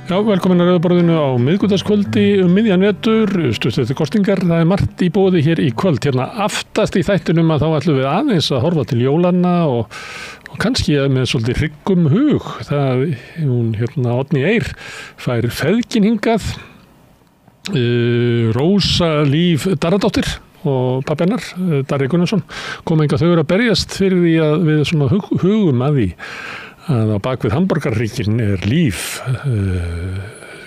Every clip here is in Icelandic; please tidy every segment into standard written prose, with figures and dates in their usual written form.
Já, velkomin að Rauðaborðinu á miðvikudagskvöldi miðjan vetur, stutt eftir kosningar. Það margt í boði hér í kvöld. Hérna aftast í þættinum að þá ætlum við aðeins að horfa til jólanna og kannski með svolítið hryggum hug. Það, hún Oddný Eir fær feðgin hingað, Rósa Líf Darradóttir og pabbi hennar, Darri Gunnarsson, kom hingað. Þau eru að berjast fyrir því að við svona hugum að því að á bakvið hamborgarríkin líf,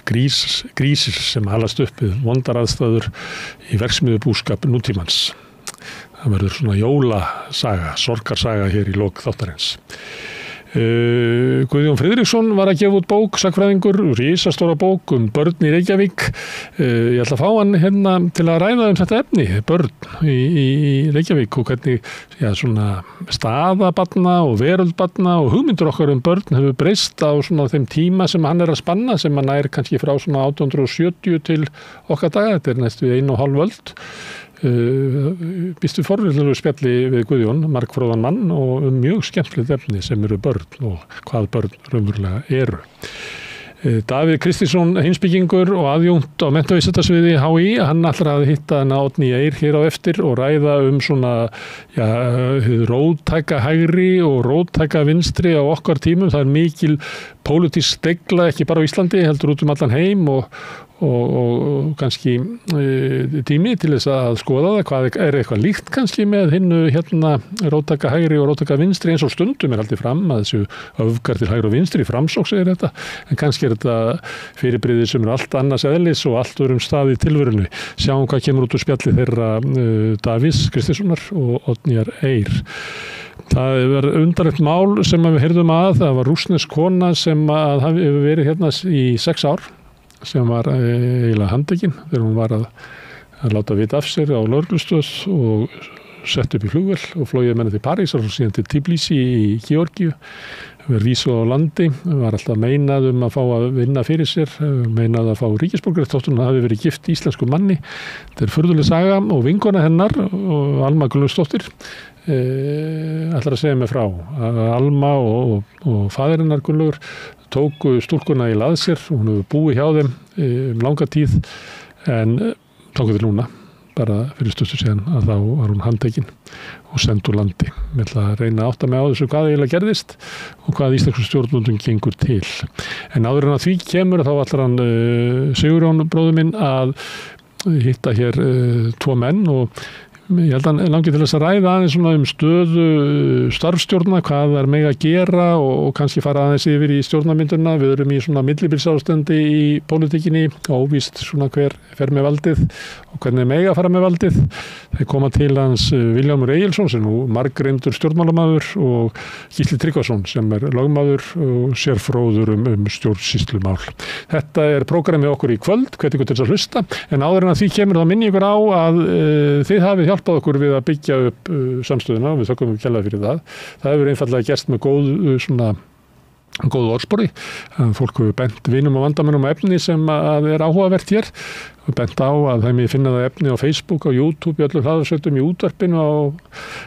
grísir sem halast upp við vondar aðstæður í verksmiðjubúskap nútímans. Það verður svona jólasaga, sorgarsaga hér í lok þáttarins. Guðjón Friðriksson var að gefa út bók, sagnfræðingur, risastóra bók börn í Reykjavík. Ég ætla að fá hann hérna til að ræða þetta efni, börn í Reykjavík og hvernig svona staða barna og veröld barna og hugmyndur okkar börn hefur breyst á svona þeim tíma sem hann að spanna, sem hann kannski frá svona 1870 til okkar daga. Þetta næstu 1,5 öld. Býstu forvillilegu spjalli við Guðjón, margfróðan mann og mjög skemmtilegt efni sem eru börn og hvað börn raunverulega eru. Davíð Kristinsson, heimspekingur og aðjúnkt á menntavísindasviði HÍ, hann ætlar að hitta hana Oddný Eir hér á eftir og ræða svona róttæka hægri og róttæka vinstri á okkar tímum. Það mikil pólitísk degla, ekki bara á Íslandi, heldur út allan heim og kannski tími til þess að skoða það, hvað eitthvað líkt kannski með hinnu róttæka hægri og róttæka vinstri, eins og stundum haldið fram að þessu öfgar til hægri og vinstri, Framsókn segir þetta, en kannski þetta fyrirbrigði sem allt annars eðlis og allt stað í tilverunni. Sjáum hvað kemur út úr spjalli þeirra Davíðs Kristinssonar og Oddnýjar Eir. Það var undarlegt mál sem við heyrðum það var rússnesk kona sem hefur verið í 6 ár, sem var eiginlega handtekinn þegar hún var að láta vita af sér á lögreglustöð og sett upp í flugvél og flogið með henni til París og síðan til Tbilisi í Georgíu. Verið vísu á landi, var alltaf meinað að fá að vinna fyrir sér, meinað að fá ríkisborgararétt þótt hún hafi verið gift íslensku manni. Þetta furðuleg saga og vinkona hennar og Alma Gunnlaugsdóttir ætlar að segja mig frá. Alma og faðir hennar Gunnlaugur tóku stúlkuna í lað sér og hún hefur búið hjá þeim langa tíð, en tóku til núna bara fyrir stuttu síðan að þá var hún handtekinn og send úr landi. Ég ætla að reyna að átta mig á þessu hvað eiginlega gerðist og hvað íslensku stjórnvöldum gengur til. En áður en að því kemur þá ætlar hann Sigurjón bróðir minn að hitta hér 2 menn og ég held að hann langi til þess að ræða aðeins svona stöðu starfsstjórna, hvað það mega að gera og kannski fara aðeins yfir í stjórnarmynduna. Við erum í svona millibilsástandi í pólitíkinni, óvíst svona hver fer með valdið og hvernig mega að fara með valdið. Þeir koma til hans Vilhjálmur Egilsson sem nú margreyndur stjórnmálamaður og Gísli Tryggvason sem lögmaður og sérfróður stjórnsýslumál. Þetta prógramið okkur í kvöld, hvet ykkur til þess að hlusta, en áður en að því kemur þá minni ykkur á að þið hafið hjálpað okkur við að byggja upp samstöðuna og við þökkum kærlega fyrir það. Það hefur einfaldlega gerst með góðu orðspori. Fólk hefur bent vinum og vandamönnum á efni sem áhugavert hér og bent á að það megi finna það efni á Facebook, á YouTube, í öllum hlaðarsveitum, í útvarpinu á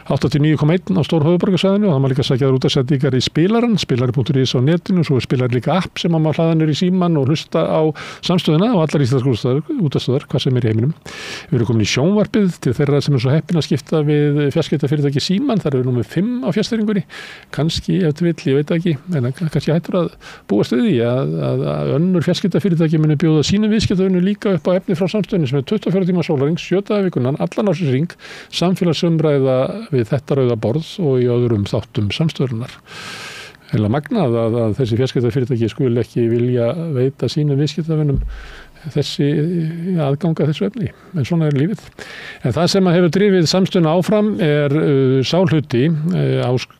89,1 á Stórhöfuðborgarsvæðinu og það má líka sækja þar útvarpsendingar í spilarann, spilari.is á netinu, svo spilar líka app sem má hlaða niður í símann og hlusta á samstöðuna og allar íslenskar útvarpsstöðvar, hvað sem í heiminum. Við erum komin í sjónvarpið til þeirra sem svo heppin að skipta við fjarskiptafyrirtæki Símann, þar eru númer 5 á fjarstýringunni, kannski ef til vill, ég veit ekki, en kannski hættur að búast við því að önnur fjarskiptafyrirtæki muni bjóða sínum viðskiptavinum líka upp á efni frá samstöðunni sem 24 tíma sólarhring, 7 daga vikunnan, allan ársins hring, samfélagsumræða við þetta rauða borð og í öðrum þáttum samstöðunar. Eða magnað að þessi fjarskiptafyrirtæki skuli ekki vilja veita sínum viðskiptavinum þessi aðganga þessu efni, en svona lífið. En það sem hefur drifið samstöðuna áfram sá hluti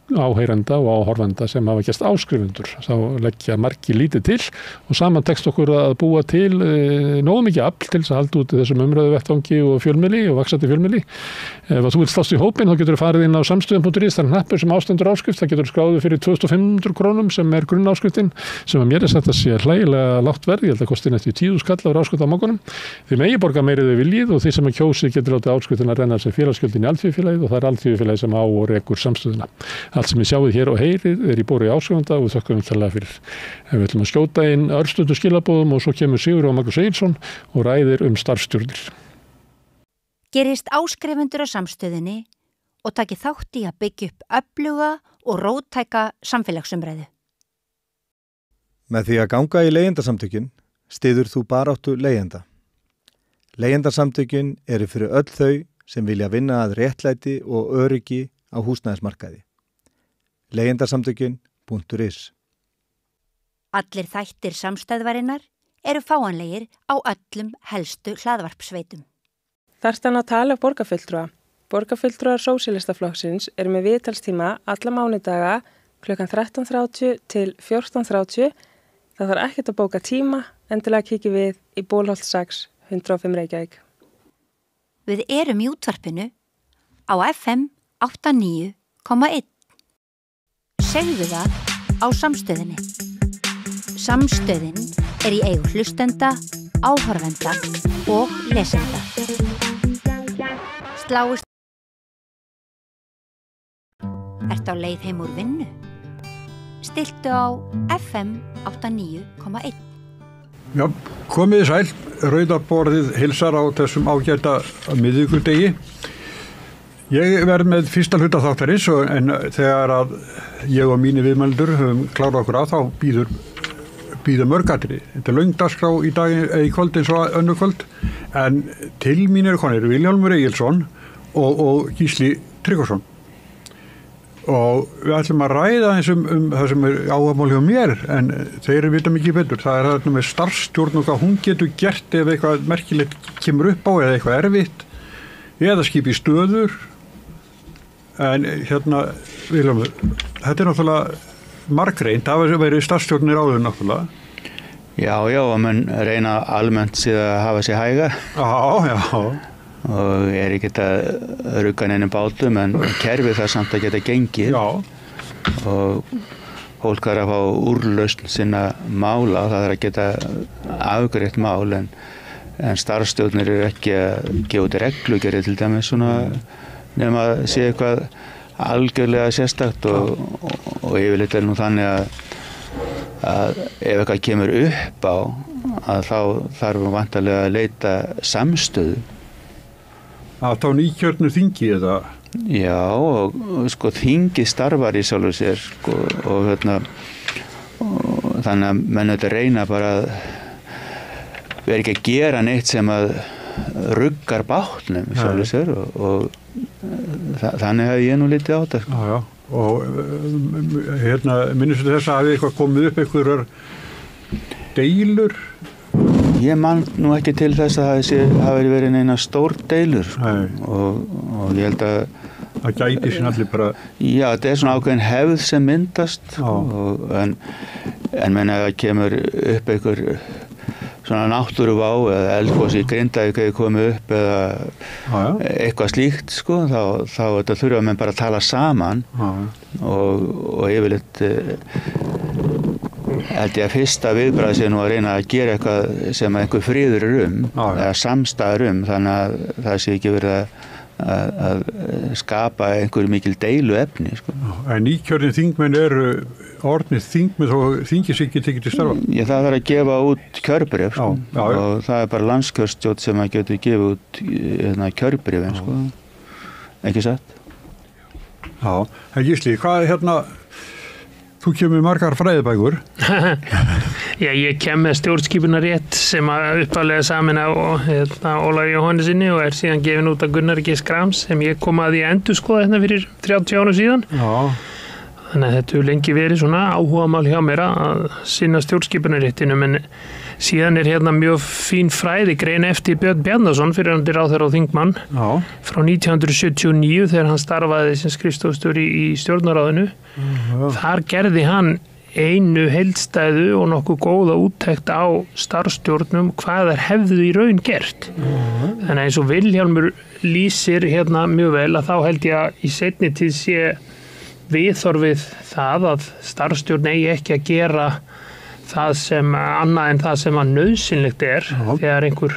áheyrenda og áhorfenda sem hafa gerst áskrifendur. Þá leggja margir lítið til og saman tekst okkur að búa til nógu mikið afl til þess að halda út í þessum umræðuvettvangi og fjölmiðli og vaxandi fjölmiðli. Ef þú vilt slást í hópinn þá getur þú farið inn á samstöðun.is, það hnappur sem ástendur áskrift, það getur skráðu fyrir 2.500 krónum sem grunnáskriftinn, sem að mér sagt að sé hlægilega lágt verð. Ég held að kosti næstu 10.000 skall verður áskrift á morgunum. Þið megi borga meiri þau viljið og þið sem að kjósið getur látið áskriftina renna sem félagsgjöldin í Alþýðufélagið og það er Alþýðufélagið sem á og rekur samstöðuna. Allt sem þið sjáið hér og heyrið í boði áskrifanda og þökkum kærlega fyrir. Við ætlum að skjóta inn örstuttu skilaboðum og svo kemur Sigurður Magnús Egilsson og ræðir starfsstjórnir. Gerist áskrifendur á samstöðinni og taki þátt í að byggja upp öfluga og róttæka samfélagsumræðu. Með því að ganga í leigjendasamtökin styður þú baráttu leigjenda. Leigjendasamtökin eru fyrir öll þau sem vilja vinna að réttlæti og öryggi á húsnæðismarkaði. Leigjendasamtökin.is Allir þættir samstæðvarinnar eru fáanlegir á öllum helstu hlaðvarpsveitum. Þarftan að tala borgarfulltrúa. Borgarfulltrúar Sósíalistaflokksins eru með viðtalstíma alla mánudaga klukkan 13:30 til 14:30. Það þarf ekkert að bóka tíma, endilega kíkja við í Bólholt 6, 105 Reykjavík. Við erum í útvarpinu á FM 89,1. Segðu það á samstöðinni. Samstöðin er í eigu hlustenda, áhorfenda og lesenda. Sláist. Ertu á leið heim úr vinnu? Stiltu á FM 89,1. Já, komið sæl, Rauðaborðið hilsar á þessum ágæta miðvikudegi. Ég verð með fyrsta hluta þáttarins en þegar að ég og mínir viðmældur höfum klárað okkur að þá býður mörgatriði. Þetta er löng dagskrá í dag í kvöld eins og önnur kvöld en til mín eru konir Vilhjálmur Egilsson og Gísli Tryggvason. Og við ætlum að ræða eins það sem er áhugamál hjá mér en þeir vita mikið betur. Það er þarna með starfsstjórn og hvað hún getur gert ef eitthvað merkilegt kemur upp á eða eitthvað erfitt eða skipi stöður. En Vilhjálmur, þetta er náttúrulega margreint, það var verið starfsstjórnir áður náttúrulega. Já, að menn reyna almennt síðan að hafa sig hæga. Já. Og ekki að rugga neinum bátum en kerfið það samt að geta gengið. Já. Og fólk er að fá úrlausn sinna mála og það er að geta afgreitt mál en starfsstjórnir eru ekki að gefa út reglugerðir til dæmis svona nema að sé eitthvað algjörlega sérstakt og yfirleitt er nú þannig að ef eitthvað kemur upp á að þá þarf vantarlega að leita samstöðu. Að þá nýkjörnu þingi eða? Já, og sko þingi starfar í sjálfu sér sko, og þannig að menn þetta reyna bara að vera ekki að gera neitt sem að ruggar bátnum í sjálfu sér og þannig hef ég nú litið á þetta. Sko. Já. Og minnstu þess að hafi eitthvað komið upp einhverjar deilur? Ég man nú ekki til þess að það hafi verið neina stór deilur og ég held að það gæti sín allir bara. Já, þetta er svona ákveðin hefð sem myndast en menn að það kemur upp einhver svona náttúruvá eða eldgos í Grindavík hefur komið upp eða eitthvað slíkt sko, þá þetta þurfa menn bara að tala saman og yfirleitt held ég að fyrsta viðbragð sé nú að reyna að gera eitthvað sem einhver friður eða samstæður þannig að það sé ekki verið að skapa einhver mikil deilu efni sko. En nýkjörnir þingmenn eru orðnir þingmenn og þingis ekki tekið til starfa? Það þarf að gefa út kjörbréf sko. Og það er bara landskjörstjórn sem að getur gefið út kjörbréfin sko. Ekki satt? Já, en Gísli, hvað þú kemur margar fræðibækur. Já, ég kem með stjórnskipunarrétt sem að uppalega samin á Ólafi Jóhannesinni og er síðan gefin út af Gunnar G. Skrams sem ég kom að í endurskoða fyrir 30 árum síðan. Já. Þannig að þetta hefur lengi verið svona áhugamál hjá mér að sinna stjórnskipunarréttinum en síðan er mjög fín fræðigrein eftir Björn Bjarnason fyrrverandi ráðherra og þingmann frá 1979 þegar hann starfaði sem skrifstofustjóri í stjórnarráðinu. Þar gerði hann einu heildstæðu og nokkuð góða úttekt á starfsstjórnum hvað þær hefðu í raun gert. Þannig að eins og Vilhjálmur lýsir mjög vel að þá held ég að í seinni tíð sé viðhorfið það að starfsstjórn eigi ekki að gera það sem annað en það sem að nauðsynlegt þegar einhver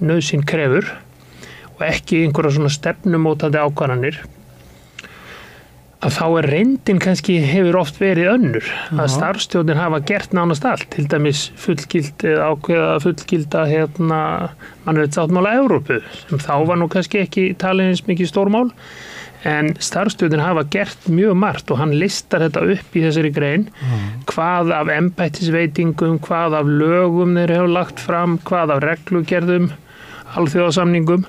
nauðsyn krefur og ekki einhverja svona stefnumótandi ákvarðanir, að þá reyndin kannski hefur oft verið önnur, að starfstjórnir hafa gert nánast allt, til dæmis ákveða fullgilda mannréttindasáttmála Evrópu, sem þá var nú kannski ekki talið eins mikið stórmál, en starfstjórnir hafa gert mjög margt og hann listar þetta upp í þessari grein, hvað af embættisveitingum, hvað af lögum þeir hefur lagt fram, hvað af reglugerðum, alþjóðasamningum,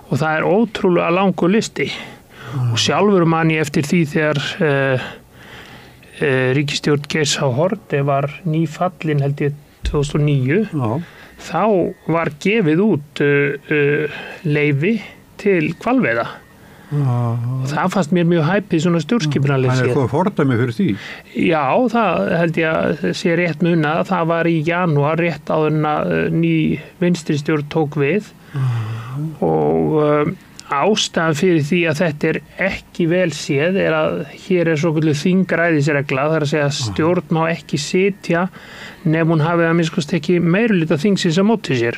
og það ótrúlega langur listi. Og sjálfur man ég eftir því þegar ríkisstjórn Geirs H. Haarde var nýfallin held ég 2009, þá var gefið út leyfi til hvalveiða. Og það fannst mér mjög hæpið svona stjórnskipunarleysi. Það komið fordæmi fyrir því? Já, það held ég að sé rétt munað. Það var í janúar rétt áður en að ný vinstristjórn tók við og ástæðan fyrir því að þetta ekki vel séð að hér svokölluð þingræðisregla, það að segja að stjórn má ekki sitja nefn hún hafið að minnst ekki meirihluta þingsins á móti sér.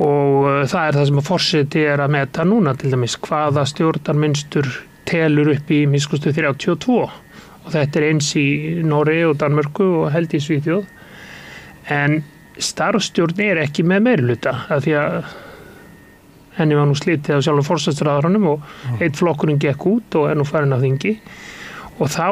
Og það það sem að forseti að meta núna, til dæmis hvaða stjórnarmynstur telur upp í minnst 32 og þetta eins í Noregi og Danmörku og held í Svíþjóð. En starfstjórn ekki með meirihluta af því að henni var nú slitið af sjálfum forsætisráðherranum og einn flokkurinn gekk út og nú farin af þingi og þá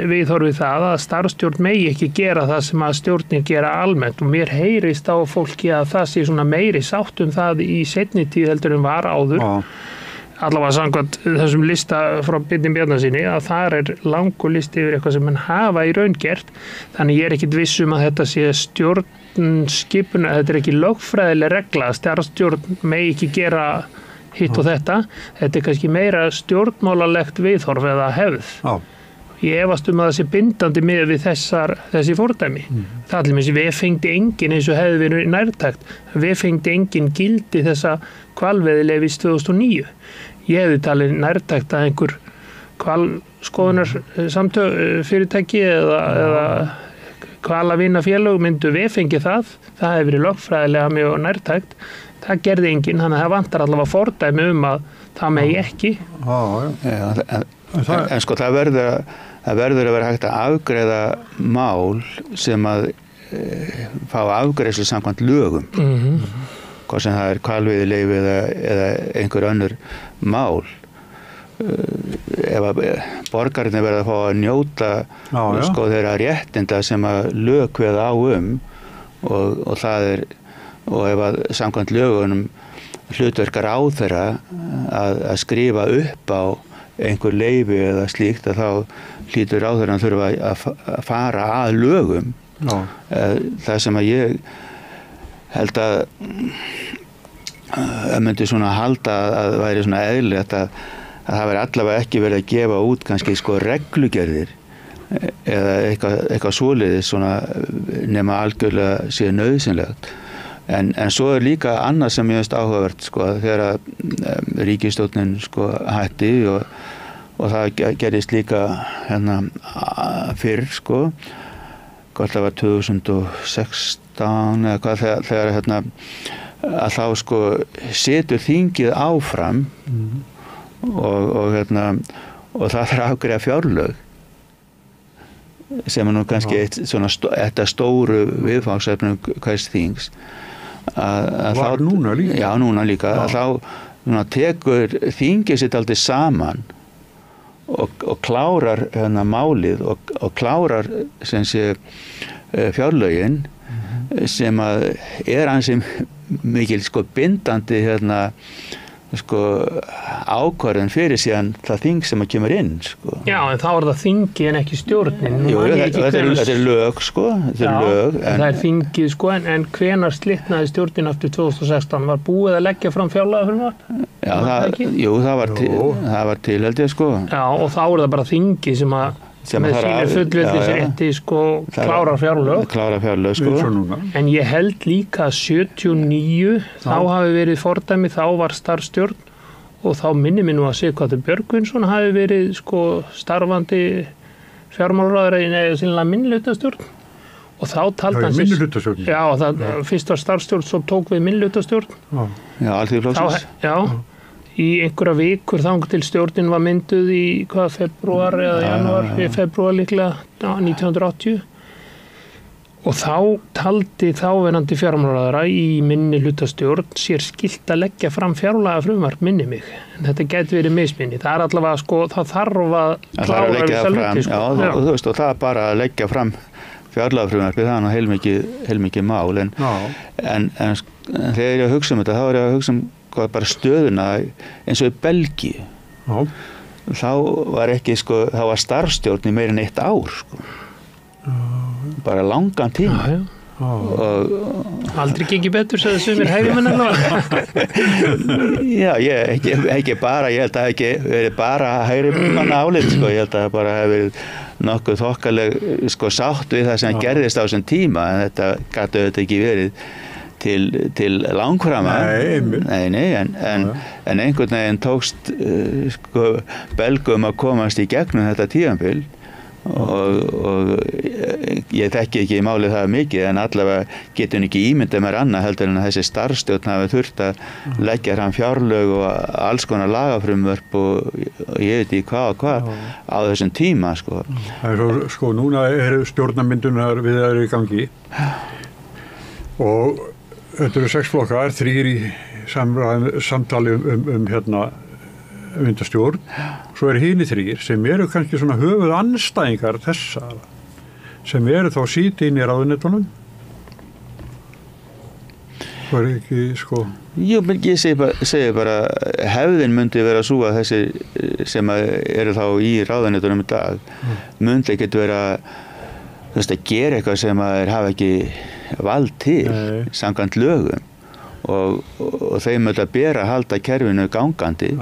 viðhorfið það að starfstjórn megi ekki gera það sem að stjórnir gera almennt og mér heyrist á fólki að það sé svona meiri sátt það í seinni tíð heldur en var áður allavega samkvæmt þessum lista frá Birni Bjarnasyni að þar langur listi yfir eitthvað sem hann hafa í raun gert þannig ég ekkit viss að þetta sé stjórnskipun, þetta ekki lögfræðileg regla, starfstjórn megi ekki gera hitt og þetta kannski meira stjórnmálalegt viðhorf eða hefð. Ég efast að það sé bindandi með við þessi fordæmi. Það allir með þessi veffengdi engin eins og hefði verið nærtækt. Veffengdi engin gildi þessa hvalveiðileyfis 2009. Ég hefði talið nærtækt að einhver hvalskoðunar fyrirtæki eða hvalavinafélög myndu veffengi það hefði verið lögfræðilega mjög nærtækt. Það gerði enginn, þannig að það vantar allavega fordæmi að það megi ekki. En sko það verður að vera hægt að afgreiða mál sem að fá afgreiðslu samkvæmt lögum. Hvað sem það hvalveiðileyfi eða einhver önnur mál. Ef að borgarnir verða að fá að njóta sko þeirra réttinda sem að lög kveða á og það og ef að samkvæmt lögunum hlutverkar á þeirra að skrifa upp á einhver leyfi eða slíkt að þá hlýtur á þeirra að þurfa að fara að lögum. Það sem að ég held að myndi svona halda að væri svona eðlilegt að það væri allavega ekki verið að gefa út kannski sko reglugerðir eða eitthvað svoleiðis svona nema algjörlega sé nauðsynlegt. En svo líka annað sem ég veist áhugavert sko þegar ríkisstjórnin sko hætti og það gerist líka fyrr sko hvort það var 2016 eða hvað þegar að þá sko setur þingið áfram og það þarf að afgreiða fjárlög sem nú kannski eitt svona þetta stóru viðfangsefnum hvers þings var núna líka? Já, núna líka. Þá tekur þingið sitt aldrei saman og klárar málið og klárar sem sé fjárlögin sem að ansi mikil sko bindandi sko ákvarðan fyrir síðan það þing sem að kemur inn sko. Já, en þá það þingi en ekki stjórnin. Jú, þetta lög sko, lög. Það þingið sko, en hvenær slitnaði stjórnin aftur 2016? Var búið að leggja fram fjárlagafrumvarp? Já, það var til held ég sko. Já, og þá það bara þingið sem að með sínu fullveldisrétti sko klárar fjárlög sko. En ég held líka að 79 þá hafi verið fordæmi, þá var starfstjórn og þá minni nú að Sighvatur Björgvinsson hafi verið sko starfandi fjármálaráðherra eða sínlega minnihlutastjórn og þá taldi hann minnihlutastjórn? Já, fyrst var starfstjórn svo tók við minnihlutastjórn. Já, Alþýðuflokksins. Já, í einhverja vikur þangað til stjórnin var mynduð í febrúar eða janúar, febrúar líklega 1980. Og þá taldi þáverandi fjármálaráðherra í minnihlutastjórn sér skylt að leggja fram fjárlagafrumvarp minni mig. En þetta gæti verið misminni. Það allavega það þarf að klára þessa hluti. Já, þú veist, og það bara að leggja fram fjárlagafrumvarpið, það heilmikið mál. En þegar ég að hugsa þetta, þá ég að hugsa bara stöðuna eins og í Belgíu. Þá var ekki, þá var starfstjórn í meira en 1 ár, bara langan tíma. Aldrei gengið betur, sagði sumir hægjumenn allavega. Já, ekki bara, ég held að ekki verið bara hægjumanna álit, ég held að bara hefði verið nokkuð þokkaleg sátt við það sem gerðist á þessum tíma, en þetta gat auðvitað ekki verið til langframa. Nei, en einhvern veginn tókst Belgum að komast í gegnum þetta tímabil og ég þekki ekki í máli það mikið, en allavega getur hún ekki ímyndað mér annað heldur en að þessi starfstjórn hafi þurft að leggja fram fjárlög og alls konar lagafrumvörp og ég veit ekki hvað á þessum tíma. Það er núna stjórnarmyndunar við það í gangi og þetta eru 6 flokkar, 3 í samtali myndastjórn, svo hinir 3 sem eru kannski svona höfuð andstæðingar þessa sem eru þá síti inn í ráðuneytunum. Það er ekki Jú, men ég segi bara hefðin myndi vera svo að þessi sem eru þá í ráðuneytunum í dag myndi ekkert vera að gera eitthvað sem þeir hafa ekki vald til samkvæmt lögum og þeim myndi að bera að halda kerfinu gangandi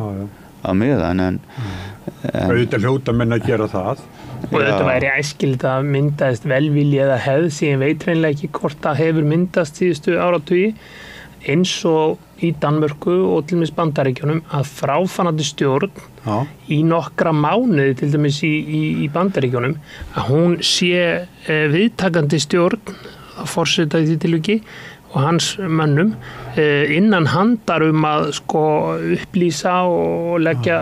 á meðan en auðvitað hljóta menn að gera það og þetta væri æskilegt að myndaðist velvilji eða hefð sem veit reynilega ekki hvort það hefur myndast síðustu áratugi eins og í Danmörku og til dæmis Bandaríkjunum að fráfarandi stjórn í nokkra mánuði til dæmis í Bandaríkjunum að hún sé viðtakandi stjórn að forseta í því tilviki og hans mönnum innan handar að upplýsa og leggja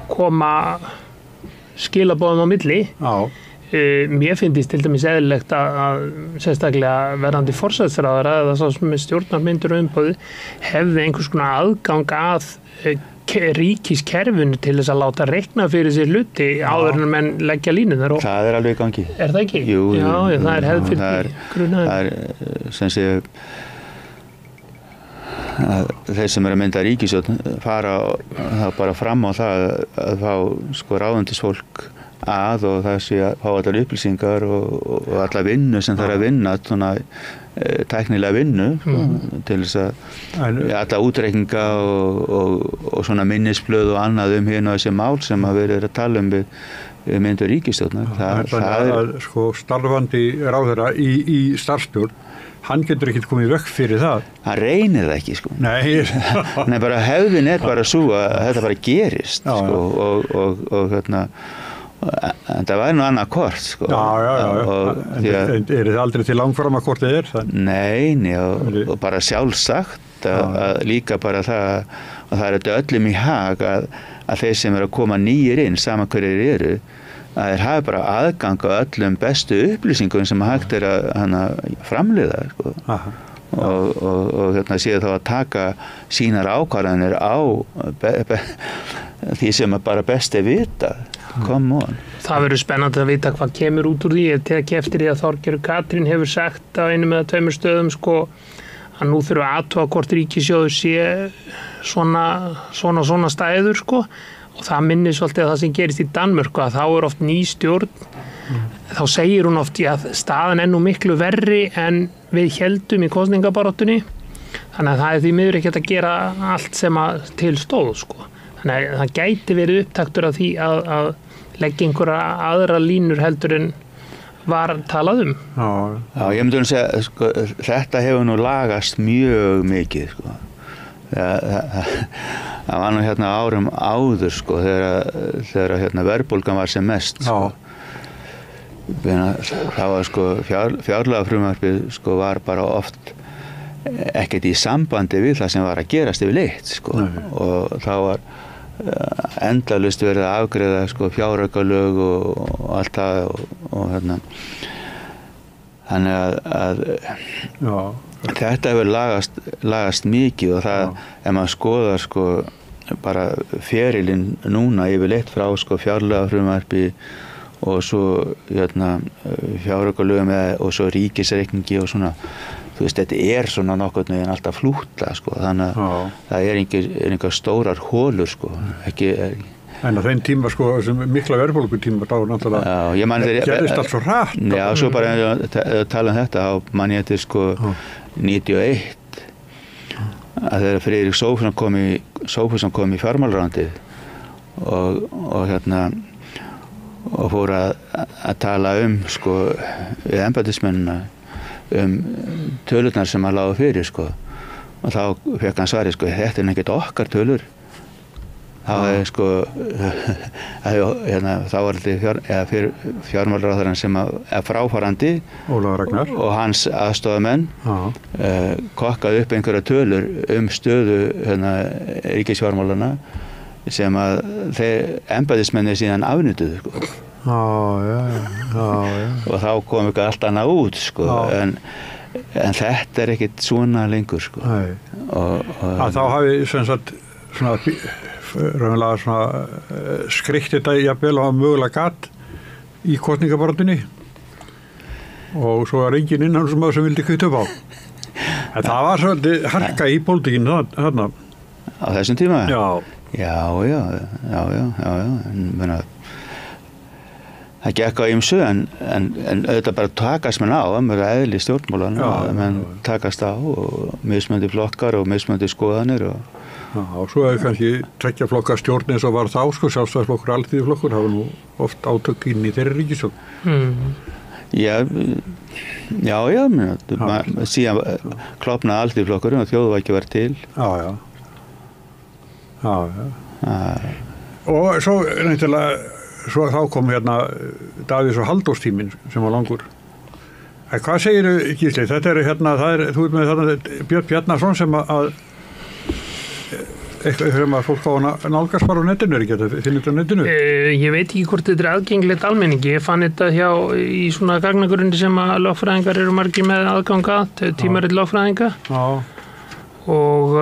koma skilaboðum á milli. Mér finnst til dæmis eðlilegt að sérstaklega verðandi forsætisráðherra eða svo sem stjórnarmyndur og umboði hefði einhvers konar aðgang að ríkiskerfinu til þess að láta reikna fyrir sér hluti áður en menn leggja línunar. Það er alveg í gangi. Er það ekki? Jú, það er hefð fyrir grunaður. Það er sem sé að þeir sem eru að mynda ríkisstjórn fara bara fram á það að fá ráðundisfólk að og það sé að fá allar upplýsingar og allar vinnu sem þarf að vinna svona tæknilega vinnu til þess að alla útreikninga og svona minnisblöð og annað hérna þessi mál sem að verið að tala við myndu ríkisstjórnar. Það er starfandi ráðherra í starfsstjórn, hann getur ekkert komið vekk fyrir það. Hann reynir það ekki Nei, bara hefðin bara svo að þetta bara gerist og en það væri nú annað kort Er þið aldrei til langframa hvort þið það? Nei, og bara sjálfsagt að líka bara það að það er öllum í hag að þeir sem eru að koma nýir inn saman hverjir eru að þeir hafa bara aðgang á öllum bestu upplýsingum sem hægt að framleiða og séu þá að taka sínar ákvarðanir á því sem bara best vita. Come on. Það verður spennandi að vita hvað kemur út úr því. Ég tek eftir því að Þorgerður Katrín hefur sagt á einum eða 2 stöðum að nú þurfa að athuga hvort ríkissjóður sé svona stæður og það minnir svolítið að það sem gerist í Danmörku að þá er oft ný stjórn þá segir hún oft að staðan er nú miklu verri en við héldum í kosningabaráttunni þannig að það er því miður ekki að gera allt sem til stóð þannig að það gæti verið upptaktur af því að leggja einhverja aðra línur heldur en var talað Já, ég myndi að segja þetta hefur nú lagast mjög mikið það var nú árum áður þegar verðbólgan var sem mest það var sko fjárlagafrumvarpið sko var bara oft ekkert í sambandi við það sem var að gerast yfirleitt sko. Og það var endalaust verið að afgreiða sko fjáraukalög og allt það og hérna þannig að þetta hefur lagast mikið og það ef maður skoðar sko bara ferilinn núna yfirleitt frá sko fjárlagafrumvarpi og svo hérna fjáraukalögum og svo ríkisreikningi og svona þú veist þetta svona nokkurn veginn alltaf flúta sko þannig að það einhver stórar hólur sko ekki En á þeim tíma sko sem mikla verðbólgutíma þá náttúrulega gerðist allt svo hratt. Já, svo bara tala þetta á manni eftir sko 91 að þegar Friðrik Sophusson kom í fjármálaráðuneytið og hérna og fór að tala sko við embættismennina tölurnar sem hann lágu fyrir sko og þá fekk hann svarið sko þetta ekkert okkar tölur það var sko hérna þá var þetta fjármálaráðherrann sem fráfarandi Ólafur Ragnar og hans aðstofamenn kokkaði upp einhverja tölur stöðu hérna ríkisfjármálana sem að þeir embættismennir síðan afnýttuðu sko. Og þá kom ekki allt annað út sko. En þetta ekkert svona lengur sko. Þá hafi sem sagt svona skrikt þetta jafnvel og mögulega gatt í kosningabaráttunni og svo var enginn innan sem vildi kvita upp á. En það var svolítið harka í pólitíkinu þarna. Á þessum tíma? Já, það gekk á ýmsu en auðvitað bara takast menn á eðli stjórnmálanna menn takast á og mismunandi flokkar og mismunandi skoðanir og svo hefur kannski tveggja flokka stjórn eins og var þá sko sjálfstæðisflokkur, alþýðuflokkur hafa nú oft átök inn í þeirri ríkisstjórn. Síðan klofnaði alþýðuflokkurinn og þjóðvæki var til. Og svo svo þá kom hérna Davíðs og Halldórstíminn sem var langur. En hvað segirðu Gísli? Þetta hérna, þú með þarna Björn Bjarnason sem að eitthvað sem að fólk á að nálgast bara á netinu, ekki þetta finnir þetta á netinu? Ég veit ekki hvort þetta aðgengilegt almenningi. Ég fann þetta í svona gagnagrunni sem að lögfræðingar eru margir með aðganga, tímaritt lögfræðinga. Og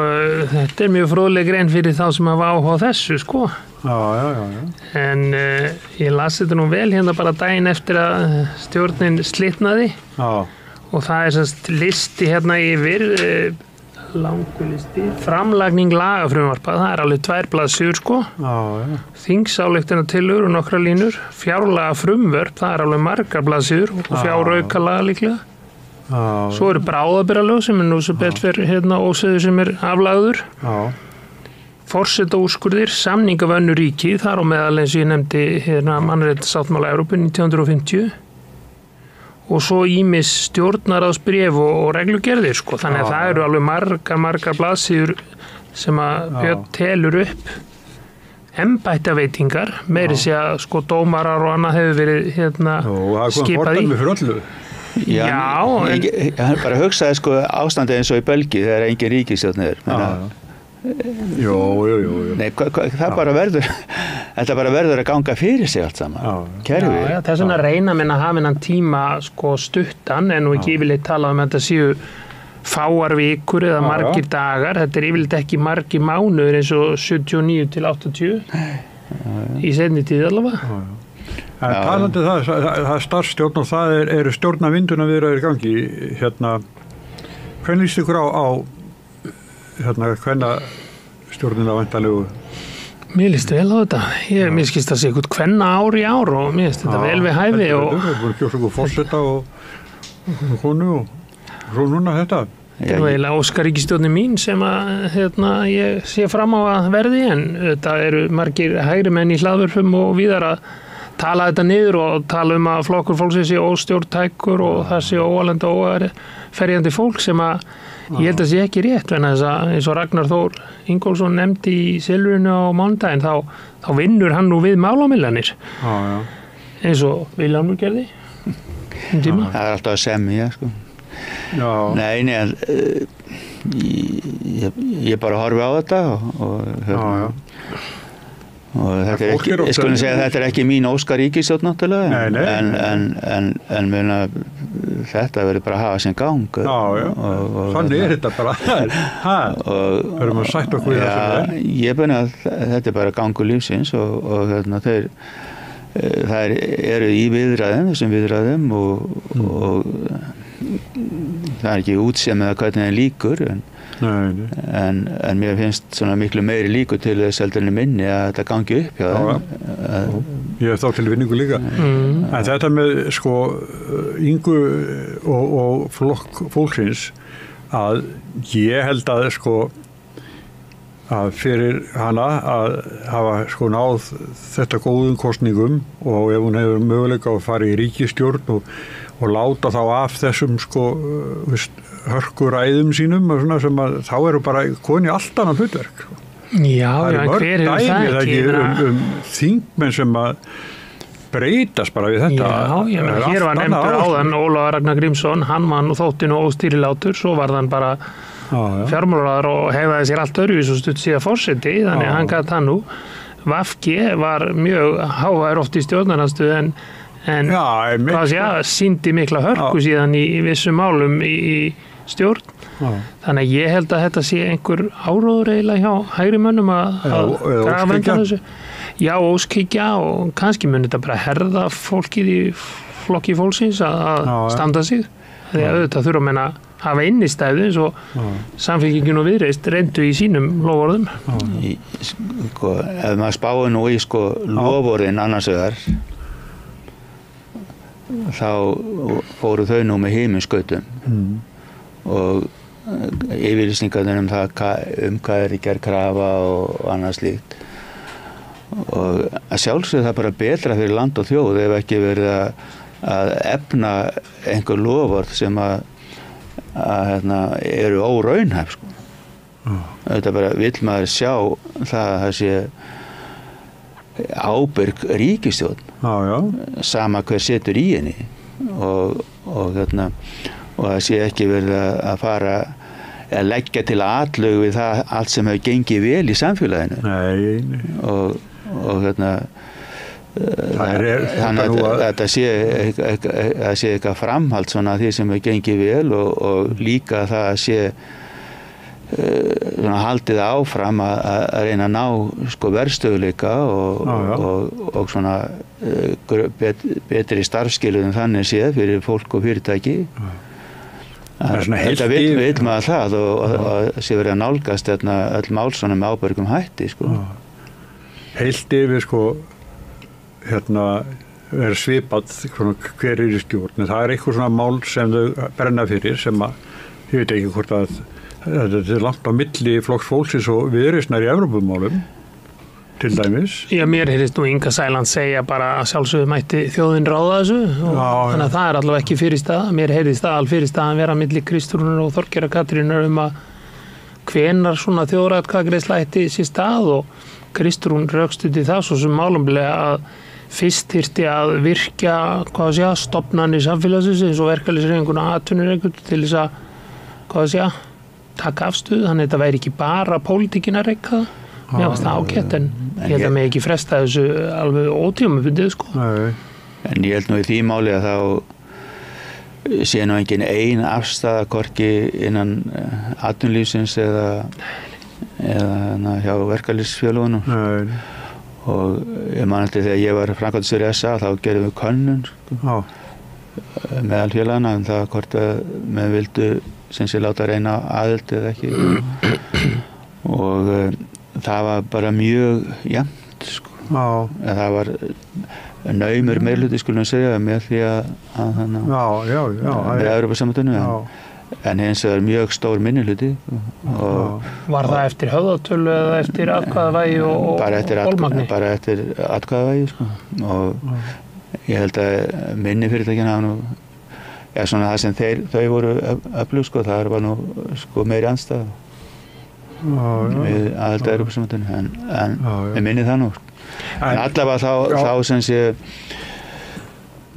þetta mjög fróðleg grein fyrir þá sem hafa áhuga á þessu sko. En ég las þetta nú vel hérna bara daginn eftir að stjórnin slitnaði og það sérst listi hérna yfir langur listi framlagning lagafrumvarpa, það alveg 2 blaðsíður sko þingsályktunartillögur og nokkrar línur fjárlagafrumvörp, það alveg margar blaðsíður og fjáraukalaga líklega svo eru bráðabiralög sem nú sem betur hérna ósöðu sem aflagður forsetaúrskurðir, samning af önnur ríki, þar á meðal eins og ég nefndi hérna mannréttindasáttmála Evrópu 1950 og svo ýmis stjórnarráðsbréf og reglugerðir sko, þannig að það eru alveg margar blaðsíður sem að Björn telur upp embættaveitingar, meiri sé að sko dómarar og annað hefur verið hérna skipað í. Hann bara hugsaði sko ástandið eins og í Belgíu þegar engin ríkisstjórn Nei, það bara verður þetta bara verður að ganga fyrir sig allt saman kerfi. Þess vegna reyna menn að hafa innan tíma sko stuttan en nú ekki yfirleitt talað um þetta séu fáar vikur eða margir dagar, þetta yfirleitt ekki margir mánuður eins og 79 til 80 í seinni tíð allavega. En talandi það starfsstjórn og það eru stjórnarvinduna viðræður í gangi hérna, hvernig líst ykkur á hérna hvernig stjórnina væntanlegu? Mér líst vel á þetta. Mér skilst að sé eitthvað hvenna ár í ár og mér finnst þetta vel við hæfi og það er búin að kjósa ykkur forseta og konu og svo núna þetta. Það er eiginlega óskar ríkisstjórnin mín sem að hérna, ég sé fram á að verði en þetta eru margir hægri menn í hlaðvörpum og víðar að tala þetta niður og tala að flokkur fólksins sé óstjórntækur og það sé óalenda óferjandi fólk sem að ég held að sé ekki rétt en þess að eins og Ragnar Þór Ingólfsson nefndi í Silfrinu á mánudaginn þá vinnur hann nú við málamillanir eins og Vilhjálmur gerði Það alltaf að semja, sko. Já. Nei, en ég bara horfi á þetta og þetta er ekki, ég skulle segja að þetta er ekki mín óskar ríkisstjórn náttúrulega, en muna, þetta verður bara að hafa sinn gang. Þannig þetta bara, verðum að sætta okkur í þessu. Ég beina að þetta er bara gangur lífsins og þeir það eru í viðræðum, þessum viðræðum og það er ekki útséð með hvernig það líkur en mér finnst svona miklu meiri líkur til þess heldur en minni að þetta gangi upp hjá þeim. Ég hef þá til vinningu líka. En þetta með sko Ingu og flokk fólksins að ég held að sko að fyrir hana að hafa sko náð þetta góðum kosningum og ef hún hefur möguleika að fara í ríkisstjórn og láta þá af þessum sko hörkuræðum sínum og svona sem að þá eru bara koni allt annað hlutverk. Já, hver hefur það ekki? Þingmenn sem að breytast bara við þetta. Já, hér var nefndur áðan Ólafur Ragnar Grímsson, hann var nú þótti nú óstýrilátur, svo var hann bara fjármálaráður og hefaði sér allt öðruvís og stutt síðan forseti, þannig að hann gat það nú. VG var mjög hávær oft í stjórnarandstöðu en sýndi mikla hörku síðan í vissum málum í stjórn. Þannig að ég held að þetta sé einhver áróður eiginlega hjá hægri mönnum að grafa undan þessu. Já, óskhyggja og kannski mun þetta bara herða fólkið í flokki fólksins að standa sig. Því að auðvitað þurfa menn að hafa innistæðu eins og Samfylkingin og Viðreisn reyndu í sínum loforðum. Sko, ef maður spáir nú í sko loforðin annars vegar þá fóru þau nú með himinskautum og yfirlýsingarnir um það hvað er gerð krafa og annað slíkt og að sjálfsögðu það bara betra fyrir land og þjóð ef ekki verið að efna einhver loforð sem að eru óraunhæf sko. Þetta bara vill maður sjá það sé ábyrg ríkisstjórn sama hver setur í henni og það sé ekki verið að fara að leggja til atlögu við það allt sem hefur gengið vel í samfélaginu. Og þannig að þetta sé eitthvað framhald svona því sem hefur gengið vel og líka það sé haldið áfram að reyna að ná sko verðstöðuleika og svona betri starfsskilyrðum þannig séð fyrir fólk og fyrirtæki. Þetta vill maður það og sé verið að nálgast öll mál svona með ábyrgum hætti sko. Heilt yfir sko er svipað hver í stjórn en það er eitthvað svona mál sem þau brenna fyrir sem að ég veit ekki hvort að þetta er langt á milli flokks fólksins og Viðreisnar í Evrópumálum til dæmis. Já, mér heyrist nú Inga Sæland segja bara að sjálfsögðu mætti þjóðin ráða þessu og þannig að það er allavega ekki fyrirstaða. Mér heyrist það alveg fyrirstaða að vera milli Kristrúnar og Þorgerðar Katrínar að hvenar svona þjóðaratkvæðagreiðsla ætti sér stað og Kristrún rökstuddi það svo sem málumlega að fyrst þyrfti að virkja stofnanir samfélagsins eins og verkalýðshreyfinguna atvinnurekendur til þess að taka afstöðu, þannig að þetta væri ekki bara pólitíkin að reka það. Mér finnst það ágætt en ég held að mig ekki fresta þessu alveg ótímabundið sko. En ég held nú í því máli að þá sé nú engin ein afstaða hvorki innan atvinnulífsins eða hjá verkalýðsfélögunum. Og ég man eftir þegar ég var framkvæmdastjóri SA þá gerðum við könnun sko, meðal félagana um það hvort að menn vildu sem sé láta reyna aðild eða ekki og það var bara mjög jafnt sko. Það var naumur meirhluti skulum segja með því að með Evrópusambandinu en hins vegar mjög stór minnihluti. Var það eftir höfðatölu eða eftir atkvæðavægi og bólmagni? Bara eftir atkvæðavægi sko. Og ég held að minni fyrirtækina hafa nú svona það sem þau voru öflug sko, það var nú sko meiri andstæða við aðild að Evrópusambandinu en ég minni það nú sko. En allavega þá sem sé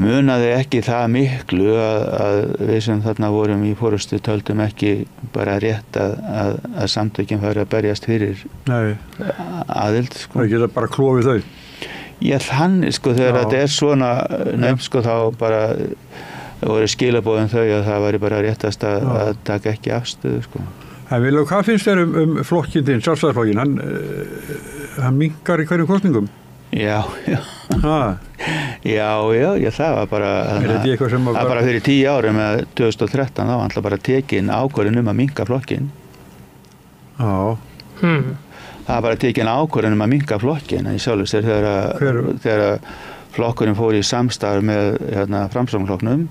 munaði ekki það miklu að við sem þarna vorum í forystu töldum ekki bara rétt að samtökin færi að berjast fyrir aðild sko. Það geta bara klofið þau. Þannig sko þegar þetta svona nefnt sko þá bara voru skilaboðin þau að það væri bara réttast að taka ekki afstöðu sko. En Vilhelm, hvað finnst þér flokkinn þinn, Sjálfstæðisflokkinn? Hann minnkar í hverjum kosningum? Já, það var bara bara fyrir 10 árum með 2013 þá var alltaf bara tekin ákvörðun að minnka flokkinn. Það var bara tekin ákvörðun að minnka flokkinn í sjálfu sér þegar flokkurinn fór í samstarf með Framsóknarflokknum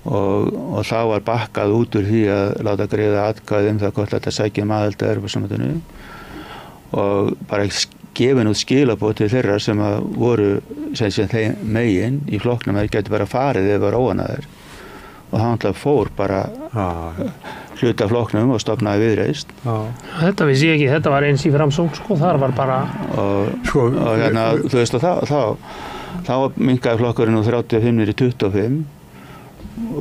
og þá var bakkað út úr því að láta greiða atkvæði það hvort þetta sækja aðild að Evrópusambandinu og bara gefin út skilaboð til þeirra sem að voru þeim megin í flokknum að þeir gæti bara farið eða var óanæðir og það alltaf fór bara hluta flokknum og stofnaði Viðreisn. Þetta vissi ég ekki, þetta var eins í Framsókn sko, þar var bara þú veist og þá minnkaði flokkurinn úr 35 niður í 25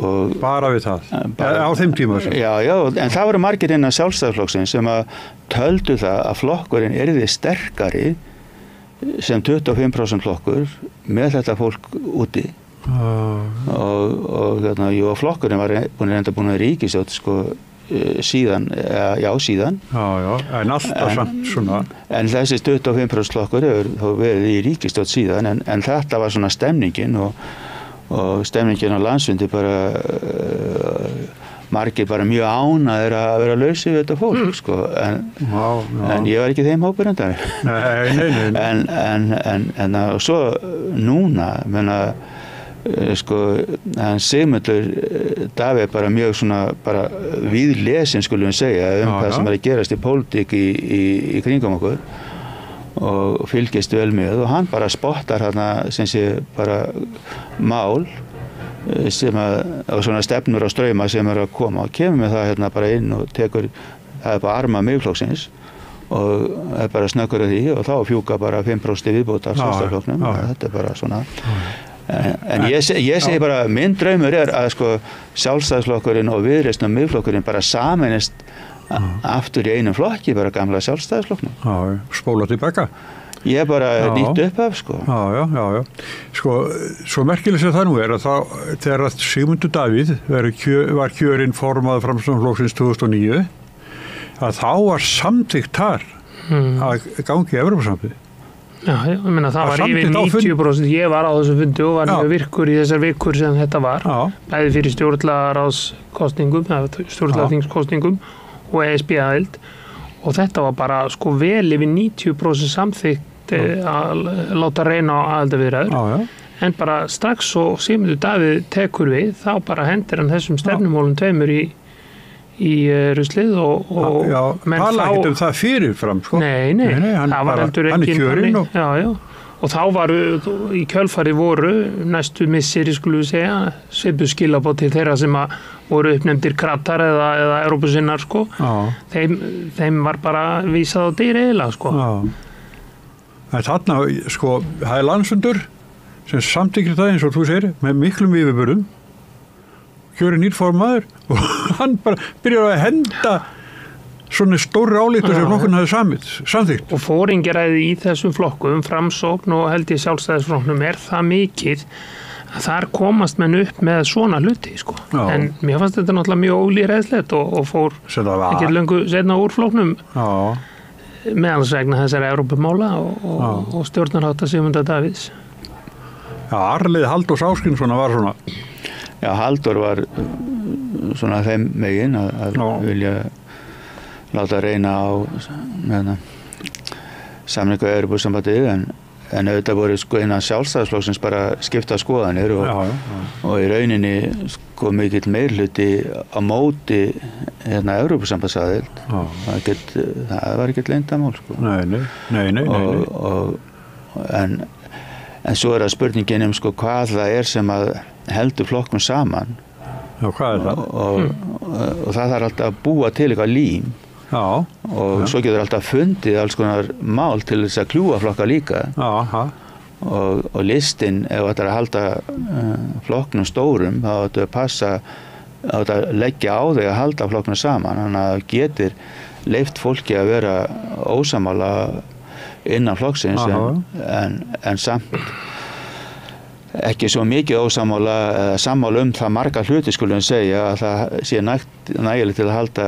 og bara við það á þeim tíma en það voru margir innan Sjálfstæðisflokksins sem að töldu það að flokkurinn yrði sterkari sem 25% flokkur með þetta fólk úti og flokkurinn var búin að ríkisstjórn sko síðan en alltaf samt svona en þessi 25% flokkur hefur þó verið í ríkisstjórn síðan en þetta var svona stemningin og stemningin á landsfundi bara margir bara mjög ánægðir að vera lausir við þetta fólk sko en ég var ekki þeim hópur enda en svo núna menna sko Sigmundur Davíð bara mjög svona bara viðlesin skulum við segja hvað sem að gerast í pólitík í kringum okkur og fylgist vel með og hann bara spottar hérna sem sé bara mál sem og svona stefnur og strauma sem að koma og kemur með það hérna bara inn og tekur það bara arma Miðflokksins og bara snöggur að því og þá fjúka bara 5% viðbót af Sjálfstæðisflokknum þetta bara svona en ég segi bara minn draumur að sko Sjálfstæðisflokkurinn og Viðreisn og Miðflokkurinn bara sameinist aftur í einum flokki bara gamla Sjálfstæðisflokknum spóla tilbaka ég bara nýtt upp af sko sko svo merkilegt sem það nú að þegar að Sigmundur Davíð var kjörinn formaður Framsóknarflokksins 2009 að þá var samþykkt þar að gangi í Evrópusambandið. Ég meina það var yfir 90%, ég var á þessu fundi og var mjög virkur í þessar vikur sem þetta var, bæði fyrir stjórnlagaráðskosningum, stjórnlagaþingskosningum og ESB-aðild og þetta var bara sko vel yfir 90% samþykkt að láta reyna á aðildarviðræður en bara strax og Sigmundur Davíð tekur við þá bara hendir hann þessum stefnumólum tveimur í ruslið og menn tala ekkert það fyrirfram sko. Nei, það var heldur ekki kjörinn og þá var í kjölfari voru næstu misseri skulum við segja svipuð skilaboð til þeirra sem að voru uppnefndir kratar eða Evrópusinnar sko þeim var bara vísað á dyr eiginlega sko þarna sko það er landsfundur sem samþykkir það eins og þú segir með miklum yfirburðum kjörinn nýrformaður og hann bara byrjar að henda svona stóri álítur sem flokkurinn hafði samþykkt. Og fóringjaræði í þessum flokkum, Framsókn og held ég Sjálfstæðisflokknum það mikið að þar komast menn upp með svona hluti sko. En mér fannst þetta náttúrulega mjög ólýðræðislegt og fór ekkert löngu seinna úr flokknum meðans vegna þessari Evrópumála og stjórnarhátta Sigmundar Davíðs. Arleið Halldórs Ásgrímssonar var svona. Halldór var svona þeim megin að vilja láta reyna á samningu Evrópusambandið en auðvitað voru sko innan Sjálfstæðisflokksins bara skipta skoðanir og í rauninni sko mikill meirhluti á móti Evrópusambandsaðild það var ekkert leyndamál sko. Nei. En svo það spurningin sko hvað það sem að heldur flokknum saman hvað er það? Og það þarf alltaf að búa til eitthvað lím og svo getur alltaf fundið alls konar mál til þess að kljúa flokka líka og listin, ef þetta að halda flokknum stórum, þá þetta að passa að leggja á þig að halda flokknum saman, þannig að getur leyft fólki að vera ósammála innan flokksins en samt ekki svo mikið ósammála sammála það marga hluti skulum segja að það sé nægilegt til að halda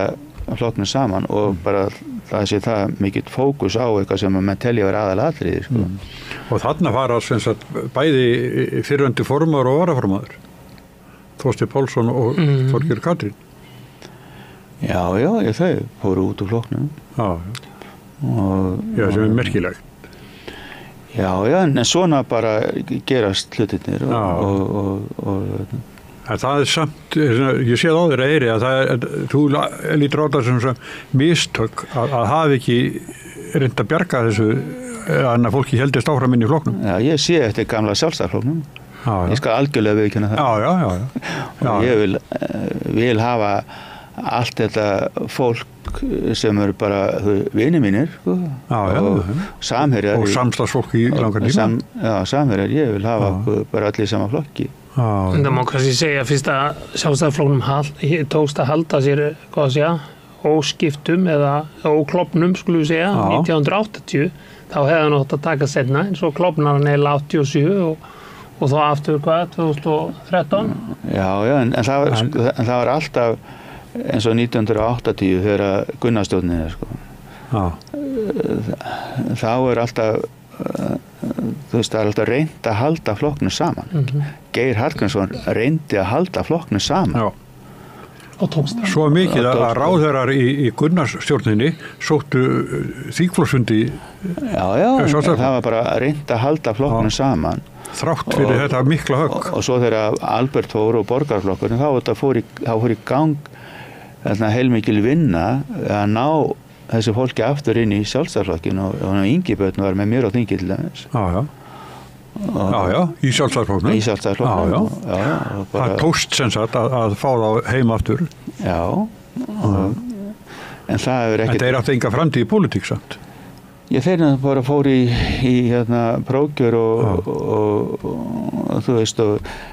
flokknum saman og bara það sé það mikill fókus á eitthvað sem menn telja vera aðalatriði sko. Og þarna fara sem sagt bæði fyrrandi formaður og varaformaður Þorsteinn Pálsson og Þorgeir Katrín. Já, þau fóru út úr flokknum. Já, sem merkilegt. Já, en svona bara gerast hlutirnir og en það samt, ég sé það á þér Eyri að þú lítur á það sem mistök að hafa ekki reynd að bjarga þessu en að fólki heldist áfram inn í flokknum. Já, ég sé eftir gamla Sjálfstæðisflokknum. Ég skal algjörlega viðurkenna það. Já. Og ég vil hafa allt þetta fólk sem eru bara vinir mínir og samherjar og samstagsfólk í langar tíma. Já, samherjar, ég vil hafa bara allir sama flokki. En það má kannski segja fyrst að Sjálfstæðisflokknum tókst að halda sér, hvað að segja, óskiptum eða óklofnum, skulum við segja, 1980, þá hefði hann átt að taka seinna, en svo klofnar hann eða 87 og þá aftur hvað, 2013? Já, en það var alltaf eins og 1980 þegar Gunnarsstjórnin sko. Þá alltaf það alltaf reynt að halda flokknu saman. Geir Hallgrímsson reyndi að halda flokknu saman. Svo mikið að ráðherrar í Gunnarsstjórninni sóttu þingflokksfundi. Já, það var bara reynt að halda flokknu saman. Þrátt fyrir þetta mikla högg. Og svo þegar Albert fór og borgarflokkurinn, þá fór í gang heilmikil vinna að ná þessu fólki aftur inn í Sjálfstæðisflokkinn og Ingibjörn var með mér á þingi til dæmis. Já, í Sjálfstæðisflokknum. Í Sjálfstæðisflokknum. Það tókst sem sagt að fá þá heim aftur. Já. En það hefur ekkert... En þeir áttu enga framtíð í pólitík samt. Þeir bara fór í prófkjör og þú veist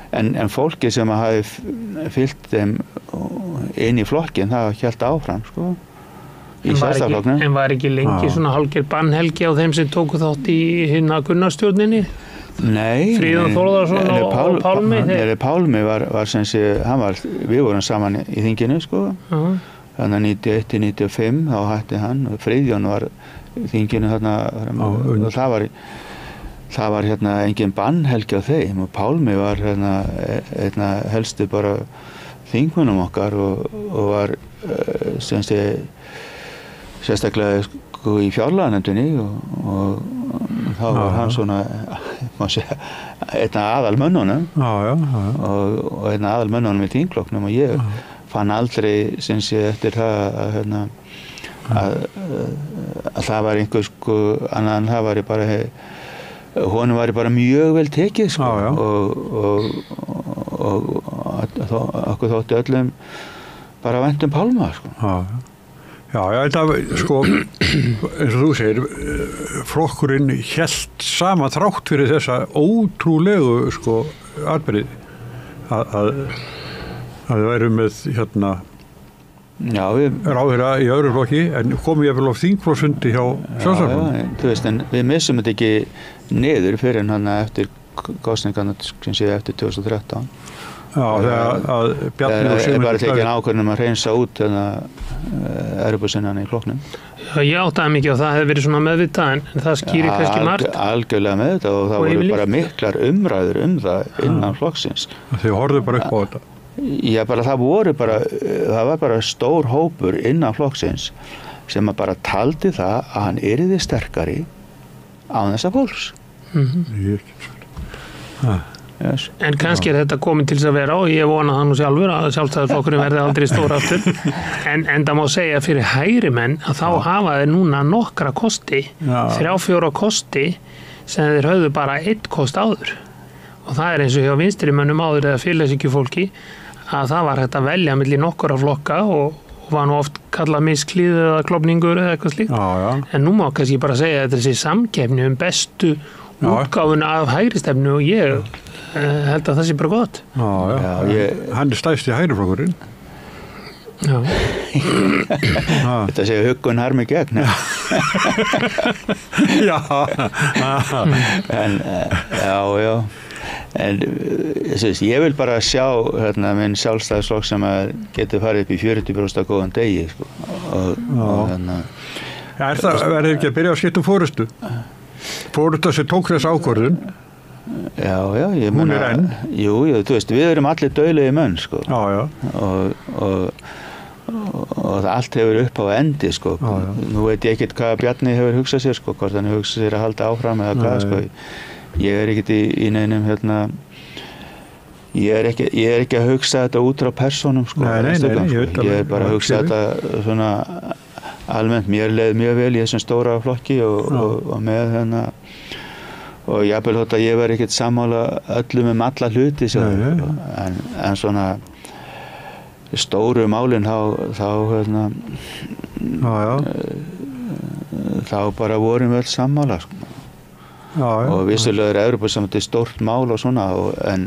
en fólki sem hafi fylgt þeim inn í flokkin það hélt áfram sko í Sjálfstæðisflokknum. En var ekki lengi svona hálfgerð bannhelgi á þeim sem tóku þátt í hinna Gunnarsstjórninni? Nei. Fríðan Þórðarsson og Pálmi? Pálmi var sem sé, við vorum saman í þinginu sko. Þannig 91-95 þá hætti hann og Friðjón var þinginu þarna og það var engin bannhelgi á þeim og Pálmi var helstu bara þingmönnum okkar og var sem sé sérstaklega sko í fjárlaganefndinni og þá var hann svona má segja einn aðalmönnunum og einn aðalmönnunum í þingflokknum og ég fann aldrei sem sé eftir það að það var einhver sko annan það var bara honum var bara mjög vel tekið sko og okkur þótti öllum bara vænt Pálma sko. Já, þetta sko eins og þú segir flokkurinn hélt sama þrátt fyrir þessa ótrúlegu sko atburði að við værum með ráðherra í öðru flokki en komum ég vel á þingflokksfundi hjá Sjálfstæðisflokknum. Þú veist en við missum þetta ekki niður fyrir hann eftir kosningarna sem sé eftir 2013. Já, þegar að Bjarni og Sigmundur bara tekið ákvörðun að reynsa út Evrópusinnana í flokknum. Já, ég áttaði mikið og það hefði verið svona meðvitað en það skýrir kannski margt. Algjörlega meðvitað og það voru bara miklar umræður það innan flokksins. Þau horfðu bara upp á þetta. Já, bara það var bara stór hópur innan flokksins sem bara taldi það að hann yrði sterkari á þessa fólks. Yes. En kannski þetta komin til þess að vera og ég vona það nú sjálfur að Sjálfstæðisflokkurinn verði aldrei stór aftur en það má segja fyrir hægri menn að þá hafa þeir núna nokkra kosti 3-4 kosti sem þeir höfðu bara 1 kost áður og það eins og hjá vinstri mönnum áður eða félagshyggjufólki að það var hægt að velja milli nokkura flokka og var nú oft kallað misklíð eða klofningur eða eitthvað slíkt en nú má kannski bara segja að þetta sé samkeppni bestu útgáfun af hægri stefnu og ég held að það sé bara gott. Hann stærsti hægriflokkurinn. Já. Þetta segir huggun harmi gegn. Já. En, já. En ég vil bara sjá minn sjálfstæðisflokk sem getur farið upp í 40% góðan degi, sko. Verður ekki að byrja að skipta fórustu? Fórusta sem tók þess ákvörðun? Já, ég hún er enn? Jú, þú veist, við erum allir dauðlegir menn, sko. Já. Og það allt hefur upp á endi, sko. Nú veit ég ekkert hvað Bjarni hefur hugsað sér, sko, hvort hann hefur hugsað sér að halda áfram eða hvað, sko. Ég er ekkert í neinum, ég er ekki að hugsa þetta út frá persónum, sko. Nei, ég er bara að hugsa þetta svona almennt. Mér leið mjög vel í þessum stóra flokki og með og jafnvel þótt að ég var ekkert sammála öllum alla hluti, en svona stóru málin þá bara vorum við öll sammála, sko. Og vissulega er Evrópusambandið stórt mál og svona, en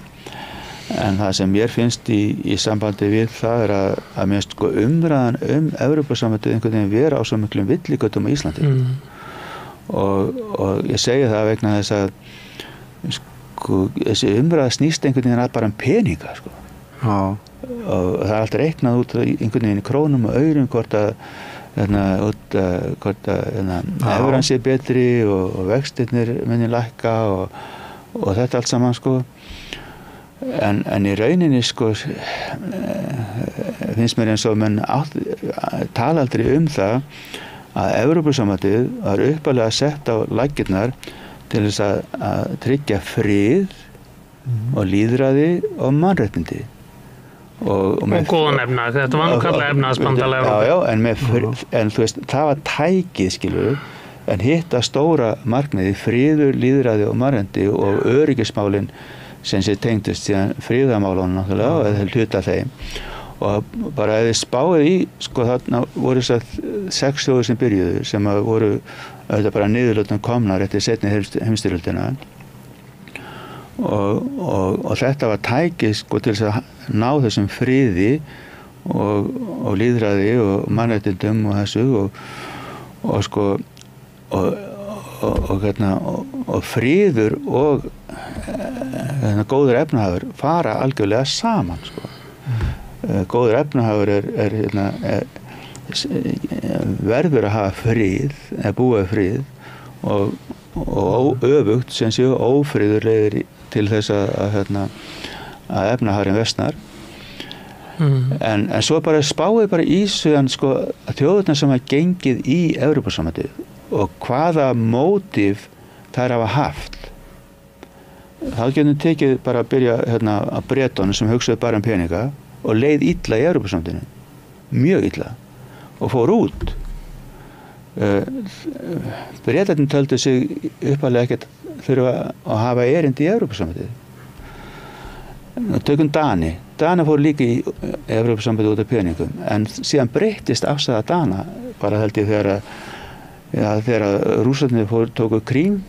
það sem mér finnst í sambandi við það er að mér sko umræðan Evrópusambandið einhvern veginn vera á svo miklum villigötum á Íslandi. Og ég segi það vegna þess að sko, þessi umræða snýst einhvern veginn bara peninga, sko. Og það er alltaf reiknað út einhvern veginn í krónum og aurum hvort að evran sé betri og vextirnir muni lækka og þetta allt saman, sko. En í rauninni, sko, finnst mér eins og menn tala aldrei það að Evrópusambandið var upphaflega sett á laggirnar til þess að tryggja frið og lýðræði og mannréttindi. Og góðan efnað, þetta var nú kallað efnaðsbandalag Evrópu. Já, en þú veist, það var tækið, skilur, en hitt að stóra markmiði, friður, lýðræði og mannréttindi og öryggismálin sem sé tengdust síðan friðarmálunum náttúrulega og eða hluta þeim. Og bara ef þið spáið í, sko, þarna voru þessar 6 þjóðir sem byrjuðu sem voru auðvitað bara niðurlöndum komnar eftir seinni heimsstyrjöldina. Og þetta var tækið, sko, til þess að ná þessum friði og lýðræði og mannréttindum og þessu og sko og friður og góður efnahagur fara algjörlega saman, sko. Góður efnahagur er verður að hafa frið, að búa frið og öfugt sem séu ófriður leiðir til þess að efnahagurinn versnar. En svo bara spáið bara í síðan, sko, þjóðirnar sem hafa gengið í Evrópusambandið og hvaða mótíf þær hafa haft. Þá getum tekið bara að byrja að Bretonum sem hugsaði bara peninga og leið illa í Evrópusambandinu, mjög illa, og fór út. Bretarnir töldu sig upphaflega ekkert þurfa að hafa erindi í Evrópusambandið. Tökum Dani fór líka í Evrópusambandið út af peningum, en síðan breyttist afstaða Dana, bara held ég þegar Rússarnir tóku Krím,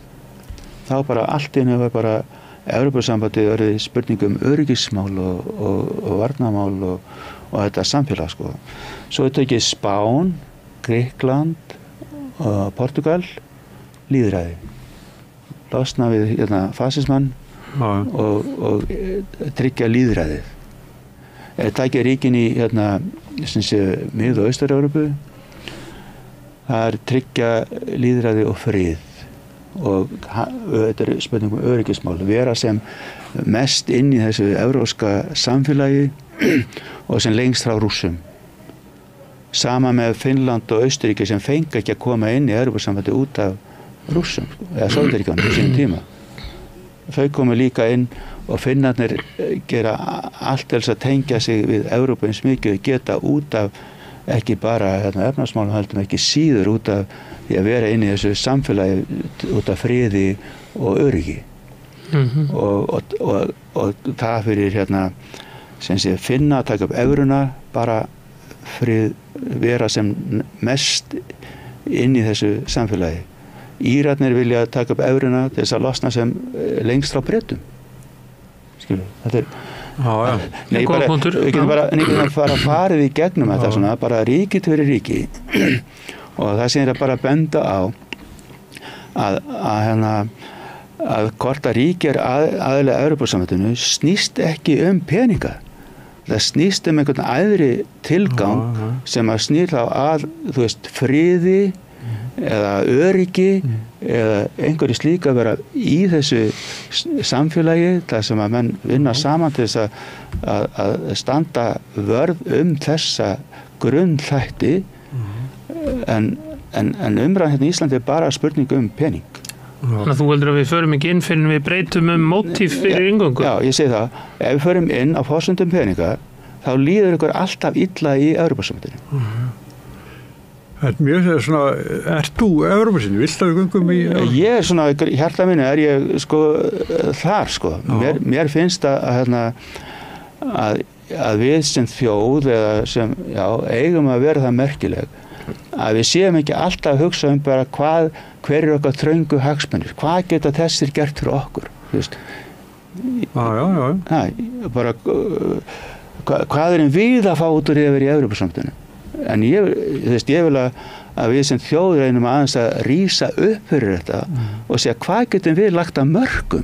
þá bara allt í einu var bara Evrópusambandið orðið spurningum öryggismál og varnarmál og þetta samfélag, sko. Svo tekið Spán, Grikkland og Portugal, lýðræði. Losna við fasismann og tryggja lýðræðið. Takið ríkin í Mið- og Austur-Evrópu, það er tryggja lýðræði og frið. Og þetta er spurningum öryggismál, vera sem mest inn í þessu evrópska samfélagi og sem lengst frá Rússum. Sama með Finnland og Austurríki sem fengi ekki að koma inn í Evrópusambandið út af Rússum, eða Sovétríkjunum á sínum tíma. Þau komu líka inn og Finnarnir gera allt til þess að tengja sig við Evrópu eins mikið og geta út af ekki bara efnahagsmálum heldur ekki síður út af því að vera inn í þessu samfélagi út af friði og öryggi. Og það fyrir sem sé finna að taka upp evruna, bara frið vera sem mest inn í þessu samfélagi. Írarnir vilja taka upp evruna til þess að losna sem lengst frá Bretum. Skilur, þetta Nei, við getum bara farið í gegnum þetta svona, bara ríki fyrir ríki og það sem bara að benda á að hvort að ríki aðilega Evrópusambandinu snýst ekki peninga. Það snýst einhvern æðri tilgang sem að snýr þá að, þú veist, friði eða öryggi eða einhverju slík að vera í þessu samfélagi þar sem að menn vinna saman til þess að standa vörð þessa grunnþætti en umræðan hérna í Íslandi bara spurning pening. Þannig að þú heldur að við förum ekki inn fyrir við breytum mótíf fyrir inngöngu? Já, ég segi það. Ef við förum inn á forsendum peninga þá líður ykkur alltaf illa í Evrópusambandinu. Mjög svona, ert þú Evrópusambandinu? Viltu að við göngum í Evrópusambandinu? Ég svona, hjarta mínu ég þar. Mér finnst að við sem þjóð eða sem, eigum að vera það merkileg að við séum ekki alltaf að hugsa bara hver okkar þröngu hagsmunir, hvað geta þessir gert fyrir okkur, þú veist. Bara hvað við að fá út úr yfir í Evrópusambandinu. En ég vil að við sem þjóð reynum aðeins að rísa upp fyrir þetta og segja hvað getum við lagt að mörkum.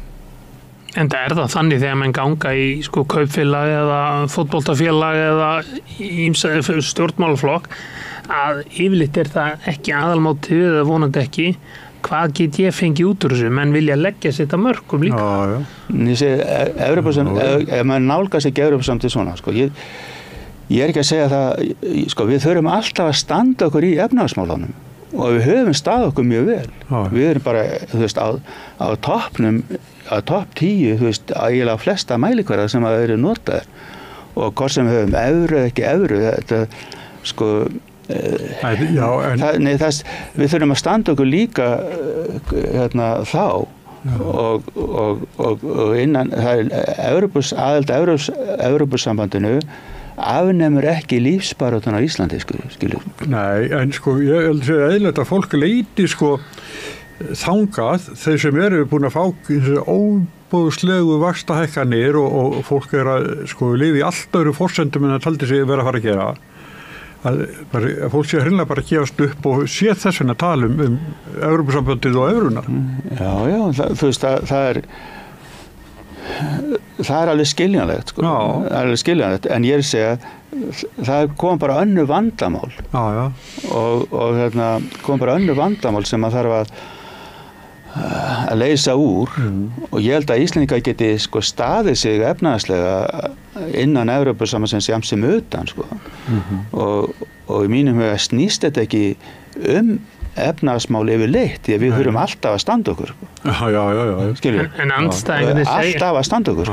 En það þannig þegar mann ganga í kaupfélag eða fótboltafélag eða stjórnmálaflokk að yfirleitt það ekki aðalmótið eða vonandi ekki hvað get ég fengið út úr þessu menn vilja leggja sér þetta mörkum líka. Ég segi, ef maður nálgast ekki Evrópusambandið svona, ég ekki að segja það, við þurfum alltaf að standa okkur í efnahagsmálunum og við höfum staðið okkur mjög vel. Við erum bara, þú veist, á toppnum, á topp 10, þú veist, eiginlega flesta mælikvarða sem að eru notaðir og hvort sem við höfum evru eða ekki evru, þetta, við þurfum að standa okkur líka þá og innan aðild Evrópusambandinu afnemur ekki lífsbaráttuna á Íslandi, skilur. Nei, en ég held að segja eðlilegt að fólk leiti þangað þeir sem eru búin að fá óbúðslegu vaxtahækkanir og fólk að lifa í allt öðru forsendum en það taldi sig vera að fara að gera. Að fólk sé hreinlega bara að gefast upp og sé þess vegna tala Evrópusambandið og evruna. Þú veist, það er alveg skiljanlegt, en ég segja það kom bara önnur vandamál og kom bara önnur vandamál sem að þarf að leysa úr og ég held að Íslendingar geti staðið sig efnahagslega innan Evrópusambandsins jafnt sem utan og í mínum huga snýst þetta ekki efnahagsmál yfirleitt því að við þurfum alltaf að standa okkur skilur en andstæðingarnir segja alltaf að standa okkur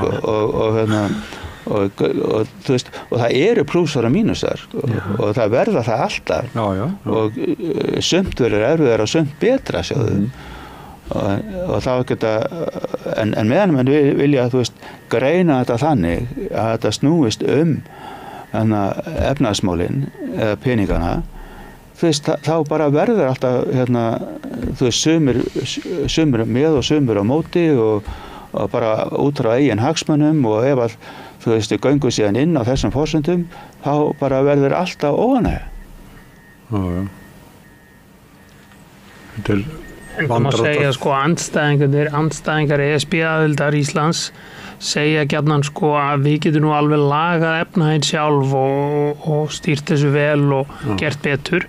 og þú veist og það eru plúsar og mínusar og það verða það alltaf og sumt verður erfiðara og sumt betra sjáðu og þá geta en meðan menn vilja þú veist greina þetta þannig að þetta snúist efnahagsmálin eða peningana þú veist þá bara verður alltaf þú veist sumir með og sumir á móti og bara út frá eigin hagsmunum og ef að þú veist við göngum síðan inn á þessum forsendum þá bara verður alltaf óánægja. En það má segja andstæðingar ESB-aðildar Íslands segja gjarnan að við getum nú alveg lagað efnahaginn sjálf og stýrt þessu vel og gert betur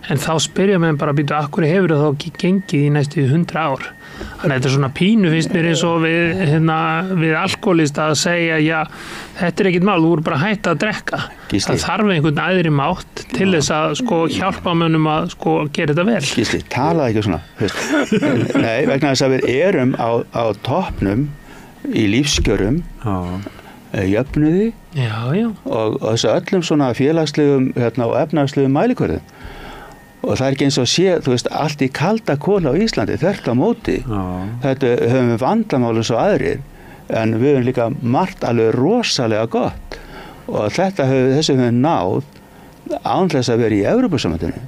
en þá spyrja mig bara býtu akkur hefur það þá ekki gengið í næstu 100 ár. Þannig að þetta svona pínu finnst mér eins og við alkoholista að segja já þetta ekkert mál, þú voru bara hætt að drekka. Gísli. Það þarf einhvern æðri mátt til þess að hjálpa mönnum að gera þetta vel. Gísli, talaði ekki svona. Nei, vegna þess að við erum á toppnum í lífskjörum jöfnuði og þessu öllum svona félagslegum og efnahagslegum mælikvörðum og það er ekki eins og sé, þú veist, allt í kalda kóla á Íslandi, þvert á móti þetta höfum við vandamálu svo aðrir en við höfum líka margt alveg rosalega gott og þessu höfum við náð án þess að vera í Evrópusambandinu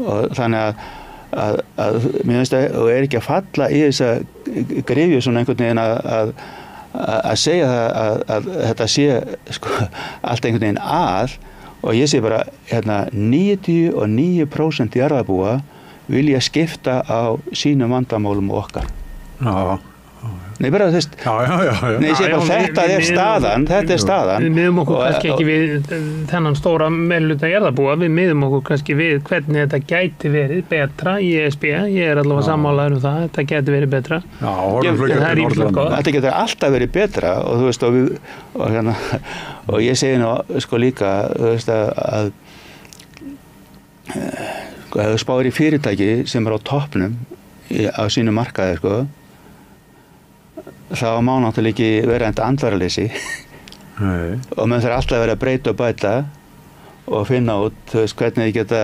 og þannig mér finnst að og ekki að falla í þessa grifju svona einhvern veginn að segja það að þetta sé sko allt einhvern veginn og ég sé bara 99% jarðarbúa vilja skipta á sínum vandamálum og okkar. Já. Nei, bara þess. Nei, sé bara þetta er staðan. Við miðum okkur kannski ekki við þennan stóra meirihluta jarðarbúa, við miðum okkur kannski við hvernig þetta gæti verið betra í ESB. Ég allavega sammálaður það, þetta gæti verið betra. Já, þetta getur alltaf verið betra og þú veist og ég segi nú sko líka, þú veist að ef þú spáir í fyrirtæki sem á toppnum á sínu markaði sko, þá má náttúrulega ekki vera enda andvaraleysi og menn þarf alltaf að vera að breyta og bæta og finna út, þú veist, hvernig þið geta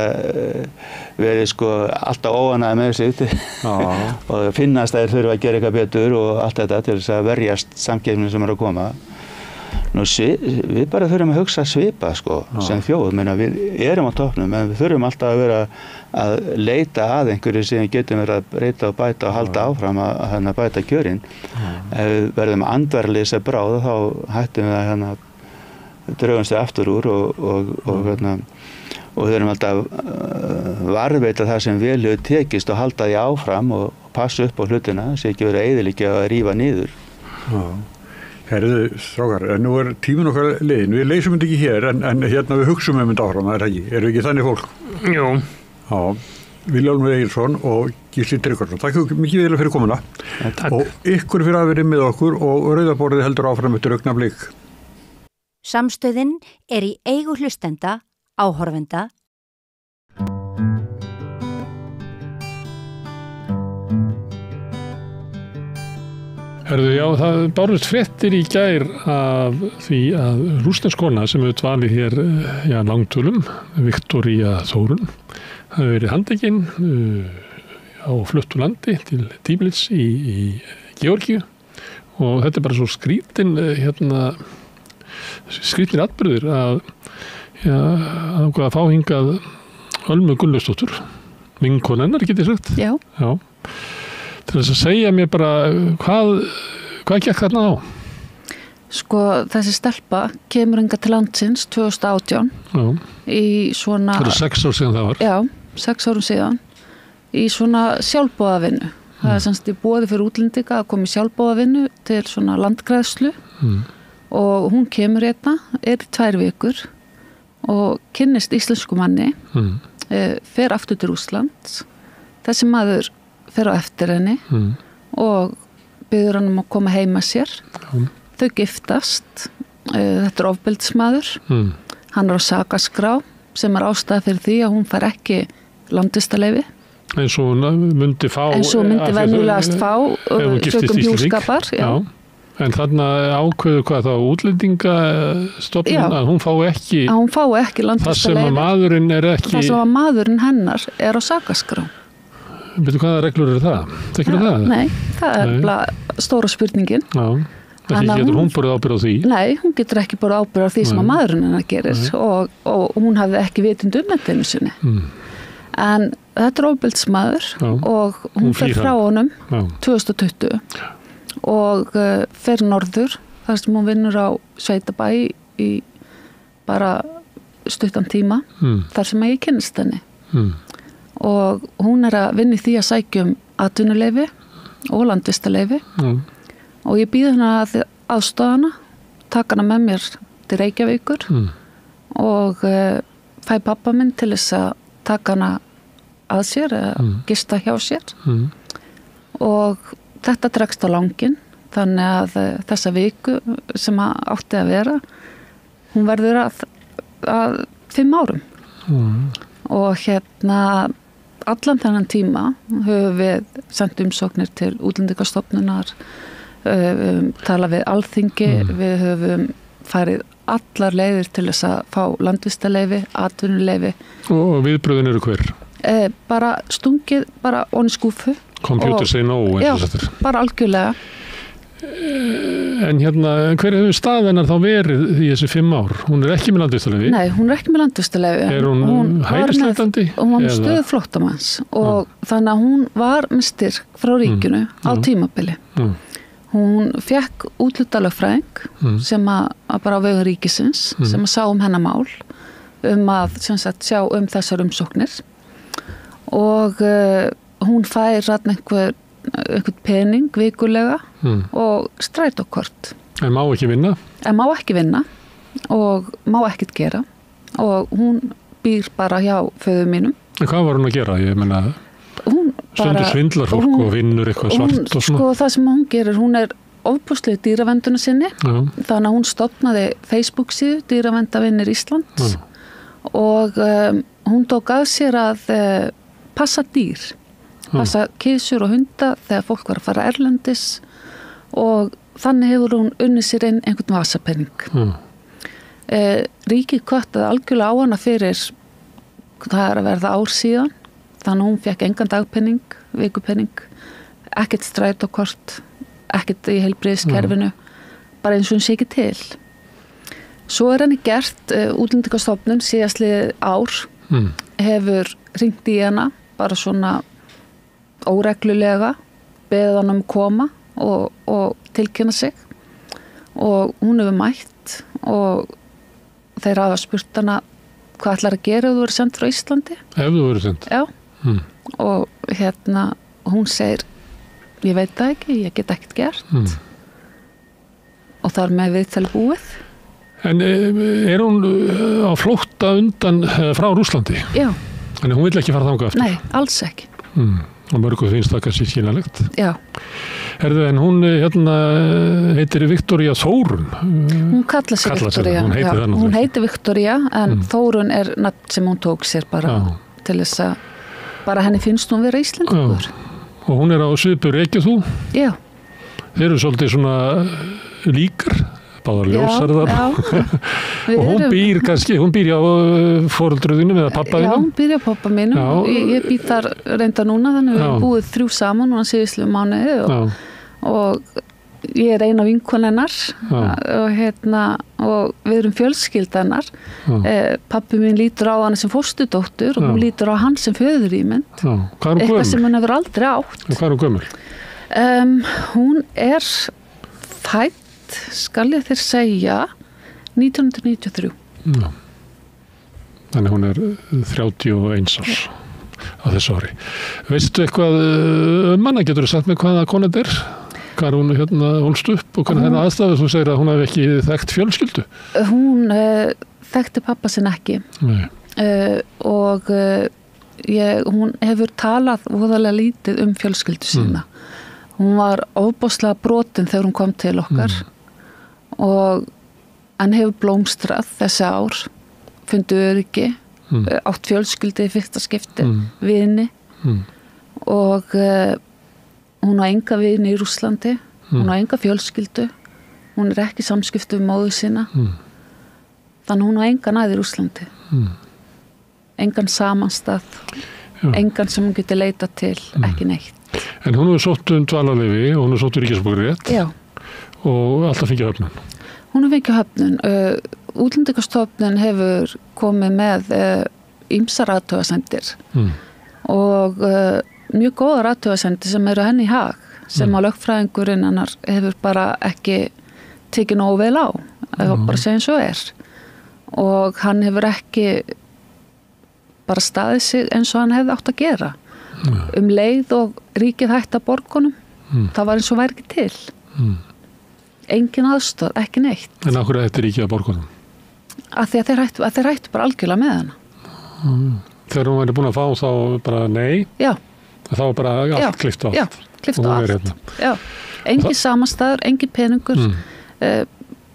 verið sko alltaf óánægðir með sitt og finnast að þeir þurfa að gera eitthvað betur og allt þetta til þess að verjast samkeppnin sem að koma. Nú, við bara þurfum að hugsa svipa sko, sem þjóð, við erum á toppnum en við þurfum alltaf að vera að leita að einhverju sem getum verið að breyta og bæta og halda áfram að bæta kjörin. Ef við verðum andvaraleysa bráð þá hættum við að draugumst við aftur úr og við þurfum alltaf varðveita það sem vel hefur tekist og halda því áfram og passa upp á hlutina, sé ekki verið að eyðileggja að rífa niður. Herðu, strákar, nú tíminn okkar liðin. Við leysum þetta ekki hér, en hérna við hugsum þetta áfram, það ekki? Erum við ekki þannig fólk? Jú. Já, Vilhjálmur Egilsson og Gísli Tryggvason. Takk mikið vel fyrir komuna. Takk. Og ykkur fyrir að vera með okkur og Rauðaborðið heldur áfram eftir augnablik. Samstöðin í eigu hlustenda, áhorfenda. Herðu, já, það bárust fréttir í gær af því að rússnesk kona sem hefur dvalið hér langtölum, Viktoría Þórunn, hafi verið handtekinn á fluttu landi til Tbilisi í Georgíu og þetta er bara svo skrítin atburður að fá hingað Ölmu Gunnlaugsdóttur, vinkonu hennar, getið sagt. Já. Til þess að segja mér bara hvað gekk þarna á? Sko, þessi stelpa kemur hingað til landsins 2018 í svona... Það eru 6 ár síðan það var. Já, 6 árum síðan í svona sjálfboðavinnu. Það er semst í boði fyrir útlendinga að koma í sjálfboðavinnu til svona landgræðslu og hún kemur hérna, í 2 vikur og kynnist íslensku manni, fer aftur til Rússlands. Þessi maður fer á eftir henni og biður hann að koma heima sér. Þau giftast. Þetta er ofbeldismaður. Hann á sakaskrá sem ástæða fyrir því að hún fær ekki landvistarleyfi. Eins og hún myndi fá... Eins og hún myndi venjulegast fá sökum hjúskapar. Já. En þarna ákveður hvað þá útlendingastofnun að hún fái ekki... Að hún fái ekki landvistarleyfi. Það sem að maðurinn ekki... Það sem að maðurinn hennar á sakaskrá. Veitu hvaða reglur eru það? Það? Nei, það er stóra spurningin. Já, ekki getur hún borið ábyrgð á því? Nei, hún getur ekki borið ábyrgð á því sem að maðurinn hennar gerir og hún hafði ekki vitund þetta einu sinni. En þetta er ofbeldismaður og hún fer frá honum 2020 og fer norður þar sem hún vinnur á sveitabæ í bara stuttan tíma þar sem ég kynnist henni. Og hún að vinna í því að sækja atvinnuleyfi og landvistarleyfi og ég býð henni að aðstoða hana, taka hana með mér til Reykjavíkur og fæ pappa minn til þess að taka hana að sér eða gista hjá sér og þetta dregst á langinn þannig að þessa viku sem átti að vera hún verður að 5 árum og allan þennan tíma höfum við sendt umsóknir til útlendingastofnunar, tala við Alþingi, við höfum farið allar leiðir til þess að fá landvistarleyfi, atvinnuleyfi. Og viðbröðin eru hver? Bara stungið, bara onni skúfu. Computer say no. Já, bara algjörlega. En hver hefur stað hennar þá verið í þessi 5 ár? Hún er ekki með landvistarleyfi? Nei, hún er ekki með landvistarleyfi. Er hún hælisleitandi? Hún var með stöðu flóttamanns og þannig að hún var með styrk frá ríkinu á tímabili. Hún fekk útlutalögfræðing sem að bara á vegum ríkisins sem að sá hennar mál að sem sagt sjá þessar umsóknir og hún fær einhvern pening vikulega og strætókort. En má ekki vinna? En má ekki vinna og má ekkert gera og hún býr bara hjá föður mínum. En hvað var hún að gera? Ég meina, stundur svindlar fólk og vinnur eitthvað svart og svona. Sko það sem hún gerir, hún er ofbúslega dýravenduna sinni, þannig að hún stofnaði Facebook-síðu Dýravendavinnir Ísland og hún tók að sér að passa dýr. Passa kísur og hunda þegar fólk var að fara erlendis og þannig hefur hún unnið sér inn einhvern vasapenning. Ríkið kvartaði algjörlega á hana fyrir það er að verða ár síðan þannig að hún fekk engan dagpenning, vikupenning, ekkert strætókort, ekkert í heilbrigðiskerfinu, bara eins og hún sé ekki til. Svo er henni gert, Útlendingastofnun síðastlið ár hefur hringt í hana bara svona óreglulega beðið hann koma og tilkynna sig og hún hefur mætt og þeir hafa spurt hana hvað ætlar að gera ef þú verður send frá Íslandi? Ef þú verður send? Já. Og hún segir ég veit það ekki, ég get ekkert gert og þar með viðtal búið. En er hún á flótta undan frá Rússlandi? Já. En hún vill ekki fara þangað aftur? Nei, alls ekki. Og mörgu finnst það kannski skiljanlegt. Já. En hún heitir Viktoría Þórunn. Hún kallar sig Viktoría. Hún heitir Viktoría en Þórunn er nafn sem hún tók sér bara til þess að bara henni finnst hún vera Íslendingur. Og hún er á svipu Reykju þú? Já. Þeir eru svolítið svona líkar. Báðar ljósarðar og hún býr hjá foreldruðinum eða pappa þínum? Já, hún býr hjá pappa mínum ég býr þar reynda núna þannig við búið 3 saman núna síðustlu mánuði og ég er eina vinkona hennar og við erum fjölskylda hennar pappi mín lítur á hana sem fóstudóttur og hún lítur á hann sem föðurímynd eitthvað sem hann hefur aldrei átt. Hvað er hún gömul? Hún er fædd skal ég þér segja 1993. Já. Þannig hún er 31 árs á þessu ári. Veistu eitthvað hana, getur þú sagt mig hvaða kona þetta er? Hvað er hún holst upp og hvernig hennar aðstæðu? Þú segir að hún hef ekki þekkt fjölskyldu. Hún þekkti pappa sinn ekki. Og hún hefur talað voðalega lítið fjölskyldu sína. Hún var ofboðslega brotin þegar hún kom til okkar og hann hefur blómstrað þessi ár, fundið öryggi, átt fjölskyldi í fyrsta skipti, vini og hún á enga vini í Rússlandi, hún á enga fjölskyldu, hún er ekki samskiptu við móður sína, þannig hún á engan að í Rússlandi, engan samanstað, engan sem hún getur leita til, ekki neitt. En hún hefur sótt dvalarleyfi og hún hefur sótt ríkisborgararétt. Já. Og alltaf fengið höfnun. Hún hefur fengið höfnun. Útlendingastofnun hefur komið með ýmsar athugasemdir og mjög góðar athugasemdir sem eru henni í hag sem á lögfræðingurinn hennar hefur bara ekki tekið nógu vel á bara segja eins og er og hann hefur ekki bara staðið sig eins og hann hefði átt að gera leið og ríkið hætti að borgunum það var eins og væri ekki til engin aðstoð, ekki neitt. En af hverju ætti ríkið að borgunum? Að þeir hættu bara algjörlega með hana. Þegar hún væri búin að fá þá bara nei? Já. Þá var bara allt klippt á allt? Já, klippt á allt. Já, engin samanstæður, engin peningur,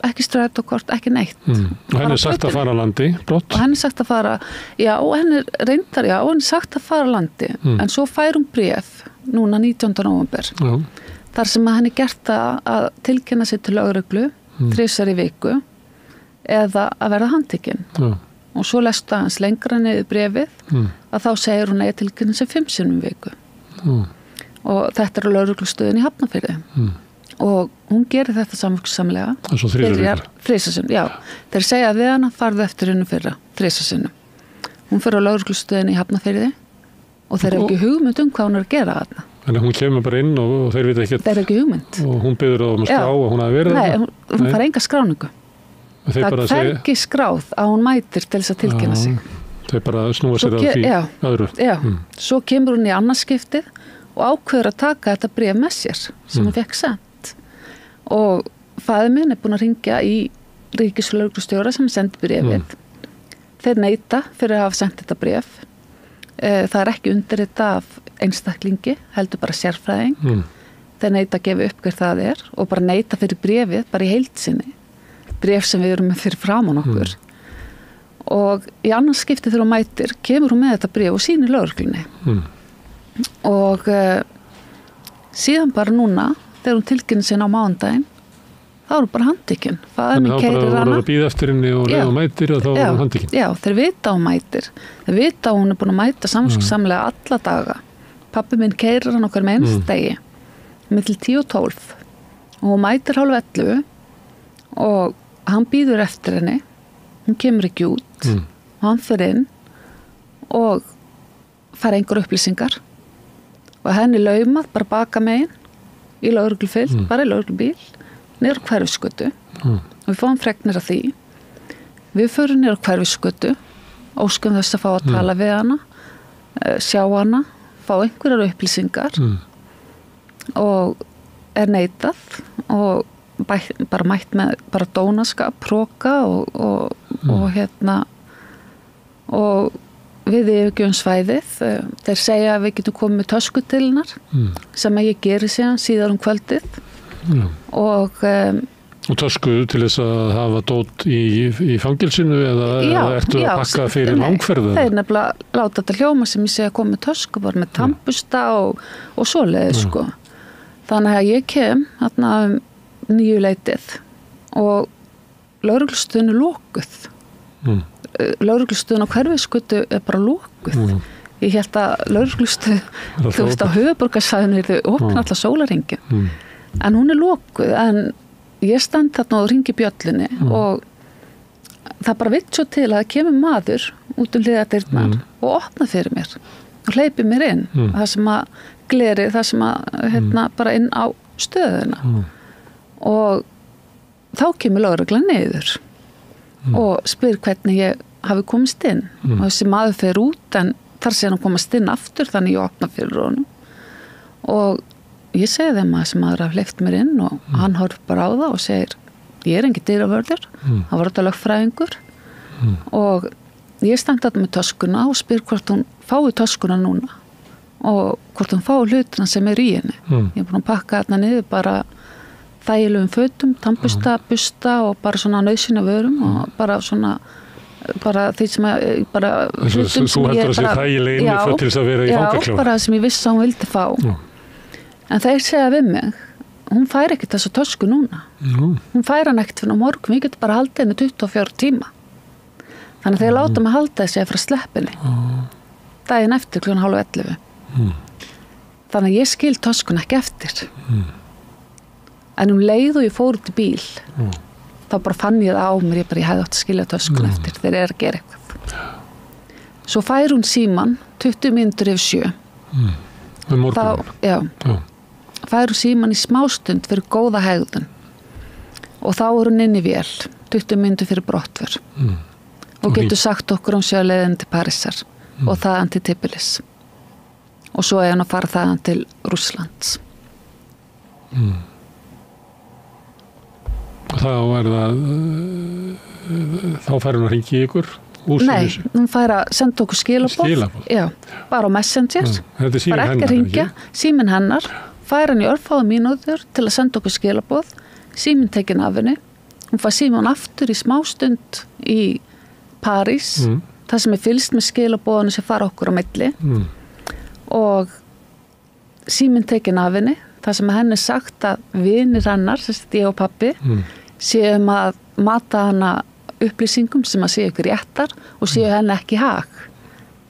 ekki strætókort, ekki neitt. Og henni er sagt að fara að landi, brott? Og henni er sagt að fara, henni er sagt að fara að landi, en svo fær hún bréf núna 19. nóvember. Já. Þar sem að henni gert að tilkynna sig til lögreglu 3 í viku eða að verða handtekinn. Og svo lestu hans lengra niður bréfið að þá segir hún að tilkynna sig 5 sinnum í viku. Og þetta er lögreglustöðin í Hafnarfirði. og hún gerir þetta samviskusamlega. Það er svo þrisasinnum, já. Þeir segja við hana farðu eftir hennu fyrra, þrisasinnum. Hún fyrir á lögreglustöðinni í Hafnarfirði og þeir eru ekki hugmynd hvað hún er að gera þarna. Þannig hún kemur bara inn og þeir vita ekkert. Þeir eru ekki hugmynd. Og hún biður að skrá og hún hafi verið þarna. Nei, hún fær enga skráningu. Það er ekki skráð að hún mætir til þess að tilkynna sig. Þeir bara snúa sér að því öðru. Já, svo kemur hún í annarskiptið og ákveður að taka þetta bréf með sér sem hún fekk sent. Og faðir minn búin að hringja í ríkislögreglustjóra sem sendi bréfið. Þeir neita fyrir að hafa sendt þetta bréf. Það er ekki undirrita af einstaklingi, heldur bara sérfræðing. Þeir neita að gefa upp hver það er og bara neita fyrir bréfið, bara í heild sinni. Bréf sem við erum með fyrir framan okkur. Og í annars skipti þegar hún mætir, kemur hún með þetta bréf og sýnir lögreglunni. Og síðan bara núna, þegar hún tilkynnir sinna á mánudaginn, þá er hún bara handtekinn. Þannig þá bara voru að bíða eftir henni og leið og mætir og þá er hún handtekinn. Já, þeir vita hún mætir. Þeir vita hún er búin að mæta samviskusamlega alla daga. Pabbi minn keyrir hann okkar með einstegi, milli 10 og 12. Og hún mætir 10:30 og hann bíður eftir henni. Hún kemur ekki út og hann fyrir inn og fær einhver upplýsingar. Og henni laumað bara baka megin í lögreglufylgd, bara í lögreglubíl. Niður á Hverfisgötu og við fáum fregnir af því. Við förum niður á Hverfisgötu, óskum þess að fá að tala við hana, sjá hana, fá einhverjar upplýsingar og er neitað og bara mætt með bara dónaskap, próka og við yfirgjöfum svæðið. Þeir segja að við getum komið með tösku til hennar sem ég geri síðan kvöldið. Og tösku til þess að hafa dót í fangelsinu eða ertu að pakka fyrir langferðu? Þeir nefnilega láta þetta hljóma sem ég segja að koma með tösku, bara með tannbusta og svoleiðis sko. Þannig að ég kem þarna 9:00 og lögreglustöðin er lokuð. Lögreglustöðin á Hverfisgötu er bara lokuð. Ég held að lögreglustöð, þú veist á höfuðborgarsvæðinu er þau opna alltaf sólarhringinn. En hún er lokuð, en ég stend þarna og hringi bjöllunni og það bara vill svo til að það kemur maður út hliðardyrnar og opna fyrir mér og hleypi mér inn. Það sem að gleri, það sem að bara inn á stöðuna. Og þá kemur lögreglan niður og spyr hvernig ég hafi komist inn. Og þessi maður fer út en þar sé hann að komast inn aftur, þannig ég opna fyrir honum. Og ég segi þeim að sem maður hafi hleypt mér inn og hann horf bara á það og segir ég er engin dyravörður, hann var þetta lögfræðingur og ég stend þetta með töskuna og spyr hvort hún fái töskuna núna og hvort hún fái hlutina sem er í henni. Ég er búin að pakka þarna niður bara þægilegum fötum, tannbusta, busta og bara svona nauðsynja vörum og bara svona bara því sem að bara hlutum sem ég bara til þess að vera í fangaklóð. Já, bara sem ég vissi að hún vildi fá. En þeir segja við mig, hún fær ekki þessu tösku núna. Hún fær hann ekkert fyrir á morgun, við getum bara haldið henni 24 tíma. Þannig að þeir láta mig halda þessi að fara að sleppa henni. Daginn eftir 10:30. Þannig að ég skil töskuna ekki eftir. En leið og ég fór út í bíl, þá bara fann ég það á mér, ég hefði átt að skilja töskuna eftir, þeir eru að gera eitthvað. Svo fær hún síman 20 mínútur yfir 7. Fær hún síman í smástund fyrir góða hegðun og þá er hún inn í vél 20 mínútur fyrir brottför og getur sagt okkur sjöleiðin til Parísar og þaðan til Tbilisi og svo er hann að fara þaðan til Rússlands. Þá er það þá fær hún að hringja í ykkur? Nei, hún fær að senda okkur skilaboð. Já, bara á Messenger. Bara ekki að hringja. Síminn hennar fær hann í örfáðum mínútur til að senda okkur skilaboð. Síminn tekinn af henni. Hún fær síminn aftur í smástund í París. Það sem er fylgst með skilaboðinu sem fara okkur á milli. Og síminn tekinn af henni. Það sem henni sagt að vinir hennar, ég og pabbi, séum að mata hana upplýsingum sem að séu ykkur réttar og séu henni ekki hag.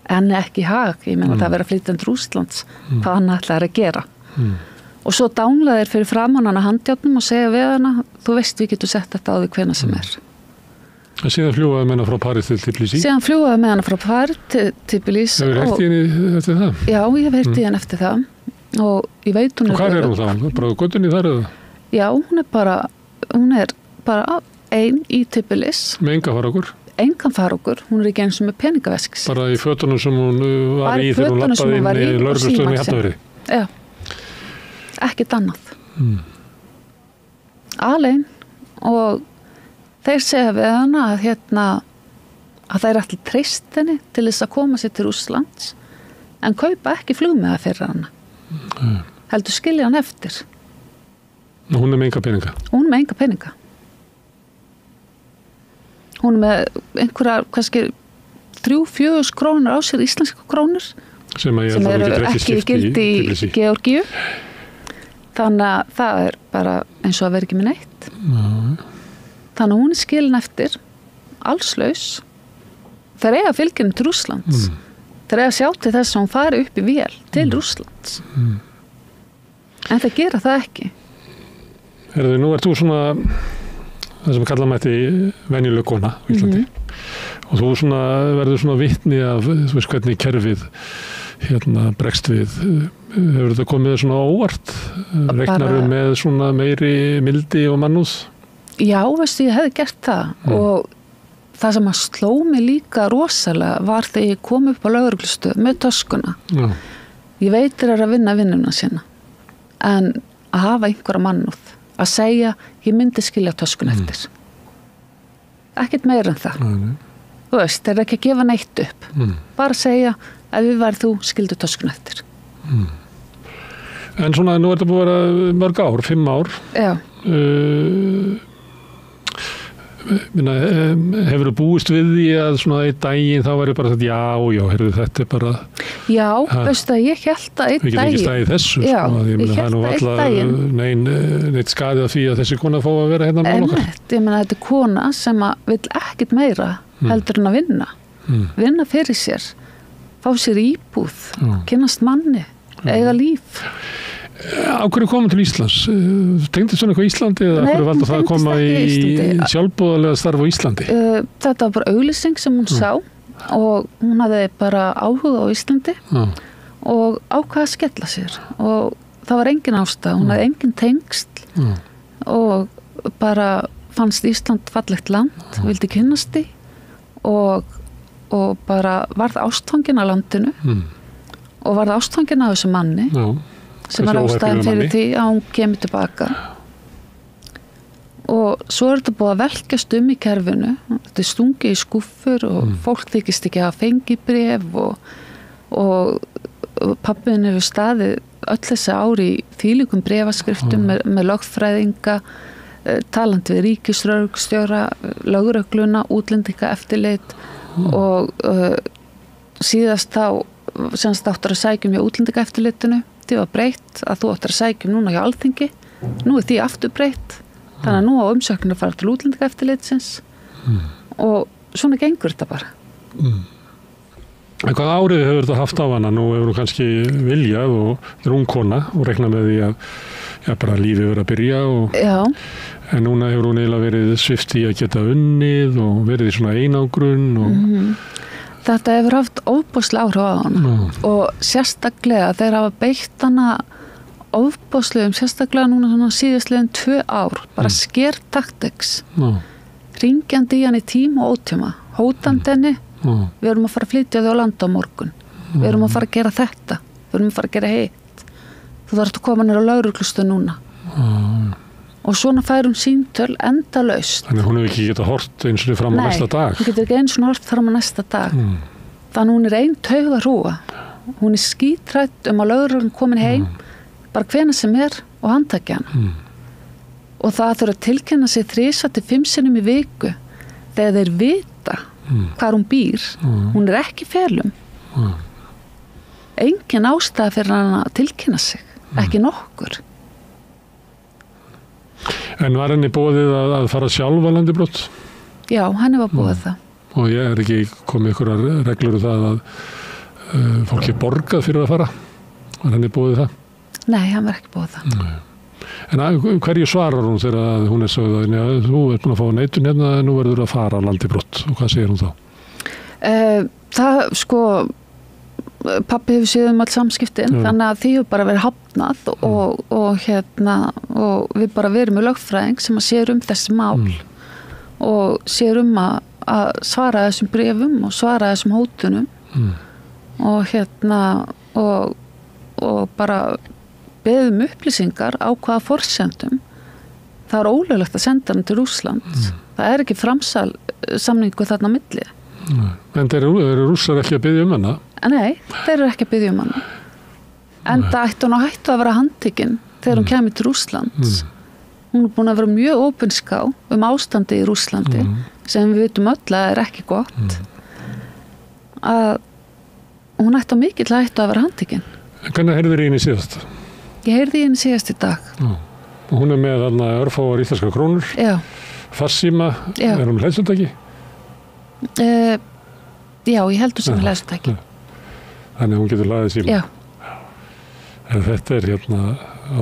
Henni ekki hag, ég meina það að vera flytjandi Rússlands, hvað hann ætlaði að gera. og svo danglaði þeir fyrir framan hana handjárnum og segja við hana, þú veist við getum sett þetta á því hvenær sem er. Síðan fljúaði með hana frá París til Tbilisi? Síðan fljúaði með hana frá París til Tbilisi. Hefur heyrt í henni eftir það? Já, ég hef heyrt í henni eftir það og ég veit hún og hvað er hún þá? Bara göttunni þar eða? Já, hún er bara ein í Tbilisi. Með enga farangur? Engan farangur, hún er ekki eins og með peningaveskis. Bara í fötunum sem hún var í þegar hún lappaði inn í lögreglustöðinni í Hafnarfirði? Já, ekkert annað. Alein og þeir segja við hana að þeir ætli treyst henni til þess að koma sér til Rússlands en kaupa ekki flugmiða fyrir hana. Heldur skilja hann eftir. Hún er með enga peninga? Hún er með enga peninga. Hún er með einhverja, kannski 3-4 krónur á sér, íslenska krónur sem eru ekki gildi í Georgíu. Þannig að það er bara eins og að vera ekki með neitt. Þannig að hún er skilin eftir, allslaus. Þeir eiga fylginu til Rússlands. Þeir eiga sjá til þess að hún fari upp í vél til Rússlands. En þeir gera það ekki. Nú ert þú svona, það sem kalla mætti venjuleg kona í Íslandi. Og þú svona, verður svona vitni af, þú veist hvernig kerfið bregst við. Hefur þetta komið svona óvart? Reiknaru með svona meiri mildi og mannúð? Já, veistu, ég hefði gert það og það sem að sló mig líka rosalega var þegar ég kom upp á lögreglustöð með töskuna. Ég veit þeir að vinna vinnuna sína en að hafa einhverja mannúð að segja, ég myndi skilja töskuna eftir. Ekkert meira en það. Þú veist, þeir ekki að gefa neitt upp. Bara segja, ef við væri þú, skildu töskuna eftir. En svona, nú er þetta búið að vera mörg ár, 5 ár. Já. Hefur þú búist við því að svona einn daginn þá væri bara þetta, heyrðu, þetta er bara... Já, veistu að ég held að einn daginn... Við getum ekki staðið þessu, já, sko. Ég held að einn daginn... Neitt skaðið af því að þessi kona fá að vera hérna mál okkar. Ég meina, þetta er kona sem vil ekkert meira heldur en að vinna. Vinna fyrir sér, fá sér íbúð, kynnast manni, eiga líf. Á hverju komum til Íslands? Tengdist hún eitthvað Íslandi eða hverju valda það að koma í sjálfboðalega starf á Íslandi? Þetta var bara auglýsing sem hún sá og hún hafði bara áhuga á Íslandi og ákvaða að skella sér og það var engin ástæða, hún hafði engin tengsl og bara fannst Ísland fallegt land, vildi kynnast því og bara varð ástfangin af landinu og varð ástfangin af þessu manni sem var ástæðan fyrir því að hún kemur tilbaka og svo er þetta búið að velkjast í kerfinu, þetta er stungið í skúffur og fólk þykist ekki að fengi bréf og pappin hefur staðið öll þessi ári í þvílíkum bréfaskriftum með lögfræðinga, talandi við ríkislögreglustjóra, lögregluna, útlendinga eftirlit og síðast þá semst áttur að sækjum hjá útlendinga eftirlitinu því var breytt að þú áttur að sækjum núna hjá Alþingi, nú er því aftur breytt þannig að nú á umsöknum að fara til útlendinga eftirlitsins og svona gengur þetta bara. En hvað árið hefur þetta haft á hana? Nú hefur hún kannski viljað og er ung kona og reikna með því að bara lífið verið að byrja en núna hefur hún eiginlega verið svift í að geta unnið og verið í svona einangrun og Þetta hefur haft ofboðslega áhrif á hana og sérstaklega þeir hafa beitt hana ofboðslegum, sérstaklega núna svona síðastliðin 2 ár, bara scare tactics, ringjandi í hann í tíma og ótíma, hótandi henni, við erum að fara að flytja þau á land á morgun, við erum að fara að gera þetta, við erum að fara að gera hitt, þú þarf að koma nýra á lögreglustöð núna. Og svona fær hún síntöl endalaust. Þannig hún hefur ekki getað hort eins og fram á næsta dag. Nei, hún getur ekki eins og hort fram á næsta dag. Þannig hún er ein taugarhrúga. Hún er skítrætt að lögreglan komin heim, bara hvenær sem er og handtaki hana. Og það þurfa að tilkynna sig 3-5 sinnum í viku þegar þeir vita hvar hún býr. Hún er ekki í felum. Engin ástæða fyrir hana að tilkynna sig, ekki nokkur. En var henni boðið að fara sjálf að landibrott? Já, henni var boðið það. Og ég er ekki komið einhverjar reglur það að fólki borgað fyrir að fara? Var henni boðið það? Nei, hann var ekki búið það. Nei. En hverju svarar hún þegar hún sögð að þú ert búin að fá neitun hérna, nú verður að fara landi brott og hvað segir hún þá? Það sko pappi hefur séð allt samskiptin þannig að því hefur bara verið hafnað og við bara verum með lögfræðing sem að sér þessi mál og sér að svara þessum brefum og svara þessum hótunum og bara beðum upplýsingar á hvaða forsendum. Það er ólöglegt að senda hann til Rússland. Það er ekki framsal samningu þarna á milli. En eru Rússar ekki að biðja hana? Nei, þeir eru ekki að biðja hana. Enda ætti hún að hættu að vera handtekinn þegar hún kemur til Rússlands. Hún er búin að vera mjög opinská ástandi í Rússlandi sem við vitum öll að er ekki gott. Að hún ætti að mikill að hættu að vera handtekinn. Hvernig heyrðir í henni síðast? Ég heyrði í henni síðast í dag. Og hún er með þarna örfáar íslenskar krónur. Já. Farsíma, er hún hleðsutæki? Já, ég heldur sem hleðsutæki. Þannig að hún getur laðið síma. Já. En þetta er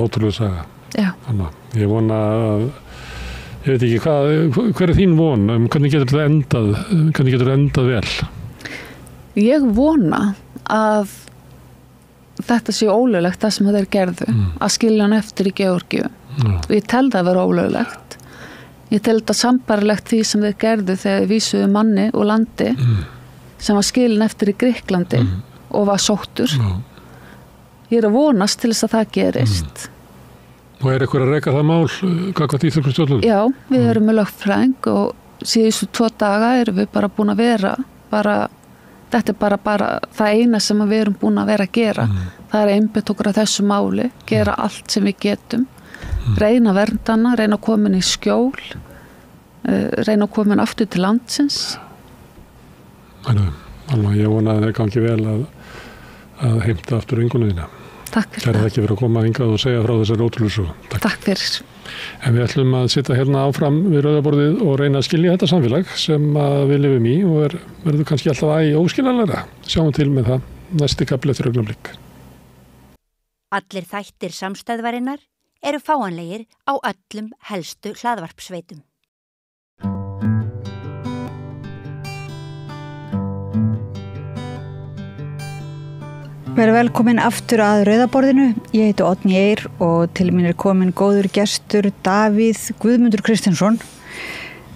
ótrúlega saga. Já. Þannig ég vona að, ég veit ekki hver er þín von? Hvernig getur þetta endað vel? Ég vona að þetta sé ólöglegt það sem þeir gerðu að skilja hann eftir í Georgíu. Ég tel það að vera ólöglegt. Ég tel þetta sambarlegt því sem þeir gerðu þegar þeir vísuðu manni og landi sem var skilin eftir í Grikklandi og var sóttur. Ég er að vonast til þess að það gerist. Og er eitthvað að reka það mál gagnvart íslenskum stjórnvöldum? Já, við erum með lögfræðing og síðustu 2 daga erum við bara búin að vera þetta er bara það eina sem við erum búin að vera að gera. Það er einbeitt okkur að þessu máli, gera allt sem við getum, reyna verndana, reyna að koma inn í skjól, reyna að koma inn aftur til landsins. Alveg, ég vona að það gangi vel að heimta aftur yngunni þína. Takk fyrir það. Það er ekki verið að koma hingað og segja frá þessari ótrúlegu sögu. Takk fyrir. En við ætlum að sitja hérna áfram við rauðaborðið og reyna að skilja þetta samfélag sem við lifum í og verður kannski alltaf óskiljanlegra. Sjáum til með það næsti kafli eftir augnablik. Allir þættir samstæðvarinnar eru fáanlegir á öllum helstu hlaðvarpsveitum. Verið velkomin aftur að rauðaborðinu. Ég heiti Oddný Eir og til mín er komin góður gestur Davíð Guðmundur Kristinsson,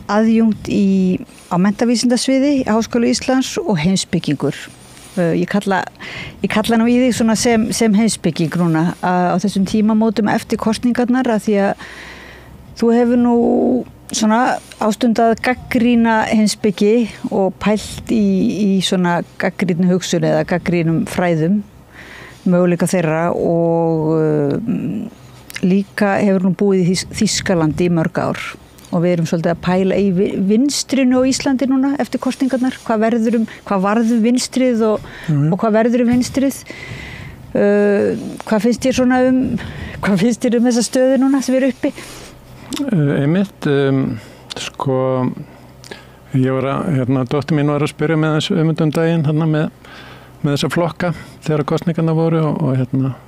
aðjúnkt á menntavísindasviði í Háskóla Íslands og heimspekingur. Ég kalla nú í þig svona sem heimspeking núna á þessum tímamótum eftir kosningarnar að því að þú hefur nú svona ástundað gagnrýna heimspeki og pælt í svona gagnrýnu hugsun eða gagnrýnum fræðum, möguleika þeirra og líka hefur nú búið í Þýskalandi í mörg ár og við erum svolítið að pæla í vinstrinu á Íslandi núna eftir kosningarnar, hvað varð vinstrið og hvað verður vinstrið. Hvað finnst þér um þessa stöðu núna sem er uppi? Einmitt, sko ég var að dóttir mín var að spyrja með þessu daginn með þessa flokka þegar kosningarna voru og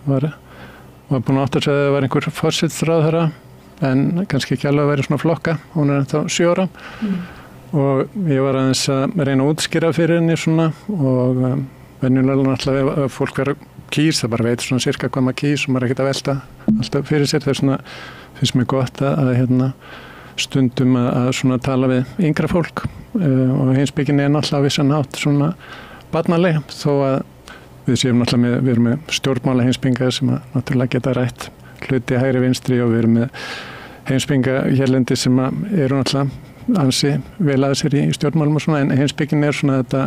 var búin að átta sig að það var einhver forsætisráðherra en kannski ekki alveg að vera svona flokka, hún er ennþá 7 ára og ég var aðeins að reyna að útskýra fyrir henni svona og venjulega náttúrulega ef fólk verður kýs, það bara veit svona cirka hvað maður kýs og maður er ekkert að velta alltaf fyrir sér, það er svona finnst mér gott að stundum að svona tala við yngra fólk og heimspekin er náttúrulega vissan hátt svona barnaleg þó að við séum náttúrulega við erum með stjórnmála heimspekinga sem að náttúrulega geta rætt hluti hægri vinstri og við erum með heimspekinga hérlendi sem eru náttúrulega ansi vel að sér í stjórnmálum og svona en heimspekin er svona þetta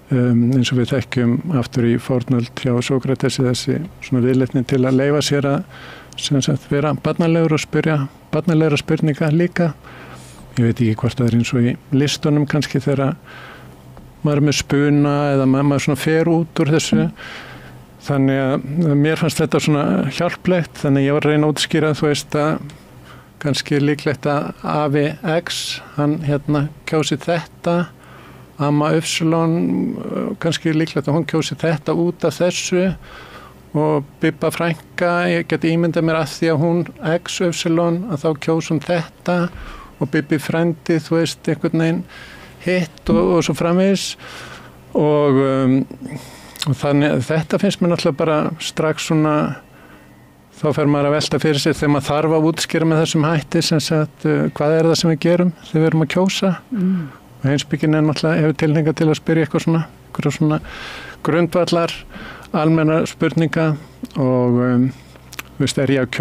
eins og við þekkjum aftur í fornöld hjá Sókratesi þessi svona viðleitni til að leyfa sér að vera barnalegur og spyrja barnalegra spurninga líka. Ég veit ekki hvort það er eins og í listunum kannski þegar maður er með spuna eða maður svona fer út úr þessu. Þannig að mér fannst þetta svona hjálplegt, þannig ég var að reyna að útskýra þú veist að kannski líklegt að afi X, hann kjósi þetta, amma Upsilon, kannski líklegt að hún kjósi þetta út af þessu og Bibba frænka, ég geti ímyndað mér að því að hún X, Y, að þá kjósum þetta og Bibbi frændi, þú veist, einhvern veginn hitt og svo framvegis og þannig þetta finnst mér náttúrulega bara strax svona þá fer maður að velta fyrir sér þegar maður þarf að útskýra með þessum hætti sem sagt hvað það sem við gerum þegar við erum að kjósa og heimspekin náttúrulega hefur tilhneigingu til að spyrja eitthvað svona grundvallar almenna spurninga og veist, er ég að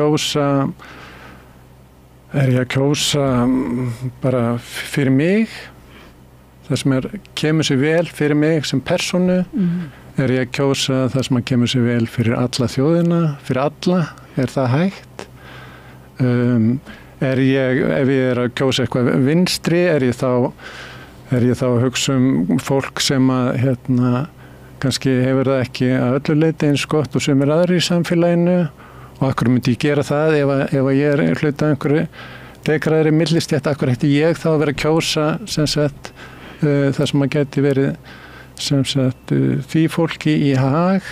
kjósa bara fyrir mig það sem kemur sér vel fyrir mig sem persónu er ég að kjósa það sem kemur sér vel fyrir alla þjóðina, fyrir alla, er það hægt? Ef ég að kjósa eitthvað vinstri, er ég þá að hugsa fólk sem að, kannski hefur það ekki að öllu leyti eins gott og sem aðri í samfélaginu og akkur myndi ég gera það ef ég hluta einhverju degraðri millistétt, akkur ætti ég þá að vera að kjósa sem sagt það sem að geti verið sem sagt því fólki í hag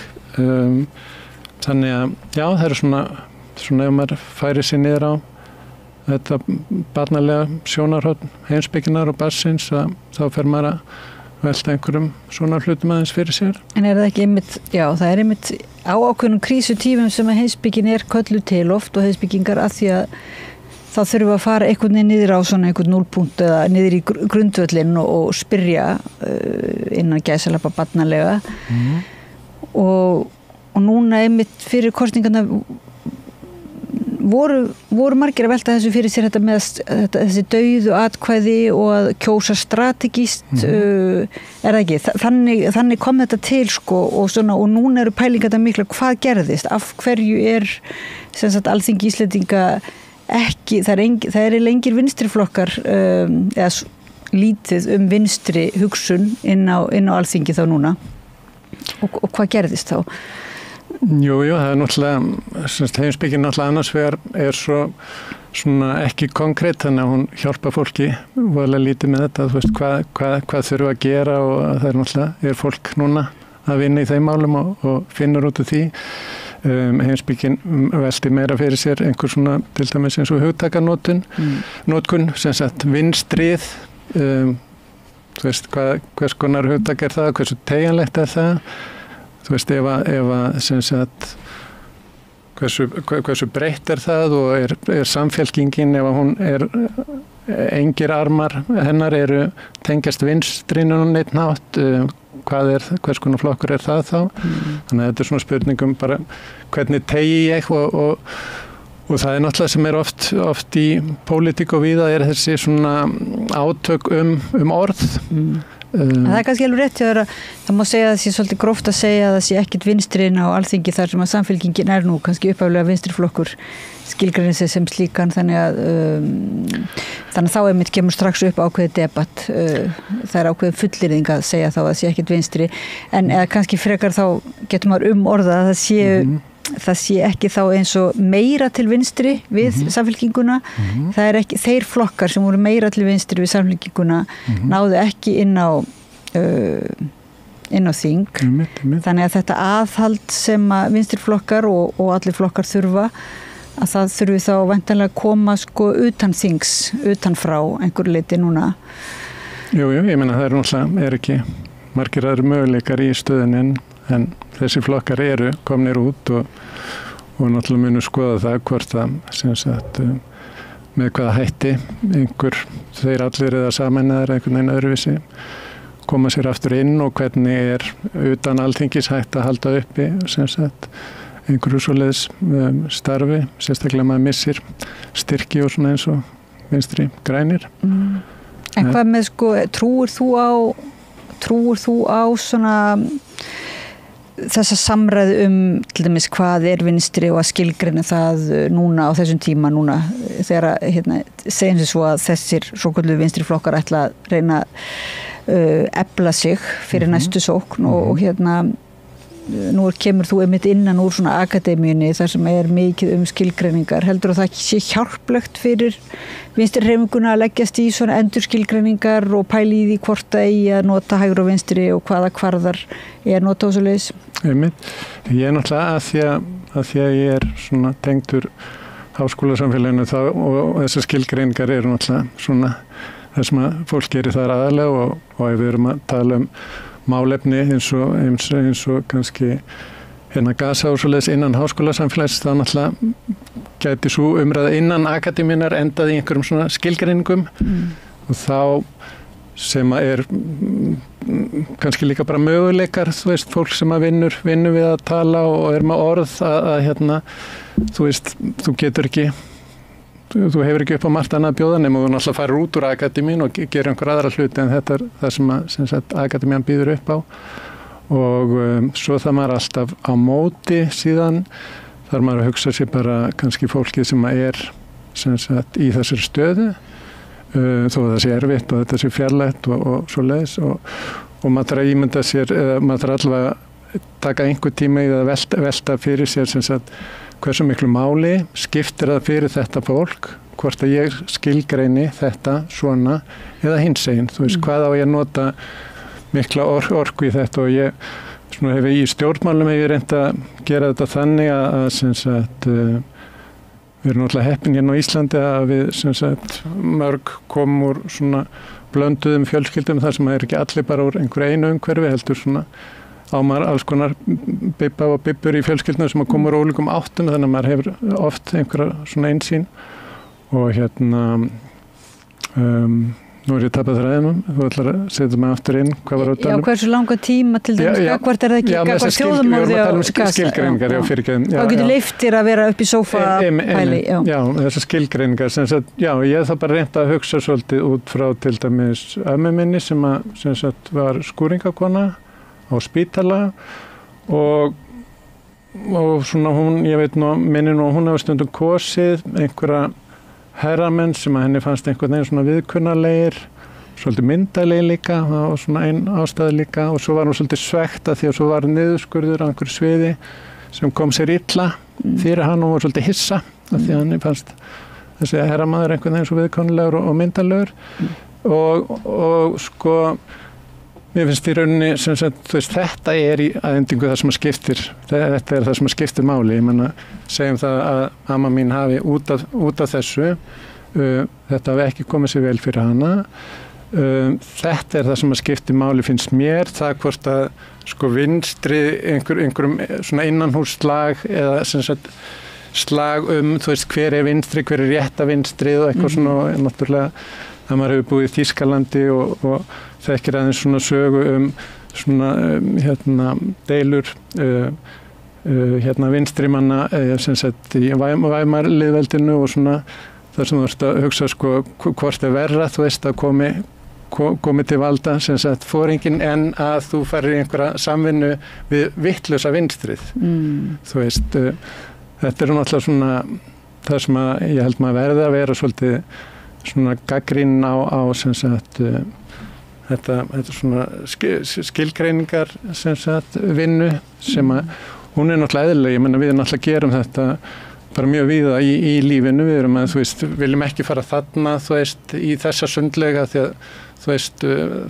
þannig að já það eru svona ef maður færi sér niður á þetta barnalega sjónarhorn heimspekinnar og barnsins að þá fer maður að velta einhverjum svona hlutum aðeins fyrir sér. En er það ekki einmitt, já það er einmitt á ákveðnum krísutímum sem að heimspekin kölluð til oft og heimspekingar að því að þá þurfum við að fara einhvern veginn niður á svona einhvern núlpunkt eða niður í grundvöllin og spyrja innan gæsalappa barnalega og núna einmitt fyrir kosningarna voru margir að velta þessu fyrir sér þetta með þessi dauðu atkvæði og að kjósa strategíst er það ekki? Þannig kom þetta til sko og núna eru pælingarna mikla hvað gerðist, af hverju sem sagt Alþingi Íslendinga ekki, það er lengir vinstriflokkar eða lítið vinstri hugsun inn á Alþingi þá núna og hvað gerðist þá? Jú, það er náttúrulega heimspekin náttúrulega annars vegar svona ekki konkrétt þannig að hún hjálpa fólki voðalega lítið með þetta, þú veist hvað þurfa að gera og það er náttúrulega fólk núna að vinna í þeim málum og finnur út af því heimspekin velti meira fyrir sér einhver svona til dæmis eins og hugtakanótkun sem sagt vinstrið þú veist hvers konar hugtak það, hversu teygjanlegt það þú veist ef að sem sagt hversu breytt það og samfélkingin ef að hún engir armar hennar tengjast vinstrinu og neitt nátt hvers konar flokkur það þá þannig að þetta svona spurningum bara hvernig tegi ég og það náttúrulega sem oft í pólitík og víða þessi svona átök orð Það kannski alveg rétt hjá það má segja að það sé svolítið gróft að segja að það sé ekkit vinstrin á Alþingi þar sem að samfélkingin nú kannski upphaflega vinstriflokkur skilgreinir sig sem slíkan þannig að þá einmitt kemur strax upp ákveðið debatt það er ákveðið fullyrðing að segja þá að það sé ekkit vinstri en eða kannski frekar þá getur maður orða að það sé ekki þá eins og meira til vinstri við samfélkinguna það er ekki, þeir flokkar sem voru meira til vinstri við samfélkinguna náðu ekki inn á þing þannig að þetta aðhald sem að vinstri flokkar og allir flokkar þurfa að það þurfi þá væntanlega að koma sko utan þings, utan frá einhver leiti núna Jú, ég meina það náttúrulega ekki margir aðri möguleikar í stöðunin en þessi flokkar komnir út og náttúrulega munu skoða það hvort það sem sagt með hvaða hætti þeir allir eða sameinaðir einhvern veginn öðruvísi koma sér aftur inn og hvernig utan Alþingis hægt að halda uppi sem sagt einhverju svoleiðis starfi sérstaklega maður missir styrki og svona eins og vinstri grænir En hvað með sko trúir þú á svona þessa samræðu til dæmis hvað vinstri og að skilgreina það núna á þessum tíma núna þegar segjum við svo að þessir svokölluðu vinstri flokkar ætla að reyna efla sig fyrir næstu sókn og nú kemur þú einmitt innan úr svona akademíunni þar sem mikið skilgreiningar. Heldur það ekki sé hjálplegt fyrir vinstri hreyfinguna að leggjast í svona endurskilgreiningar og pæli í því hvort það eigi að nota hægri og vinstri og hvaða kvarðar að nota og svoleiðis? Einmitt. Ég náttúrulega að því að ég svona tengdur háskólasamfélaginu og þessar skilgreiningar eru náttúrulega svona það sem að fólk gerir þar aðalega og ef við erum að tala málefni eins og kannski gasa og svoleiðis innan háskólasamfélags þá náttúrulega gæti svo umræða innan akademíunar endað í einhverjum svona skilgreiningum og þá sem að kannski líka bara möguleikar, þú veist, fólk sem að vinnur við að tala og með orð að þú veist, þú getur ekki þú hefur ekki upp á margt annað að bjóða nema þú náttúrulega farir út úr akademíun og gerir einhver aðra hluti en þetta það sem að akademían býður upp á og svo það maður alltaf á móti síðan þar maður að hugsa sér bara kannski fólkið sem að sem sagt í þessari stöðu þó að það sé erfitt og þetta sé fjarlægt og svoleiðis og maður þarf að ímynda sér eða maður þarf allavega taka einhver tíma í að velta fyrir sér sem sagt hversu miklu máli skiptir það fyrir þetta fólk hvort að ég skilgreini þetta svona eða hinsegin, þú veist hvað á ég að nota mikla orku í þetta og ég svona hefur í stjórnmálum hefur reynt að gera þetta þannig að sem sagt við erum náttúrulega heppin hérna á Íslandi að við sem sagt mörg komum úr svona blönduðum fjölskyldum þar sem ekki allir bara úr einhverju einu umhverfi heldur svona á maður alls konar bibba og bibbur í fjölskyldunum sem að koma úr ólíkum áttum þannig að maður hefur oft einhverja svona einsýn og nú ég tapað þræðinum, þú ætlar að setja mig aftur inn, hvað var á talum? Já, hversu langa tíma til dæmis, hvort það ekki, hvað þjóðumorði á skilgreiningar, þá getur leiftir að vera upp í sófa pæli. Já, þessar skilgreiningar, ég það bara reynt að hugsa svolítið út frá til dæmis ömmu minni sem var skúringakona á spítala og svona hún, ég veit nú, minni nú, hún hefur stundum kosið einhverja herramenn sem að henni fannst einhvern veginn svona viðkunnarlegir, svolítið myndarlegir líka og svona einn ástæði líka og svo var hún svolítið svekkt að því að svo var niðurskurður á einhverju sviði sem kom sér illa fyrir hann og var svolítið hissa að því að henni fannst þessi herramaður einhvern veginn svo viðkunnarlegur og myndarlegur og sko mér finnst í rauninni sem sagt, þú veist, þetta í aðendingu það sem að skiptir, þetta það sem að skiptir máli, ég menna, segjum það að amma mín hafi út af þessu, þetta hafi ekki komið sér vel fyrir hana, þetta það sem að skiptir máli finnst mér, það hvort að sko vinstri, einhverjum svona innanhússlag eða sem sagt slag þú veist, hver vinstri, hver rétta vinstri og eitthvað svona, náttúrulega, að maður hefur búið í Þýskalandi og þekkir aðeins svona sögu svona deilur vinstrimanna sem sett í Weimar-lýðveldinu og svona þar sem þú ert að hugsa sko hvort verra þú veist að komi til valda sem sett foringinn en að þú farir í einhverja samvinnu við vittlausa vinstrið þú veist þetta náttúrulega svona það sem að ég held maður verði að vera svolítið svona gagnrýnin á sem sagt þetta svona skilgreiningar sem sagt vinnu sem að hún náttúrulega eðlileg, ég menna við náttúrulega gerum þetta bara mjög víða í lífinu, við erum að þú veist, viljum ekki fara þarna þú veist, í þessa sundlega því að þú veist,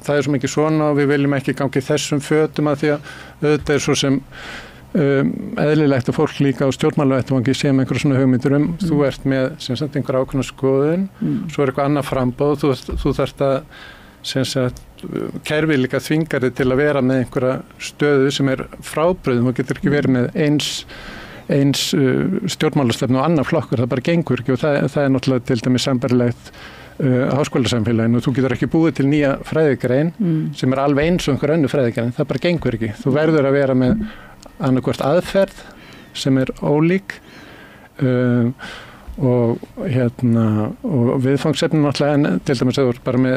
það svo mikið svona og við viljum ekki gangi þessum fötum að því að auðvitað svo sem eðlilegt að fólk líka á stjórnmálavettvangi sé með einhverja svona hugmyndir þú ert með sem sagt einhverja ákveðna skoðun svo eitthvað annað framboð þú þarft að sem sagt kerfið líka þvingar þig til að vera með einhverja stöðu sem frábrugðin og getur ekki verið með eins stjórnmálastefnu og annar flokkur, það bara gengur ekki og það náttúrulega til dæmis sambærilegt háskólasamfélaginu og þú getur ekki búið til nýja fræðigrein sem alveg eins og einhver önnur fræðigrein, það bara gengur ekki þú verður að vera með annarkvort aðferð sem ólík og og viðfangsefni náttúrulega en til dæmis að þú bara með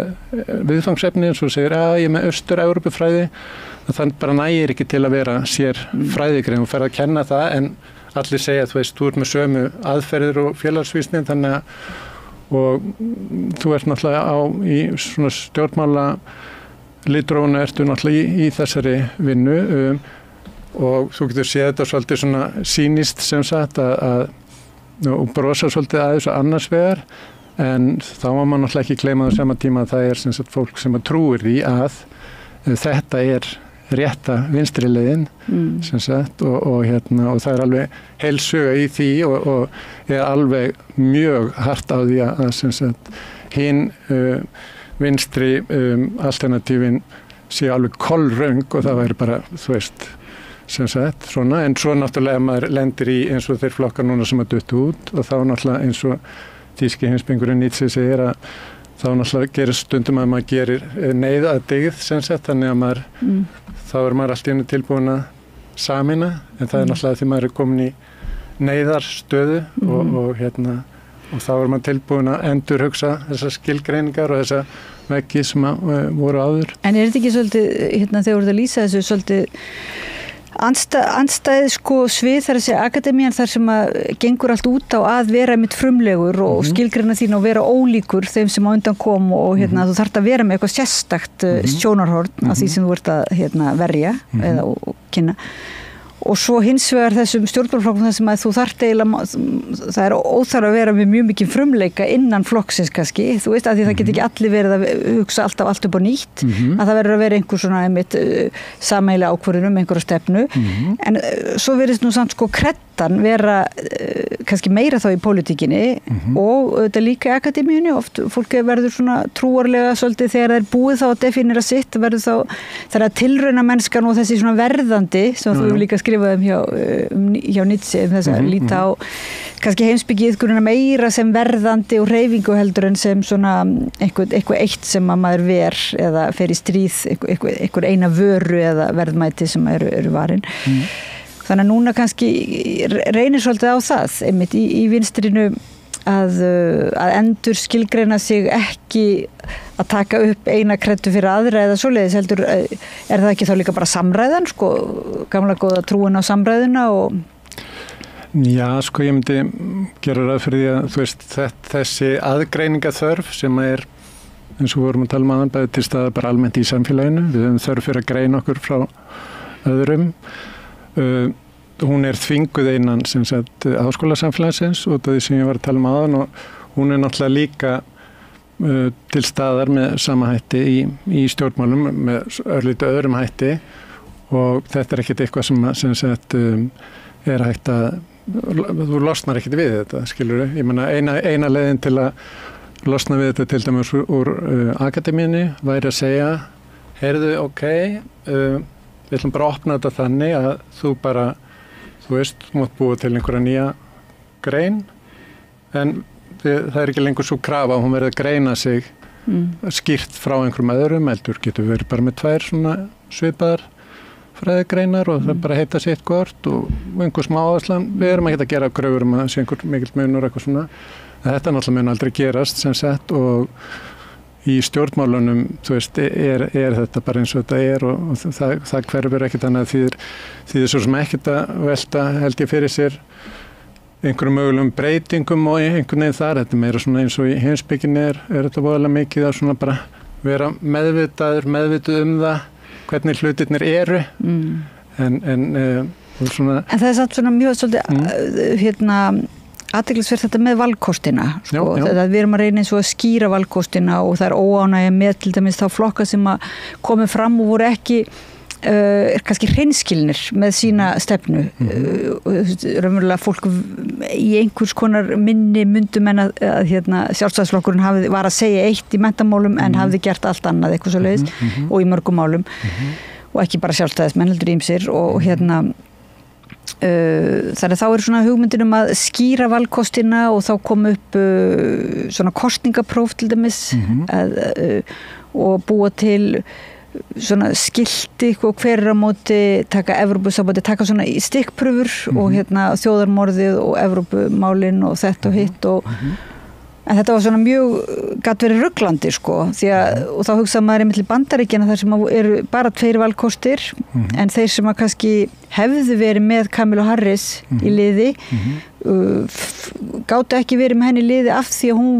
viðfangsefni eins og segir að ég er með Austur-Evrópufræði þannig bara nægir ekki til að vera sér fræðigrein og fer að kenna það en allir segja þú veist, þú ert með sömu aðferðir og félagsvísni þannig að og þú ert náttúrulega í svona stjórnmála litrónu ertu náttúrulega í þessari vinnu og þú getur séð þetta svolítið svona sýnist sem sagt og brosa svolítið aðeins og annars vegar, en þá má maður náttúrulega ekki gleyma á sama tíma að það sem sagt fólk sem trúir því að þetta rétta vinstri leiðin sem sagt og það alveg heilsuga í því og alveg mjög hart á því að sem sagt hinn vinstri alternatífin sé alveg kolröng og það væri bara, þú veist, sem sagt, svona, en svo náttúrulega maður lendir í eins og þeir flokkar núna sem að duttu út og þá náttúrulega eins og þýski heimspekingurinn Nietzsche segir að þá náttúrulega gerir stundum að maður gerir neyð að dyggð sem sagt, þannig að maður þá maður allt í einu tilbúin að sameina, en það náttúrulega því maður komin í neyðarstöðu og þá maður tilbúin að endurhugsa þessar skilgreiningar og þessar veggi sem voru áður. En þetta ekki svolítið, þegar þú ert að lýsa þessu svolítið andstæðið svið þar að segja akademían þar sem að gengur allt út á að vera mitt frumlegur og skilgreina þín og vera ólíkur þeim sem á undan kom og þú þarft að vera með eitthvað sérstakt sjónarhorn af því sem þú ert að verja eða kynna. Og svo hins vegar þessum stjórnmálaflokkum þar sem að þú þarft eiginlega, það óþarf að vera með mjög mikið frumleika innan flokksins kannski, þú veist, að því það get ekki allir verið að hugsa alltaf allt upp á nýtt, að það verður að vera einhver svona sameiginlega ákvörðun einhverja stefnu, en svo verðist nú samt kreddan vera kannski meira þá í pólitíkinni og þetta líka í akademíunni, oft fólk verður svona trúarlega svolítið þegar það er búið þá að definera sitt, verður þá þegar tilrauna mennskan og þessi svona verðandi sem þú hefur líka skrifaðum hjá Nietzsche þess að líta á kannski heimspekiiðkunina meira sem verðandi og hreyfingu heldur en sem svona eitthvað eitt sem að maður ver eða fer í stríð, eitthvað eina vöru eða verðmæti sem eru varin. Þannig að núna kannski reynir svolítið á það einmitt í vinstrinu að endur skilgreina sig ekki að taka upp eina kreddu fyrir aðra eða svoleiðis heldur, það ekki þá líka bara samræðan, gamla góða trúin á samræðuna og... Já, ég myndi gera ráð fyrir því að þú veist, þessi aðgreiningaþörf sem eins og vorum að tala aðan bæði til staða bara almennt í samfélaginu, við höfum þörf fyrir að greina okkur frá öðrum. Hún þvinguð innan sem sagt háskólasamfélagsins út af því sem ég var að tala aðan og hún náttúrulega líka til staðar með sama hætti í stjórnmálum með örlítið öðrum hætti og þetta ekkert eitthvað sem sagt hægt að þú losnar ekkert við þetta, skilurðu. Ég meina eina leiðin til að losna við þetta til dæmis úr akademíunni væri að segja, heyrðu, við ætlum bara að opna þetta þannig að þú bara, þú veist, mátt búa til einhverja nýja grein, en það ekki lengur svo krafa, hún verður að greina sig skýrt frá einhverjum öðrum, heldur getur verið bara með 2 svona svipaðar fræðigreinar og það bara heita sitt hvort og einhver smá áherslan, við erum ekki að gera kröfur að sé einhver mikill munur eitthvað svona, þetta náttúrulega mun aldrei gerast sem sagt og í stjórnmálunum, þú veist, þetta bara eins og þetta og það hverfur ekkert annað því svo sem ekkert að velta held ég fyrir sér einhverjum mögulegum breytingum og einhvern veginn þar, þetta meira svona eins og í heimspekinni þetta voðalega mikið að svona bara vera meðvituð það hvernig hlutirnir eru en svona... En það samt svona mjög svolítið athyglisvert þetta með valkostina við erum að reyna eins og að skýra valkostina og það óánægja með til dæmis þá flokka sem að komið fram og voru ekki kannski hreinskilnir með sína stefnu raunverulega fólk í einhvers konar minni myndum en að sjálfstæðisflokkurinn var að segja eitt í menntamálum en hafði gert allt annað eitthvað svo leiðis og í mörgum málum og ekki bara sjálfstæðismenn heldur ímsir og þannig þá svona hugmyndin að skýra valkostina og þá kom upp svona kosningapróf til dæmis og búa til svona skilti og hver á móti taka Evrópusambandi, taka svona stikkpröfur og þjóðarmorðið og Evrópumálin og þetta og hitt en þetta var svona mjög gat verið ruglandi og þá hugsaði maður einmitt í Bandaríkjana þar sem eru bara 2 valkostir en þeir sem að kannski hefðu verið með Kamala Harris í liði gátu ekki verið með henni í liði af því að hún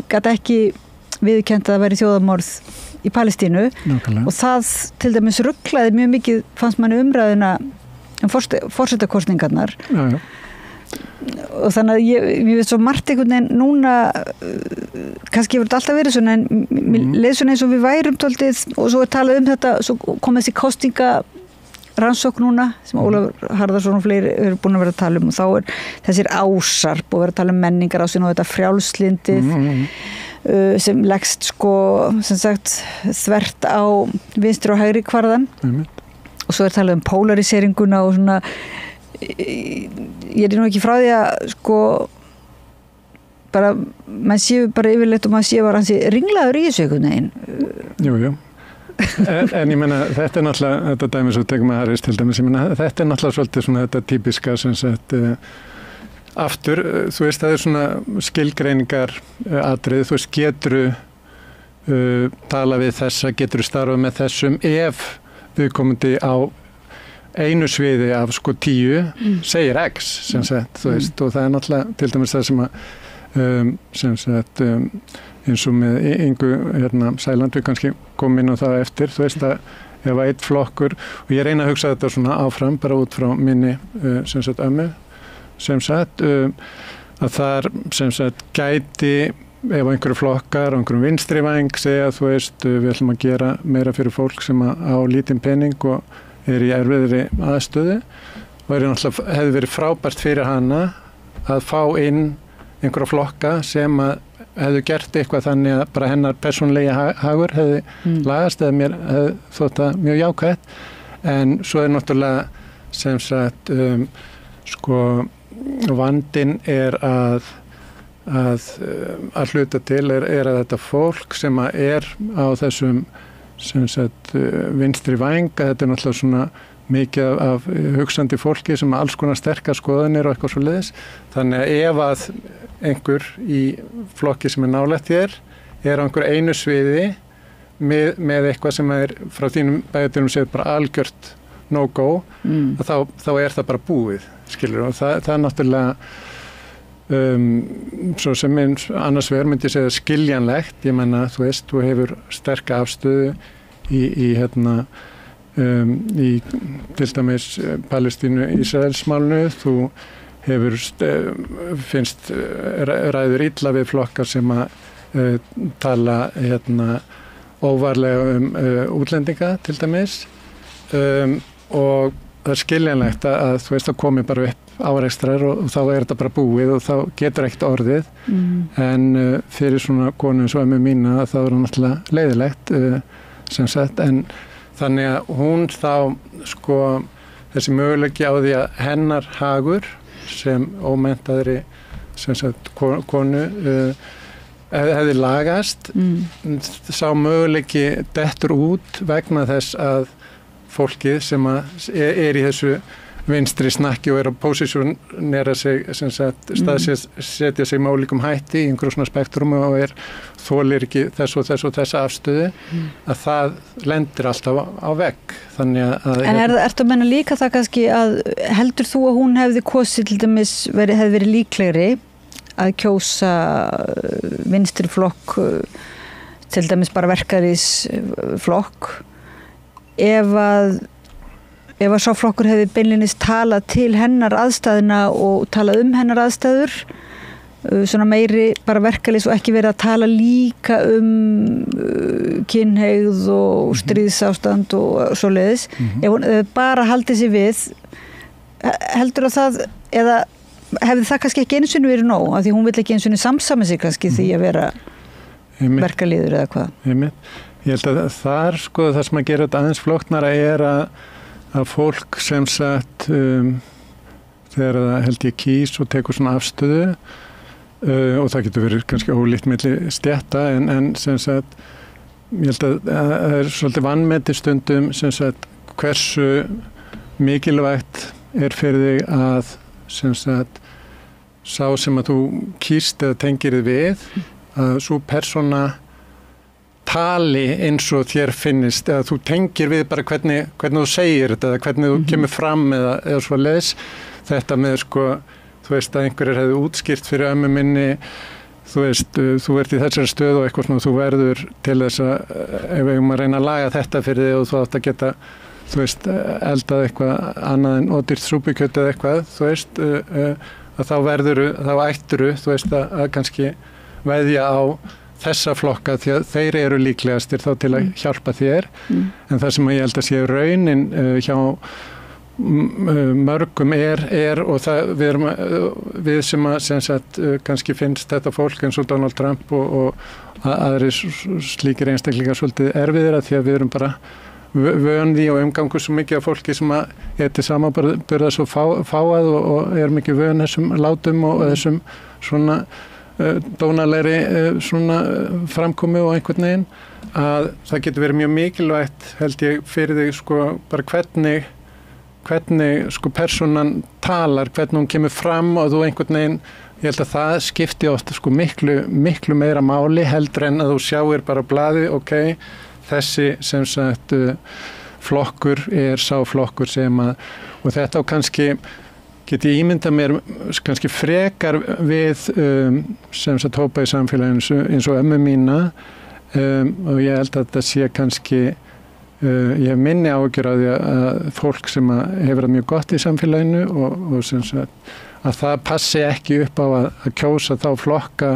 gat ekki viðurkennt að það væri þjóðarmorð í Palestínu og það til dæmis ruglaði mjög mikið fannst manni umræðuna forsetakosningarnar. Já. Og þannig að ég veit svo margt einhvern veginn núna, kannski hefur þetta alltaf verið svona, en mér leið svona eins og við værum tóltið, og svo talað þetta, svo kom þessi kosningarannsókn núna sem Ólafur Harðarson og fleiri eru búin að vera að tala og þá þessir ásar búin að vera að tala menningar ásin og þetta frjálslindið sem leggst sem sagt þvert á vinstri og hægri kvarðan og svo talað pólariseringuna og svona ég nú ekki frá því að bara mann séu bara yfirleitt og mann séu bara hansi ringlaður í þessu einhvern veginn. Jú. En ég meina, þetta náttúrulega, þetta dæmi svo tekum að Harris til dæmis, ég meina, þetta náttúrulega svolítið svona þetta típiska sem sagt aftur, þú veist, það svona skilgreiningar atrið, þú veist, geturu tala við þessa, geturu starfa með þessum ef viðkomandi á einu sviði af 10 segir X sem sagt, þú veist, og það náttúrulega til dæmis það sem að sem sagt eins og með Ingu Sæland við kannski komum inn á það eftir, þú veist að ef að einn flokkur og ég reyna að hugsa þetta svona áfram bara út frá minni sem sagt ömmu sem sagt að þar sem sagt gæti ef einhverju flokkar og einhverjum vinstri væng segja þú veist við ætlum að gera meira fyrir fólk sem á lítinn pening og í erfiðri aðstöðu og hefði verið frábært fyrir hana að fá inn einhverja flokka sem að hefðu gert eitthvað þannig að bara hennar persónulegi hagur hefði lagast eða mér hefði þótt það mjög jákvætt en svo náttúrulega sem sagt vandinn að hluta til að þetta fólk sem að á þessum sem sagt vinstri væng að þetta náttúrulega svona mikið af hugsandi fólki sem alls konar sterkar skoðanir og eitthvað svo leiðis þannig að ef að einhver í flokki sem nálægt þér á einhver einu sviði með eitthvað sem frá þínum bæjardyrum séð bara algjört no-go þá það bara búið skilur og það náttúrulega svo sem annars vegar myndi ég segja skiljanlegt ég menna þú veist, þú hefur sterka afstöðu í til dæmis Palestínu-Ísraelsmálinu þú hefur finnst ræður illa við flokkar sem að tala óvarlega útlendinga til dæmis og það skiljanlegt að þú veist það komi bara upp árekstrar og þá þetta bara búið og þá getur ekkert orðið en fyrir svona konu eins og ömmu mína þá það náttúrulega leiðilegt sem sagt en þannig að hún þá þessi möguleiki á því að hennar hagur sem ómenntaðri sem sagt konu hefði lagast sá möguleiki dettur út vegna þess að fólkið sem að í þessu vinstri snakki og að posísjonera sig sem sagt staðsetja sig með ólíkum hætti í einhverjum svona spektrum og þolir ekki þess afstöðu að það lendir alltaf á vegg þannig að En ertu að menna líka það kannski að heldur þú að hún hefði kosið til dæmis hefði verið líklegri að kjósa vinstri flokk til dæmis bara verkalýðsflokk ef að sá flokkur hefði beinlínis talað til hennar aðstæðina og talað hennar aðstæður svona meiri bara verkalýðs og ekki verið að tala líka kynhneigð og stríðsástand og svoleiðis ef hún bara haldið sér við heldur að það eða hefði það kannski ekki einu sinni verið nóg af því hún vill ekki einu sinni samsama sig kannski því að vera verkalýður eða hvað Ég held að þar það sem að gera þetta aðeins flóknara að fólk sem sagt þegar það held ég kýs og tekur svona afstöðu og það getur verið kannski ólíkt milli stétta en sem sagt ég held að það svolítið vanmeti stundum sem sagt hversu mikilvægt fyrir þig að sem sagt sá sem að þú kýst eða tengir þig við að svo persóna tali eins og þér finnist eða þú tengir við bara hvernig þú segir þetta eða hvernig þú kemur fram eða svo leis þetta með þú veist að einhverjir hefði útskýrt fyrir ömmu minni þú veist, þú ert í þessari stöðu og eitthvað svona þú verður til þess að ef við að reyna að laga þetta fyrir þig og þú átt að geta þú veist, eldað eitthvað annað en ódýrt súpukjöt eða eitthvað, þú veist, að þá ætturu, þú veist, að kannski veðja á þessa flokka því að þeir eru líklegastir þá til að hjálpa þér. En það sem ég held að sé raunin hjá mörgum er og það við sem sagt, kannski finnst þetta fólk eins og Donald Trump og aðri slíkir einstaklingar svolítið erfiðir að því að við erum bara vön því og umgangur svo mikið af fólki sem að til samanburða svo fáað og er mikið vön þessum látum og þessum svona dónalegri svona framkomu og einhvern veginn að það getur verið mjög mikilvægt held ég fyrir þig sko bara hvernig sko persónan talar, hvernig hún kemur fram og þú einhvern veginn, ég held að það skipti oft sko miklu meira máli heldur en að þú sjáir bara á blaði, ok, þessi sem sagt flokkur sá flokkur sem að, og þetta á kannski get ég ímynda mér kannski frekar við sem sagt hópa í samfélaginu eins og ömmu mína og ég held að þetta sé kannski ég hef minni áhyggjur af því að fólk sem hefur það mjög gott í samfélaginu og sem sagt að það passi ekki upp á að kjósa þá flokka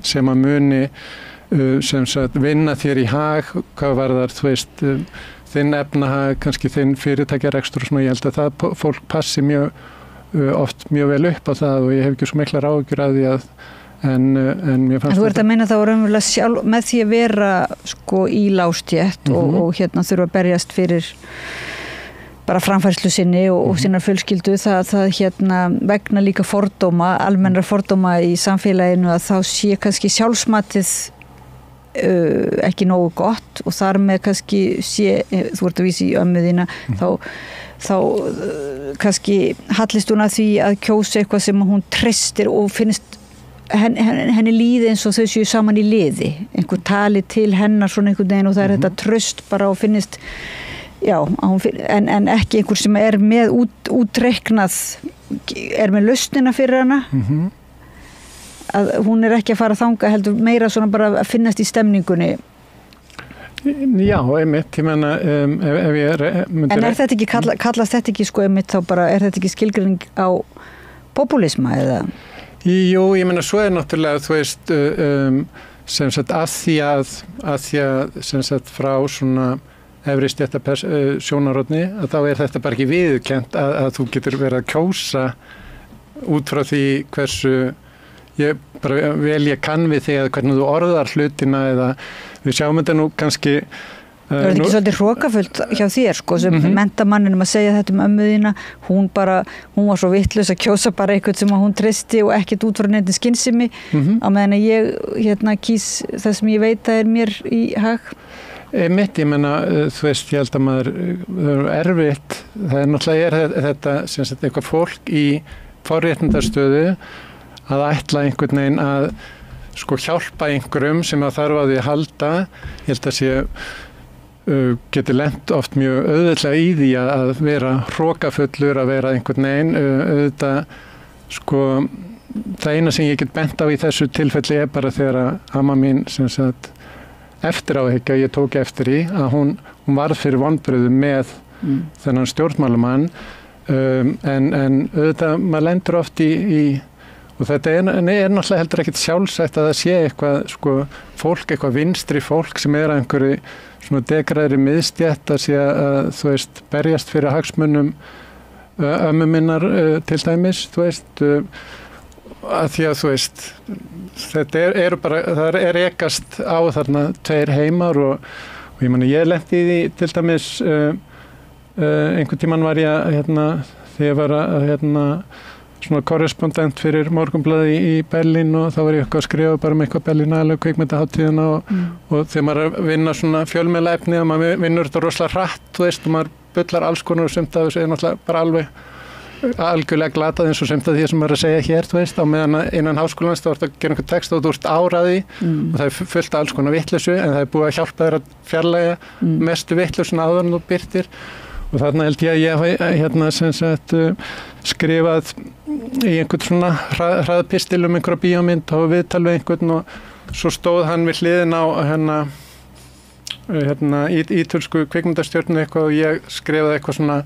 sem að muni sem sagt vinna þér í hag, hvað varðar þú veist þinn efnahag, kannski þinn fyrirtækjarekstur og svona, ég held að það fólk passi oft mjög vel upp á það og ég hef ekki svo miklar áhyggjur af því að en mér fannst þú ert að meina þá raunverulega sjálf með því að vera sko í lágstétt og hérna þurfa að berjast fyrir bara framfærslu sinni og sinnar fjölskyldu það hérna vegna líka fordóma, almennra fordóma í samfélaginu að þá sé kannski sjálfsmatið ekki nógu gott og þar með kannski þú ert að vísa í ömmu þína þá kannski hallist hún að því að kjósa eitthvað sem hún treystir og finnst henni líði eins og þau séu saman í liði, einhver tali til hennar svona einhvern veginn og það þetta tröst bara og finnist en ekki einhver sem með útreiknað með lausnina fyrir hana að hún ekki að fara þanga heldur meira svona bara að finnast í stemningunni. Já, einmitt, ég menna ef ég myndi en þetta ekki, kallast þetta ekki sko einmitt þá bara, þetta ekki skilgreining á populisma eða? Jú, ég meina svo náttúrulega þú veist sem sagt að því að sem sagt frá svona efri stétta sjónarhorni að þá þetta bara ekki viðurkennt að þú getur verið að kjósa út frá því hversu ég kann við þig eða hvernig þú orðar hlutina eða við sjáum þetta nú kannski Það er ekki svolítið hrókafullt hjá þér sko sem menntamanninum að segja þetta ömmu þína, hún var svo vitlaus að kjósa bara eitthvað sem hún treysti og ekkert út frá neitt skynsemi á meðan að ég hérna kýs það sem ég veit að mér í hag. Mitt, ég menna, þú veist, ég held að maður erfitt, það náttúrulega þetta sem sagt eitthvað fólk í forréttindastöðu að ætla einhvern veginn að sko hjálpa einhverjum sem að þarf á því að halda, ég held að sé getur lent oft mjög auðvitað í því að vera hrókafullur, að vera einhvern veginn auðvitað sko það eina sem ég get bent á í þessu tilfelli bara þegar að amma mín sem sagt eftir áhyggja ég tók eftir í að hún varð fyrir vonbrigðum með þennan stjórnmálamann en auðvitað maður lendur oft í og þetta náttúrulega heldur ekkert sjálfsagt að það sé eitthvað sko fólk, eitthvað vinstri fólk sem að einhverju svona degraðri miðstétt að sé að þú veist berjast fyrir hagsmunum ömmu minnar til dæmis þú veist að því að þú veist þetta eru bara, það ekast á þarna tveir heimar og ég meni ég lenti í því til dæmis einhvern tímann var ég hérna þegar ég var að hérna svona korrespondent fyrir Morgunblaðið í Berlín og þá var ég eitthvað að skrifa bara eitthvað Berlínale kvikmyndahátíðina og þegar maður er að vinna svona fjölmiðlaefni og maður vinnur þetta rosalega hratt, þú veist, og maður bullar alls konar og sumt af þessu náttúrulega bara algjörlega glatað eins og sumt af því sem maður er að segja hér, þú veist, á meðan innan háskólans þá ertu að gera einhvern text og þú ert áraði og það er fullt af alls konar vitleysu en það er búið að hjálpa þér að fjarlægja mestu vitleysuna áður en þú birtir. Og þarna held ég að ég hérna sem sagt skrifað í einhvern svona hraðpistil einhverja bíómynd og viðtal við einhvern og svo stóð hann við hliðina á hennar ítölsku kvikmyndastjörnu eitthvað og ég skrifaði eitthvað svona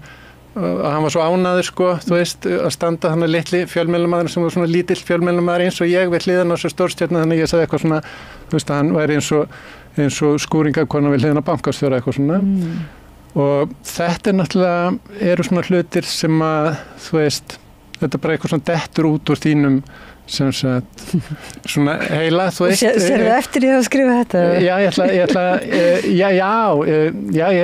að hann var svo ánæður sko, þú veist, að standa þannig litli fjölmiðlamaður sem var svona lítill fjölmiðlamaður eins og ég við hliðan á svo stórstjörnu, þannig ég sagði eitthvað svona, þú veist, að hann væri eins og skúringakona við hliðan á bankastjóra eitthvað svona og þetta náttúrulega eru svona hlutir sem að, þú veist, þetta bara eitthvað svona dettur út úr þínum sem sagt, svona heila, þú veist. Sérðu eftir ég að skrifa þetta? Já, ég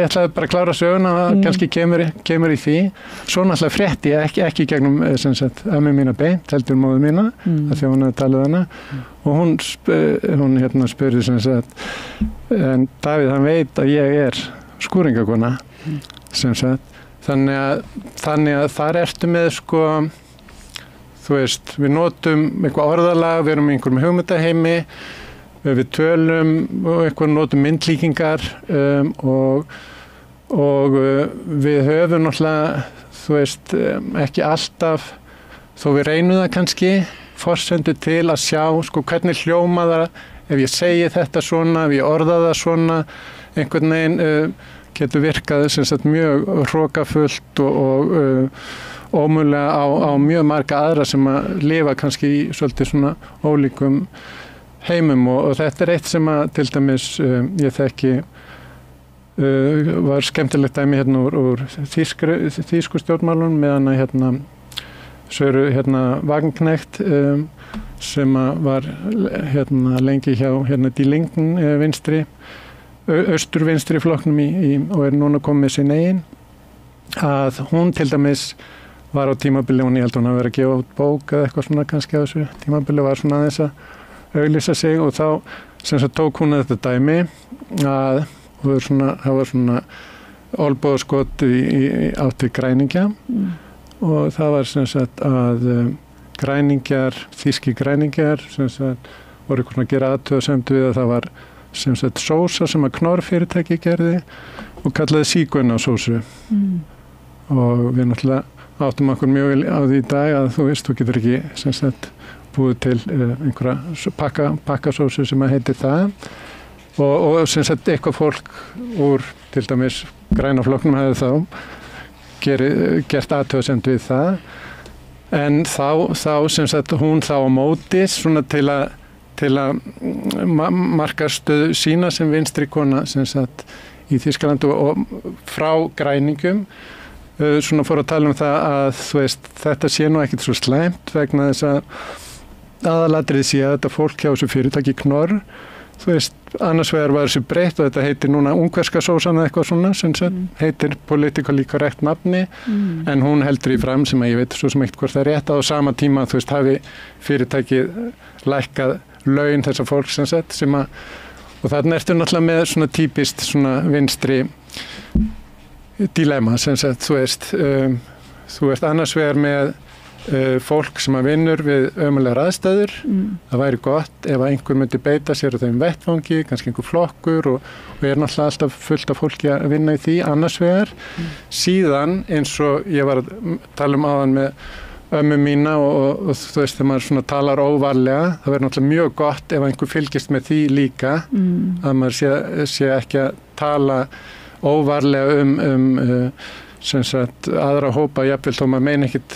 ætla bara að klára söguna og kannski kemur í því. Svo náttúrulega frétti ég ekki gegnum, sem sagt, ömmu mína beint, heldur móðu mína, af því hún hefði talið hana, og hún spurði sem sagt, en Davíð, hann veit að ég er skúringakona, sem sagt, þannig að þar ertu með, sko, þú veist, við notum eitthvað orðalag, við erum í einhverjum hugmyndaheimi, við tölum og eitthvað notum myndlíkingar og við höfum náttúrulega, þú veist, ekki alltaf, þó við reynum það kannski, forsendu til að sjá, sko, hvernig hljóma það, ef ég segi þetta svona, ef ég orða það svona, einhvern veginn getur virkað sem sagt mjög hrókafullt og ómögulega á mjög marga aðra sem að lifa kannski í svolítið svona ólíkum heimum og þetta eitt sem að til dæmis ég þekki var skemmtilegt dæmi hérna úr þýsku stjórnmálunum meðan Söru Wagenknecht sem að var lengi hjá Die Linken vinstri austur vinstri flokknum og núna komið með sin eigin að hún til dæmis var á tímabili, hún ég held hún að vera að gefa út bók eða eitthvað svona kannski á þessu tímabili var svona aðeins að auglýsa sig og þá sem sagt tók hún þetta dæmi að það var svona olnbogaskot átti græningja og það var sem sagt að þýski græningjar sem sagt voru eitthvað svona að gera athugasemd við að það var sem sagt sósa sem að Knorr fyrirtæki gerði og kallaði sígauna sósu og við náttúrulega áttum okkur mjög vel á því í dag að þú veist, þú getur ekki sem sagt búið til einhverja pakkasósu sem að heitir það og sem sagt eitthvað fólk úr til dæmis græna flokknum hefði þá gert athugasemd við það en þá sem sagt hún þá á móti svona til að marka stöðu sína sem vinstri kona sem sagt í Þýskalandi og frá græningum svona fór að tala það að þú veist, þetta sé nú ekkert svo slæmt vegna þess að aðalatrið sé að þetta fólk hjá þessu fyrirtæki Knorr, þú veist, annars vegar var þessu breytt og þetta heitir núna ungverska sósan eða eitthvað svona, sem heitir politically correct nafni, en hún heldur í fram sem að ég veit svo sem eitt hvort það er rétt á sama tíma, þú veist, hafi fyrirtækið lækkað laun þessa fólk sem að, og þarna ertu náttúrulega með svona típist svona vinstri dilemma sem sagt, þú veist annars vegar með fólk sem að vinnur við ömulegar aðstæður það væri gott ef að einhver myndi beita sér á þeim vettvangi, kannski einhver flokkur og er náttúrulega alltaf fullt af fólki að vinna í því annars vegar síðan eins og ég var að tala áðan með ömmu mína og þú veist þegar maður svona talar óvarlega það verður náttúrulega mjög gott ef einhver fylgist með því líka að maður sé ekki að tala óvarlega sem sagt aðra hópa jafnvel þó maður meina ekkit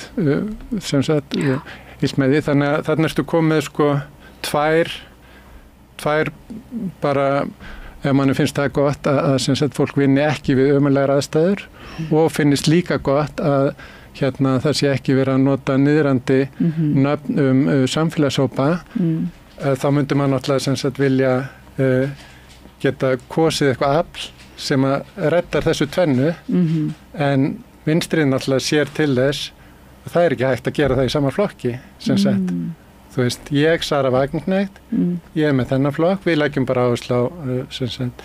sem sagt illt með því þannig að þarna ertu komið sko tvær bara ef manni finnst það gott að sem sagt fólk vinni ekki við ömulegar aðstæður og finnist líka gott að það sé ekki verið að nota niðrandi nöfn samfélagshópa þá myndi maður náttúrulega sem sagt vilja geta kosið eitthvað afl sem að reddar þessu tvennu en vinstrið náttúrulega sér til þess að það er ekki hægt að gera það í sama flokki sem sagt. Þú veist, ég Sara Wagenknecht, ég er með þennan flokk, við leggjum bara áherslu á sem sagt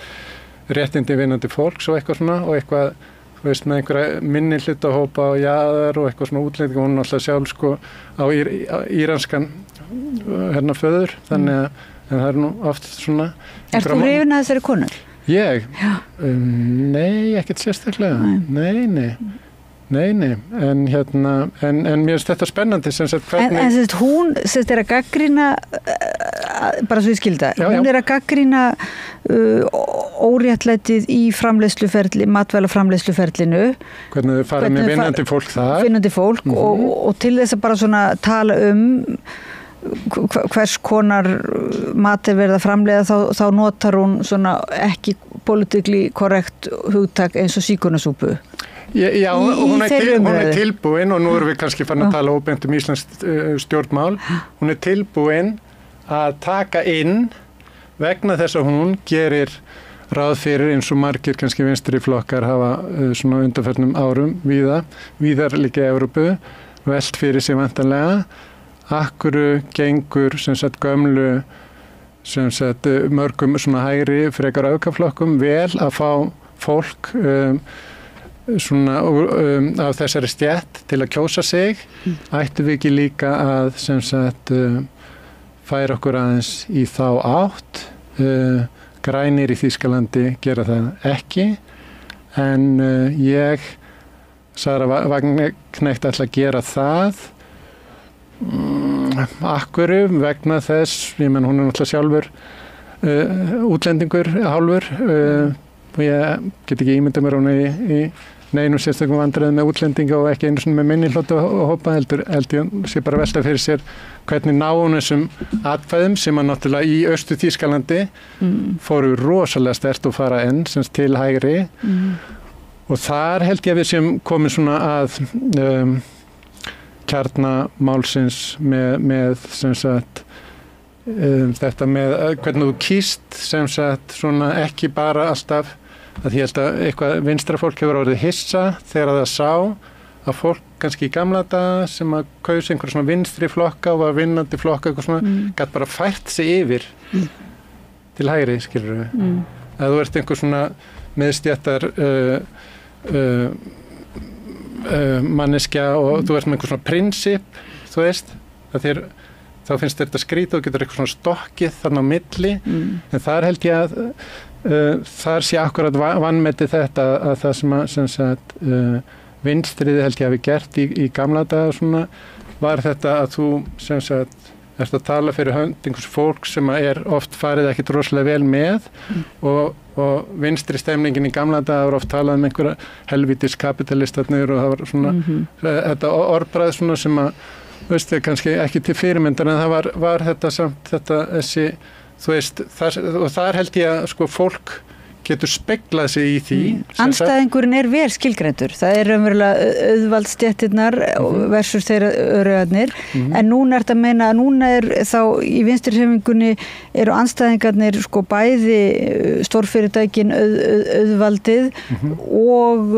réttindi vinnandi fólks og eitthvað svona og eitthvað, þú veist, með einhverja minni hlutahópa og jaðar og eitthvað svona útlending og hún náttúrulega sjálf sko á íranskan föður, þannig að það er nú oft svona. Ert þú hrifin að þessari konur? Ég? Nei, ekkert sérstaklega. Nei. En mér finnst þetta spennandi sem sagt hvernig... En þess að hún er að gaggrýna, bara svo ég skilda, hún er að gaggrýna óréttlætið í framleiðsluferli, matvælaframleiðsluferlinu. Hvernig þau fara með vinnandi fólk þar. Vinnandi fólk og til þess að bara svona tala hvers konar mat verið að framleiða þá notar hún svona ekki politically korrekt hugtak eins og síkunasúpu. Já, hún er tilbúin og nú erum við kannski farin að tala óbeint íslensk stjórnmál. Hún er tilbúin að taka inn vegna þess að hún gerir ráð fyrir eins og margir kannski vinstri flokkar hafa svona undanförnum árum víðar líka í Evrópu velt fyrir sig vantanlega. Akkuru gengur sem sagt gömlu sem sagt mörgum svona hægri frekar öfgaflokkum vel að fá fólk svona af þessari stétt til að kjósa sig. Ættum við ekki líka að sem sagt færa okkur aðeins í þá átt. Grænir í Þýskalandi gera það ekki en ég Sara Wagenknecht ætla að gera það akkuru vegna þess, ég menn hún er náttúrulega sjálfur útlendingur hálfur og ég get ekki ímyndað mér hún í neinum sérstökum vandræðum með útlendinga og ekki einu svona með minnihlutahópa heldur ég sé bara velta fyrir sér hvernig ná hún þessum atkvæðum sem að náttúrulega í Austur-Þýskalandi fóru rosalega sterkt og fara enn sem til hægri og þar held ég að við séum komin svona að kjarnamálsins með sem sagt þetta með hvernig þú kýst sem sagt svona ekki bara alltaf að ég held að eitthvað vinstra fólk hefur orðið hissa þegar það sá að fólk kannski í gamla daga sem að kaus einhver svona vinstri flokka og var vinnandi flokka eitthvað svona gat bara fært sig yfir til hægri skilur við að þú ert einhver svona miðstjættar manneskja og þú ert með einhver svona prinsip þú veist að þér þá finnst þetta skrýta og getur eitthvað svona stokkið þarna á milli en þar held ég að þar sé akkurat vanmetið þetta að það sem sagt vinstriði held ég hafi gert í gamla daga svona var þetta að þú sem sagt ert að tala fyrir hönd einhvers fólk sem er oft farið ekkit rosalega vel með og vinstri stemningin í gamla daga var oft talað einhverja helvítis kapitalistarnir og það var svona þetta orðbragð svona sem að veist þið kannski ekki til fyrirmyndar en það var þetta samt þessi þú veist og þar held ég að sko fólk getur speglað sig í því Andstæðingurinn er vel skilgreindur það er raunverulega auðvaldsstéttirnar versus þeirra örugarnir en núna er þetta að meina að núna er þá í vinstrihreyfingunni eru andstæðingarnir sko bæði stórfyrirtækin auðvaldið og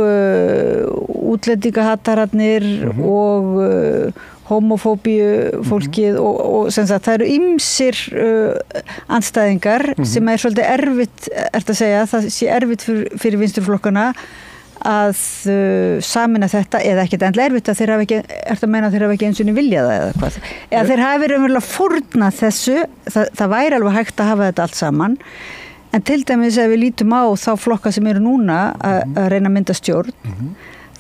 útlendingahattararnir og homofóbíu fólkið og sem sagt það eru ýmsir andstæðingar sem er svolítið erfitt að segja það sé erfitt fyrir vinstriflokkana að sameina þetta eða ekkert endlega erfitt að þeir hafa ekki að meina að þeir hafa ekki eins og viljað eða hvað eða þeir hafi verið umverulega fórnað þessu það væri alveg hægt að hafa þetta allt saman en til dæmis ef við lítum á þá flokka sem eru núna að reyna að mynda stjórn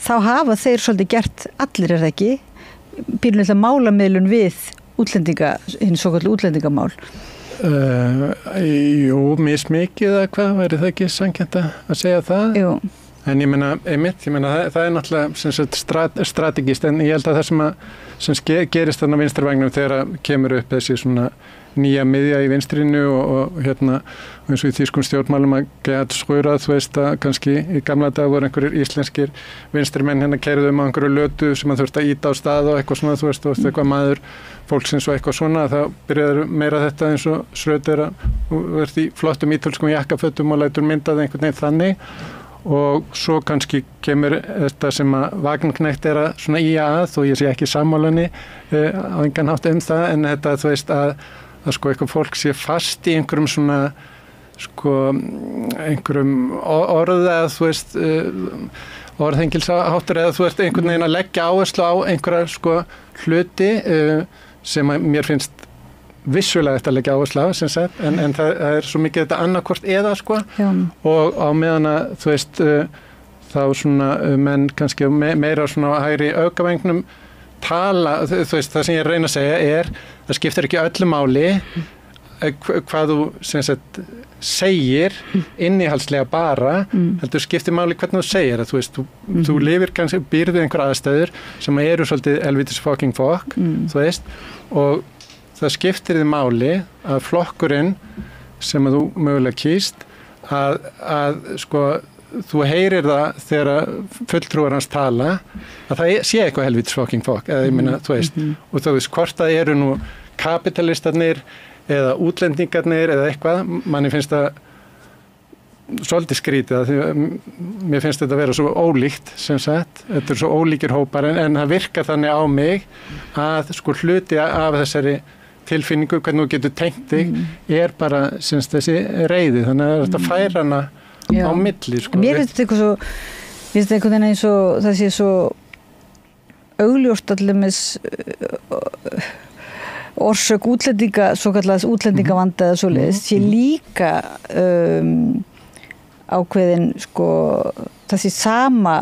þá hafa þeir svolítið gert allir er það ekki pínlega málamiðlun við útlendinga, hinn svo kallu útlendingamál. Jú, mismikið eða hvað, væri það ekki sanngjarnt að segja það? Jú. En ég meina, það er náttúrulega sem sagt strategist, en ég held að það sem gerist þarna vinstrivagnum þegar kemur upp þessi svona nýja miðja í vinstrinu og hérna eins og í þýskum stjórnmálum að geta skórað, þú veist að kannski í gamla dag voru einhverjir íslenskir vinstrimenn hérna keyrðu á einhverju lötu sem að þurfti að íta á stað og eitthvað svona, þú veist, og eitthvað maður fólksins og eitthvað svona, þá byrjaður meira þetta eins og Schröder og verður í flottum ítölskum jakkafötum og lætur myndað einhvern veginn þannig og svo kannski kemur þetta sem að Wagenknecht er að svona í að og ég sé ekki sammálanni á engan hátt það en þetta þú veist að sko eitthvað fólk sé fast í einhverjum svona sko einhverjum orða eða þú veist orðhengilsháttur eða þú veist einhvern veginn að leggja áherslu á einhverja sko hluti sem að mér finnst vissulega eftir að leggja áherslu á sem sagt en það er svo mikið þetta annarkvort eða sko og á meðan að þú veist þá svona menn kannski meira svona hægri aukavengnum tala, þú veist, það sem ég reyna að segja er það skiptir ekki öllu máli hvað þú sem sagt segir innihaldslega bara, heldur skiptir máli hvernig þú segir að þú lifir kannski, býrðu einhver aðstæður sem eru svolítið elvitis fucking fuck, þú veist, og það skiptir þið máli að flokkurinn sem að þú mögulega kýst að sko þú heyrir það þegar fulltrúar hans tala að það sé eitthvað helvitis fucking fuck eða ég meina, þú veist, og þú veist hvort það eru nú kapitalistarnir eða útlendingarnir eða eitthvað, manni finnst það svolítið skrítið að því mér finnst þetta að vera svo ólíkt sem sagt, þetta er svo ólíkir hópar en það virkar þannig á mig að sko hluti af þessari tilfinningu, hvernig þú getur tengt þig bara sem þessi reiði, þannig að þetta færa hana á milli sko. Mér finnst þetta eitthvað svo mér finnst þetta einhvern veginn eins og það sé svo augljóst allumis orsök útlendinga, svo kallaðs útlendingavanda eða svoleiðis, sé líka ákveðin sko, þessi sama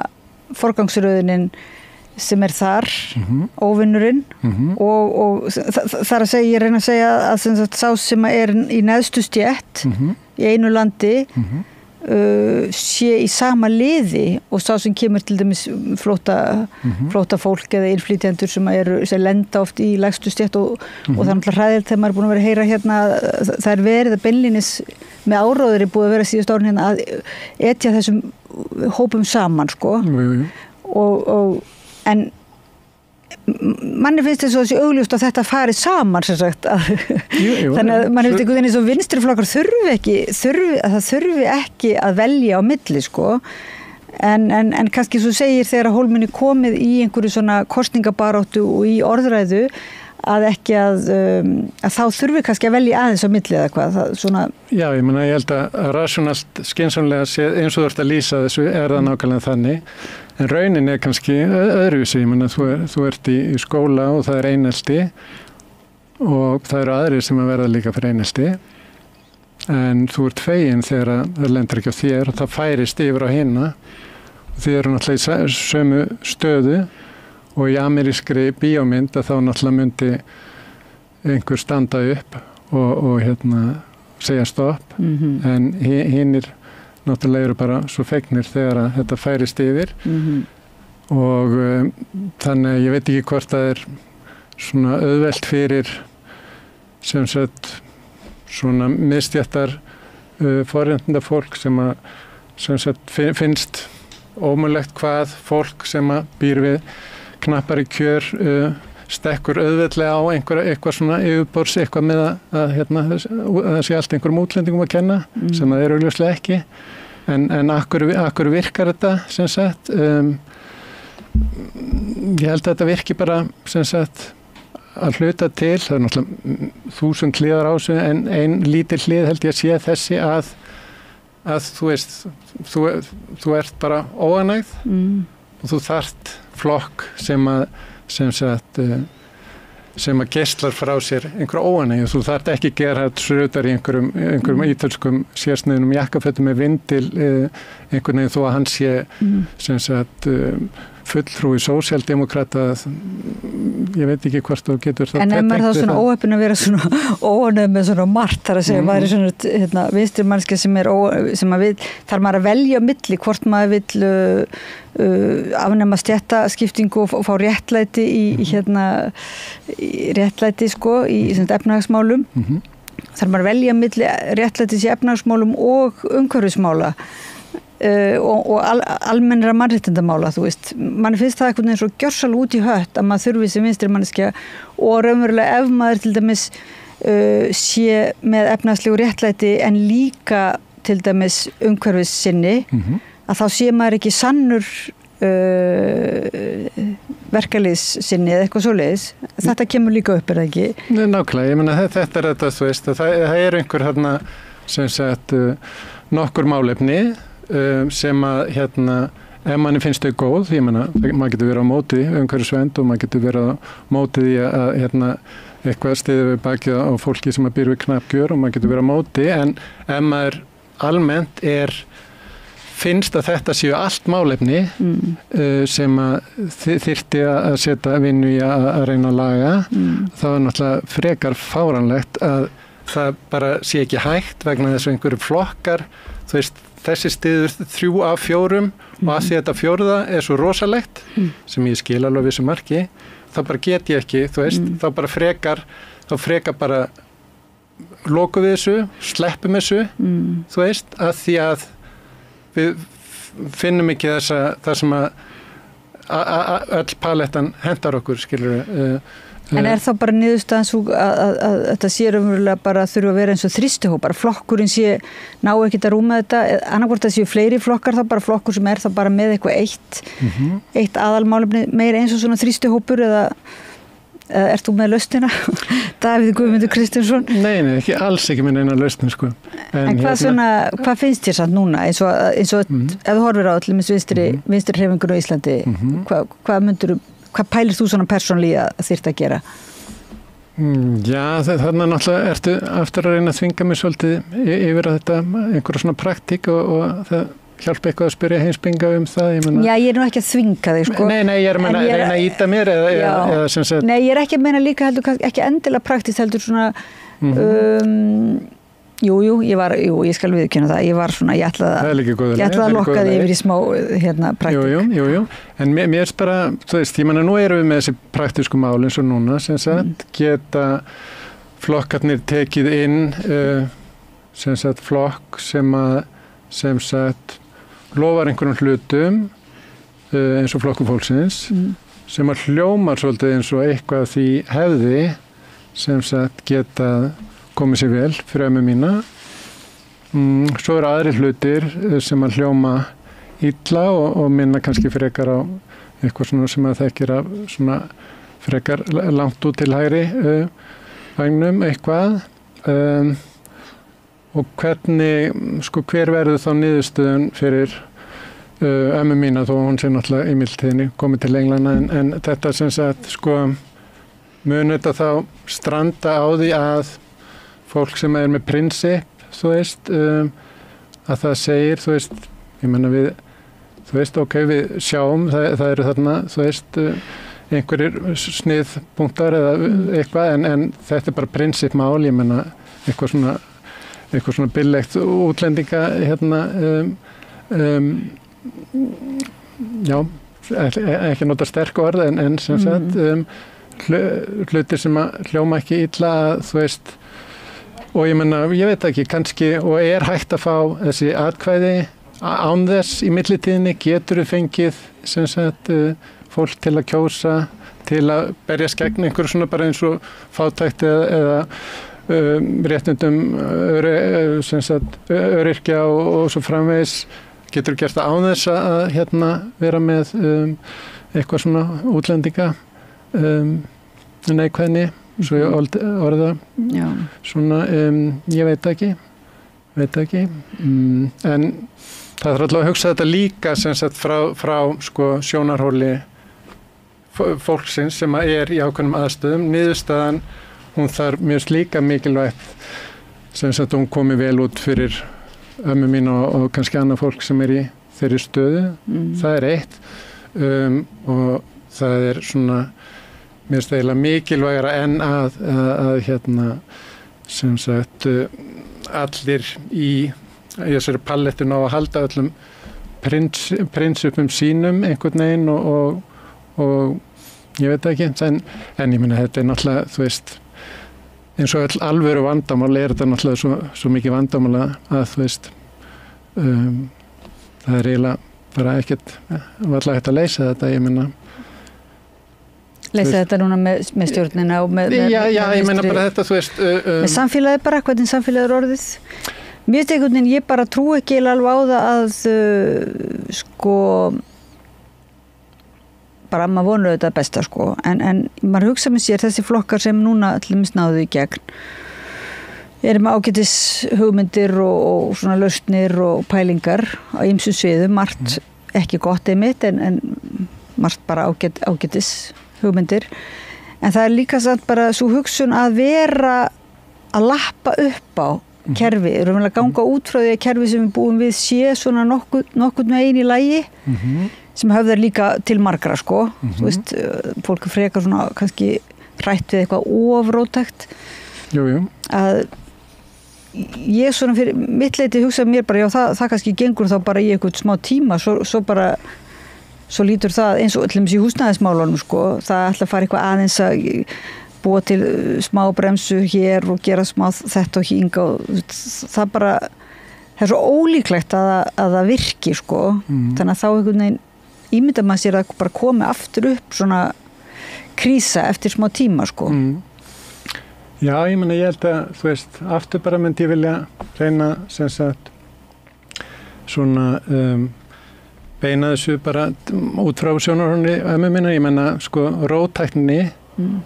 forgangsröðunin sem þar, óvinnurinn og það að segja, ég reyna að segja að sá sem í neðstu stétt í einu landi sé í sama liði og sá sem kemur til dæmis flótta fólk eða innflytjendur sem lenda oft í lægstu stétt og það er náttúrulega hræðilegt þegar maður er búin að vera að heyra hérna það er verið að beinlínis með áróðri búið að vera síðust árin hérna að etja þessum hópum saman sko en manni finnst þess að þessi augljóst að þetta fari saman sem sagt þannig að manni finnst einhvern veginn eins og vinstriflokkar þurfi ekki að velja á milli sko en kannski svo segir þegar að Hólminn er komið í einhverju svona kosningabaráttu og í orðræðu að ekki að þá þurfi kannski að velja aðeins á milli eða hvað það, svona... Já, ég meina ég held að rationalt skynsamlega séð eins og þú ert að lýsa þessu það nákvæmlega þannig en raunin er kannski öðruvísi, ég meina þú ert í skóla og það er einelti og það eru aðrir sem að verða líka fyrir einelti en þú ert fegin þegar það lendir ekki á þér og það færist yfir á hina og þið eru náttúrulega í sömu stöðu og í amerískri bíómynd að þá náttúrulega myndi einhver standa upp og segja stopp en hinnir náttúrulega eru bara svo fegnir þegar að þetta færist yfir og þannig að ég veit ekki hvort það er svona auðvelt fyrir sem sagt svona misstjættar forréttinda fólk sem sagt finnst ómögulegt hvað fólk sem að býr við knappari kjör stekkur auðveldlega á eitthvað svona yfirborðs eitthvað með að það sé allt einhverjum útlendingum að kenna sem það er augljóslega ekki en akkur virkar þetta sem sagt ég held að þetta virki bara sem sagt að hluta til það er náttúrulega 1000 hliðar á þessu en ein lítil hlið held ég að sé þessi að þú veist þú ert bara óánægð og þú þarft flokk sem að geislar frá sér einhverja óánægju. Þú þarft ekki Gerhard Schröder í einhverjum ítölskum sérsniðnum jakkafötum með vindil einhvern veginn þó að hann sé sem sagt fulltrúi sósíaldemókrata ég veit ekki hvort þú getur það en ef maður þá svona óheppin að vera svona óánægð með svona margt þar að segja maður er svona vinstri mannskja sem þarf maður að velja á milli hvort maður vill afnema stéttaskiptingu og fá réttlæti réttlæti sko í efnahagsmálum þarf maður að velja á milli réttlætis í efnahagsmálum og umhverfismála og almennra mannréttindamála þú veist, mann finnst það eitthvað eins og gjörsal út í hött að maður þurfi sem vinstri manneskja og raunverulega ef maður til dæmis sé með efnahagslegu réttlæti en líka til dæmis umhverfissinni að þá sé maður ekki sannur verkalýðssinni eða eitthvað svoleiðis þetta kemur líka upp, er það ekki? Nei, nákvæmlega, ég meina þetta er þetta þú veist, það er einhver hérna sem sagt nokkur málefni sem að ef manni finnst þau góð, ég meina maður getur verið á móti umhverfisvernd og maður getur verið á móti því að eitthvað stiði við bakið á fólki sem að býr við knapp kjör og maður getur verið á móti en ef maður almennt finnst að þetta séu allt málefni sem að þyrfti að setja vinnu í að reyna að laga þá er náttúrulega frekar fáránlegt að það bara sé ekki hægt vegna þess að einhverju flokkar, þú veist, þessi stiður 3 af 4 og að því þetta 4. svo rosalegt sem ég skil alveg vissu marki, þá bara get ég ekki, þú veist, þá bara frekar bara loku við þessu, sleppum þessu, þú veist, að því að við finnum ekki það sem að öll palettan hentar okkur, skilur við. En þá bara niðurstaðan svo að þetta sé raunverulega bara þurfa að vera eins og þrýstihópar, flokkurinn sé ná ekkert að rúma þetta, annarkvort að séu fleiri flokkar, þá bara flokkur sem þá bara með eitthvað eitt aðalmálefni meira eins og svona þrýstihópur eða ert þú með lausnina? Davíð Guðmundur Kristinsson? Nei, ekki, alls ekki með neina lausnin, sko. En hvað finnst þér samt núna, eins og ef þú horfir á allir vinstri hreyfingur á Íslandi, hvað pælir þú svona persónlega að þyrfti að gera? Já, þarna náttúrulega ertu aftur að reyna að þvinga mig svolítið yfir að þetta einhverja svona praktík og það hjálpa eitthvað að spyrja heimsbinga það. Já, ég nú ekki að þvinga þig, sko. Nei, ég er að reyna að íta mér eða sem sagt. Nei, ég er ekki að meina líka heldur, ekki endilega praktist heldur svona, ég skal viðurkenna það, ég var svona, ég ætlaði að lokka þig yfir í smá praktík. Jú, en mér er bara, þú veist, ég meina nú erum við með þessi praktísku mál eins og núna, sem sagt, geta flokkarnir tekið inn, sem sagt, flokk sem sagt, lofar einhverjum hlutum, eins og Flokkur fólksins, sem að hljómar svolítið eins og eitthvað því hefði, sem sagt, geta komið sér vel fyrir ömmu mína. Svo eru aðrir hlutir sem að hljóma illa og minna kannski frekar á eitthvað svona sem að þekkir af svona frekar langt út til hægri vagnum eitthvað. Og hvernig, sko, hver verður þá niðurstöðun fyrir ömmu mína þó hún sé náttúrulega í mildtíðinni komið til Englanda en þetta sem sagt, sko, mun þetta þá stranda á því að fólk sem er með prinsip, þú veist, að það segir, þú veist, ég menna við, þú veist, ok, við sjáum, það eru þarna, þú veist, einhverjir sniðpunktar eða eitthvað, en þetta er bara prinsipmál, ég menna, eitthvað svona billegt útlendinga, já, ekki nota sterk orð, en sem sagt, hlutir sem að hljóma ekki illa, þú veist, og ég menna, ég veit ekki, kannski, og er hægt að fá þessi atkvæði án þess í millitíðinni, getur við fengið, sem sagt, fólk til að kjósa, til að berjast gegn einhverju svona bara eins og fátækt eða réttundum sem sagt, öryrkja og svo framvegis, getur gert það án þess að vera með eitthvað svona útlendinga neikvæðni, svo ég orða svona, ég veit ekki en það þarf alltaf að hugsa þetta líka sem sagt frá sko sjónarhóli fólksins sem er í ákveðnum aðstöðum. Niðurstaðan, hún þarf mjög líka mikilvægt sem sagt hún komi vel út fyrir ömmu mín og kannski annað fólk sem er í þeirri stöðu. Það er eitt og það er svona mér finnst eiginlega mikilvægara en að sem sagt allir í þessari pallettu ná að halda öllum prinsipum sínum einhvern veginn og ég veit ekki en ég meina þetta er náttúrulega þú veist eins og öll alvöru vandamál er þetta náttúrulega svo mikið vandamál að þú veist það er eiginlega bara ekkert varla hægt að leysa þetta ég meina leysa þetta núna með stjórnina og með ég meina bara þetta þú veist með samfélagið bara, hvernig samfélagið er orðið mér finnst einhvern veginn, ég bara trú ekki alveg á það að sko bara maður vonur þetta besta sko en maður hugsa með sér þessi flokkar sem núna allir misnáðu í gegn erum ágætis hugmyndir og svona lausnir og pælingar á ýmsum sviðum, margt ekki gott einmitt en margt bara ágætis hugmyndir en það er líka samt bara svo hugsun að vera að lappa upp á kerfi, erum við að ganga út frá því að kerfi sem við búum við sé svona nokkuð með einu í lagi sem höfðar líka til margra sko þú veist, fólk frekar svona kannski hrætt við eitthvað ofróttækt jú. Að ég svona fyrir mitt leiti hugsaði mér bara, já það kannski gengur þá bara í eitthvað smá tíma, svo lítur það eins og öllum í húsnæðismálunum sko, það ætla að fara eitthvað aðeins að búa til smá bremsu hér og gera smá þetta og hinga og það bara, það svo ólíklegt að það virki sko, þannig að þá einhvern veginn ímyndar maður sér að bara komi aftur upp svona krísa eftir smá tíma sko. Já, ég meina ég held að, þú veist, aftur bara myndi ég vilja reyna sem sagt svona beina þessu bara út frá sjónarhorni ömmu minna, ég meina sko róttækninni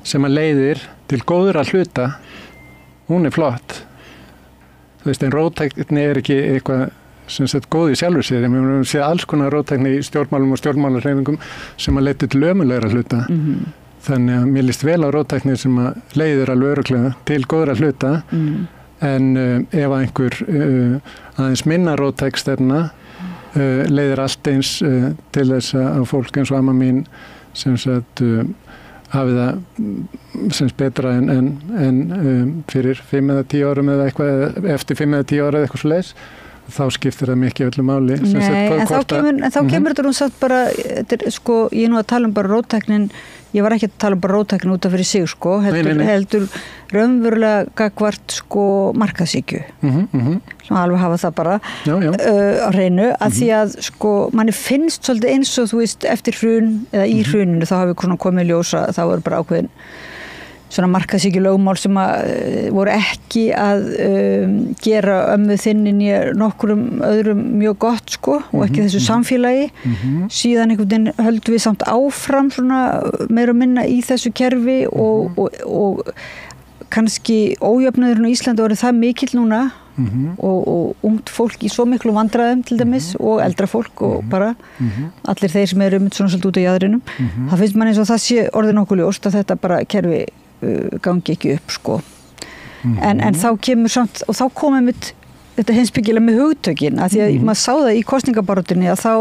sem að leiðir til góður að hluta, hún flott. Þú veist, en róttækni ekki eitthvað sem sagt góð í sjálfur sér, ég meina við séð alls konar róttækni í stjórnmálum og stjórnmálarhreyfingum sem að leiti til ömulegra hluta. Þannig að mér líst vel á róttækni sem að leiðir alveg örugglega til góður að hluta, en ef einhver aðeins minna róttæk stefna leiðir allt eins til þess að fólk eins og amma mín sem sagt hafi það sem betra en fyrir 5 eða 10 árum eða eitthvað, eftir 5 eða 10 ára eða eitthvað svo leis, þá skiptir það mikið öllu máli. Nei, en þá kemur þetta satt bara, sko, ég nú að tala bara róttæknin, ég var ekki að tala bara róttæknin út af fyrir sig, sko, heldur raunverulega gagvart, sko, markaðshyggju. Svona alveg hafa það bara á hreinu, að því að, sko, manni finnst svolítið eins og, þú veist, eftir hrun, eða í hruninu, þá hafi svona komið ljósa, þá er bara ákveðin svona markaðshyggju lögmál sem voru ekki að gera ömmu þinnin í nokkrum öðrum mjög gott sko og ekki þessu samfélagi. Síðan einhvern veginn höldum við samt áfram svona meira og minna í þessu kerfi og kannski ójöfnuðurinn á Íslandi orðið það mikill núna og ungt fólk í svo miklu vandræðum til dæmis og eldra fólk og bara allir þeir sem eru svona svolítið út á jaðrinum. Það finnst mann eins og það sé orðið nokkuð ljóst að þetta bara kerfi gangi ekki upp sko. En þá kemur samt, og þá komum við þetta heimspekilega með hugtökin að því að maður sá það í kosningabaráttunni að þá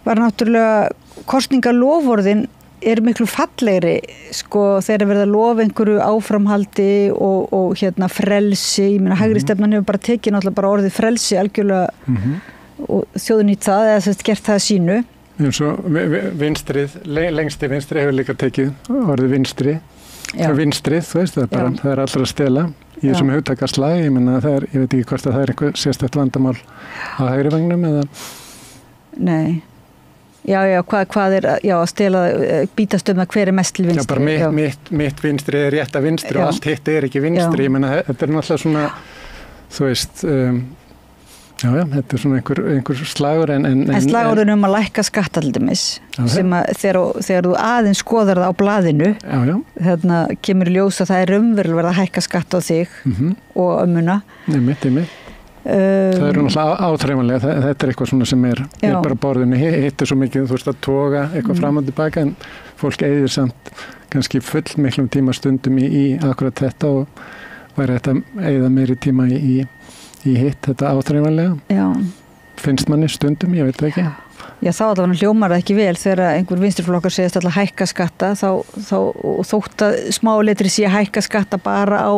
var náttúrulega kosningaloforðin er miklu fallegri sko þegar verða að lofa einhverju áframhaldi og hérna frelsi, ég meina hægri stefnan hefur bara tekið náttúrulega bara orðið frelsi algjörlega og þjóðin í það eða þess gert það sínu. Eins og vinstrið, lengsti vinstri hefur líka tekið orðið vinstrið, þú veist, það er allra að stela í þessum hugtakaslag, ég meina ég veit ekki hvort að það er einhver sérstakt vandamál á hægri vagnum eða... Nei. Já, hvað er að stela, bítast að hver er mest til vinstri. Já, bara mitt vinstri er rétta vinstri og allt hitt er ekki vinstri, ég meina þetta er náttúrulega svona, þú veist, þetta er svona einhver slagur en slagurinn að lækka skatta til dæmis, sem að þegar þú aðeins skoðar það á blaðinu, þarna kemur ljós að það er raunverulega verið að hækka skatta á þig og ömmuna. Einmitt. Það eru náttúrulega áþreifanlega, þetta er eitthvað svona sem er bara borðinu, hitt svo mikið, þú veist að toga eitthvað fram og tilbaka en fólk eyðir samt kannski full miklum tíma stundum í akkurat þetta og væri þetta eyða meiri tíma í hitt þetta áþreifanlega. Finnst manni stundum, ég veit ekki. Já, þá allavega hljómar það ekki vel þegar einhver vinstriflokkar segist alltaf hækka skatta þá þótt að smáletri sé hækka skatta bara á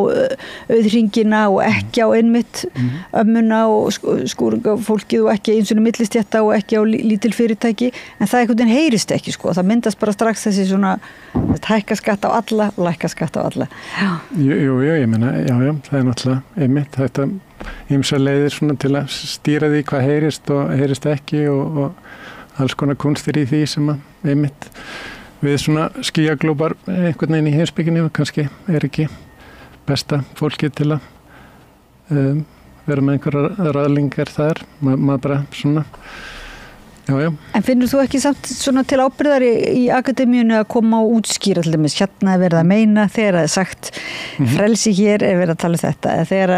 auðhringina og ekki á einmitt ömmuna og skúringafólkið og ekki eins og millistétta og ekki á lítil fyrirtæki en það einhvern veginn heyrist ekki sko, það myndast bara strax þessi svona hækka skatta á alla og lækka skatta á alla. Jú, ég meina, já, það er náttúrulega einmitt þetta ýmsar leiðir svona til að stýra því hvað heyrist og heyrist ekki og alls konar kunstir í því sem að einmitt við svona skýjaglópar einhvern veginn í heimspekinni kannski er ekki besta fólkið til að vera með einhverjar ráðlingar þar, maður bara svona já. En finnur þú ekki samt svona til ábyrgðar í akademíunni að koma og útskýra til dæmis hérna er verið að meina þegar það er sagt frelsi hér er verið að tala þetta eða þegar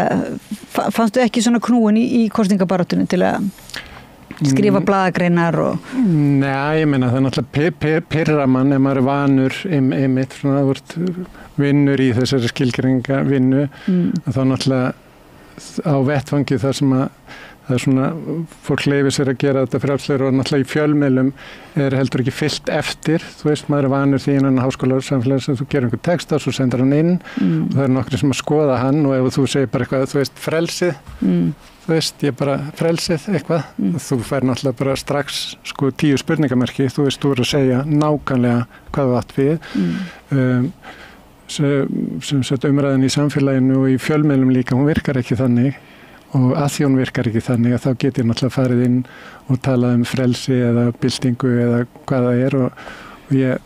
fannstu ekki svona knúin í kosningabaráttunni til að skrifa blaðagreinar og... Nei, ég meina það er náttúrulega pirra mann ef maður er vanur einmitt svona vinnur í þessari skilgreininga vinnu þá náttúrulega á vettfangi þar sem að það svona, fólk leyfir sér að gera þetta frjálslega og náttúrulega í fjölmiðlum heldur ekki fyllt eftir, þú veist, maður vanur því innan háskóla samfélags að þú gerir einhver texta og svo sendur hann inn og það nokkri sem að skoða hann og ef þú segir bara eitthvað, þú veist, frelsið, þú veist, ég bara frelsið eitthvað, þú fær náttúrulega bara strax sko 10 spurningamerki, þú veist, þú að segja nákvæmlega hvað þú átt við, sem sett umræðin í samfélaginu og í fjölmiðlum líka, hún virkar ekki þannig og að því hún virkar ekki þannig að þá get ég náttúrulega farið inn og talað frelsi eða byltingu eða hvað það er og ég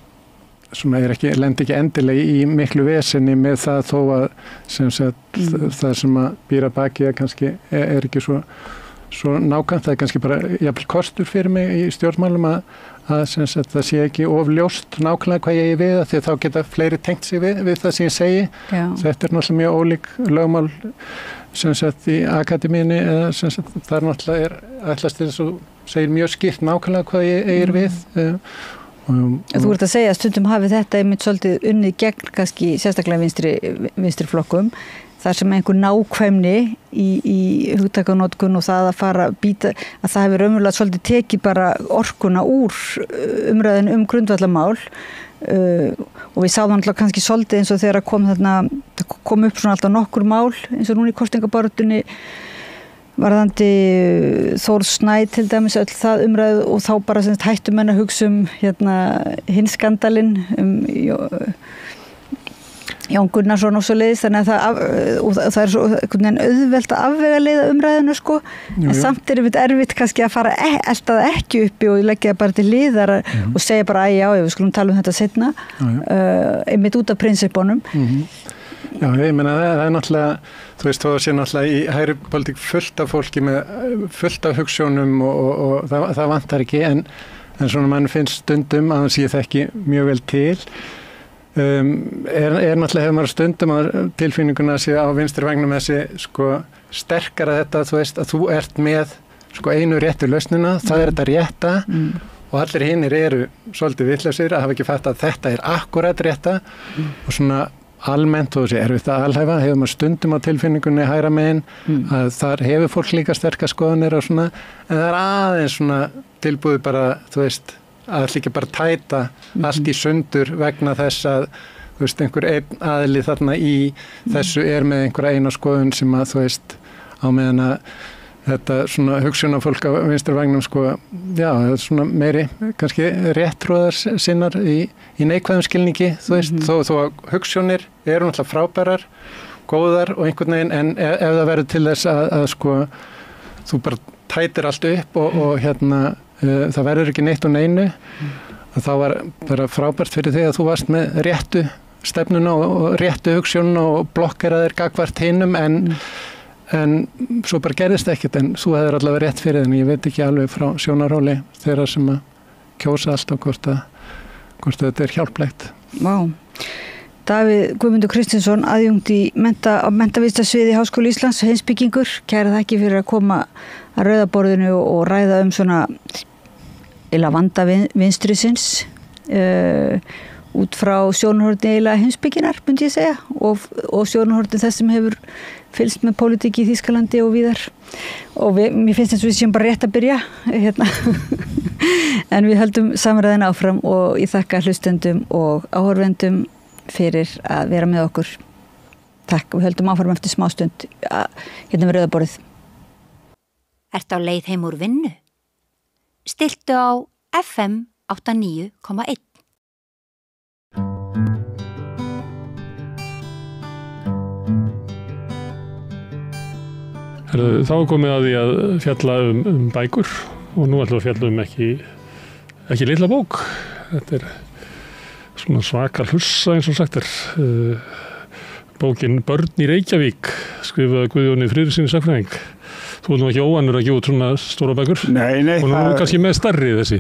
svona lendi ekki endilega í miklu vesenni með það þó að sem sagt, það sem að býra baki kannski ekki svo nákvæmt, það kannski bara jafnvel kostur fyrir mig í stjórnmálum að sem sagt, það sé ekki ofljóst nákvæmlega hvað ég við því að þá geta fleiri tengt sig við það sem ég segi. Já. Þetta náttúrulega mjög ólík lögmál sem sagt í akademíunni eða sem sagt það náttúrulega ætlast til þess að segir mjög skýrt nákvæmlega hvað ég við. Þú ert að segja að stundum hafi þetta einmitt svolítið unnið gegn kannski sérstaklega vinstri flokkum þar sem einhver nákvæmni í hugtakanótkun og það að fara að býta að það hefur raunverulega svolítið tekið bara orkuna úr umræðin grundvallamál og við sáum alltaf kannski svolítið eins og þegar kom upp svona alltaf nokkur mál eins og núna í kosningabaráttunni varðandi Þór Snæ til dæmis öll það umræðu og þá bara hættu menn að hugsa hinn skandalinn Jón Gunnarsson og svo leiðis þannig að það er svo einhvern veginn auðvelt að afvegaleiða umræðinu sko en samt er erfitt kannski að fara eltað ekki uppi og leggja bara til hliðar og segja bara já, við skulum tala þetta seinna einmitt út af prinsippunum. Já, ég meina það er náttúrulega, þú veist, þó að sé náttúrulega í hægri pólitík fullt af fólki með fullt af hugsjónum og það vantar ekki en svona mann finnst stundum að hann sé það ekki mjög vel til náttúrulega hefur maður stundum að tilfinninguna að sé á vinstri vagnum þessi sko sterkara þetta, þú veist, að þú ert með sko einu réttu lausnina, það er þetta rétta og allir hinnir eru svolítið vitlausir að hafa ekki fatt að þetta er akkurat rétta og svona almennt og þessi erfitt að alhæfa hefur maður stundum á tilfinningunni hægra megin að þar hefur fólk líka sterkar skoðanir og svona, en það er aðeins svona tilbúið bara, þú veist að það ekki bara tæta allt í sundur vegna þess að þú veist, einhver einn aðili þarna í þessu með einhverja eina skoðun sem að þú veist, á meðan að þetta svona hugsunarfólk á vinstri vagnum sko, já, það er svona meiri kannski rétttrúðar sinnar í neikvæðum skilningi, þú veist, þó að hugsunir eru náttúrulega frábærar, góðar og einhvern veginn, en ef það verður til þess að sko, þú bara tætir allt upp og það verður ekki neitt og neinu og þá var bara frábært fyrir þig að þú varst með réttu stefnuna og réttu hugsununa og blokkeraðir gagvart hinum en svo bara gerðist ekkert en þú hefur allavega rétt fyrir þenni, ég veit ekki alveg frá sjónarhóli þeirra sem að kjósa alltaf hvort þetta er hjálplegt. Vá. Davíð Guðmundur Kristinsson, aðjunkt í menntavísindasviði Háskóla Íslands, heimspekingur, kæra þakki fyrir að koma að rauðaborðinu og ræða svona vanda vinstrisins út frá sjónarhorni heimspekinnar, myndi ég segja, og sjónarhorni þess sem hefur fylgst með pólitík í Þýskalandi og víðar og mér finnst eins og við séum bara rétt að byrja en við höldum samræðin áfram og ég þakka hlustendum og áhorfendum fyrir að vera með okkur. Takk, við höldum áfram eftir smástund við rauðaborðið. Ertu á leið heim úr vinnu? Stilltu á FM 89,1. Þá er komið að því að fjalla bækur og nú ætlum við að fjalla ekki litla bók. Þetta er svona svaka hlussa eins og sagt er. Bókin Börn í Reykjavík skrifaði Guðjóni Friðrikssyni sagnfræðing. Þú ert nú ekki óvanur að gefa út svona stóra bækur? Nei. Og nú er kannski með stærri þessi.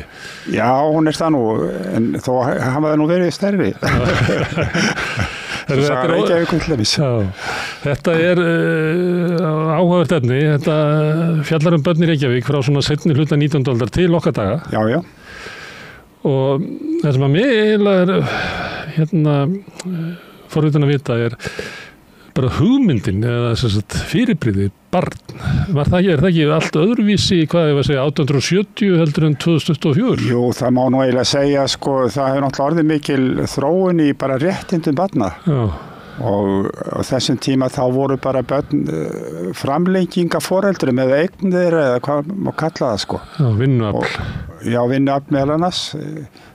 Já, hún er það nú, en þó hafa það nú verið stærri. Þetta er áhugavert efni. Þetta fjallar Börn í Reykjavík frá svona seinni hluta 19. aldar til okkar daga. Já. Og það sem að mig eiginlega er forvitin að vita er bara hugmyndin eða fyrirbrigði barn, er það ekki allt öðruvísi, hvað ég var að segja, 1870 heldur en 2024? Jú, það má nú eiginlega segja, sko, það hefur náttúrulega orðið mikil þróun í bara réttindum barna. Já. Og á þessum tíma þá voru bara börn framlenginga foreldrum eða eignir eða hvað má kalla það, sko. Já, vinnuafl. Já, vinnuafl meðal annars.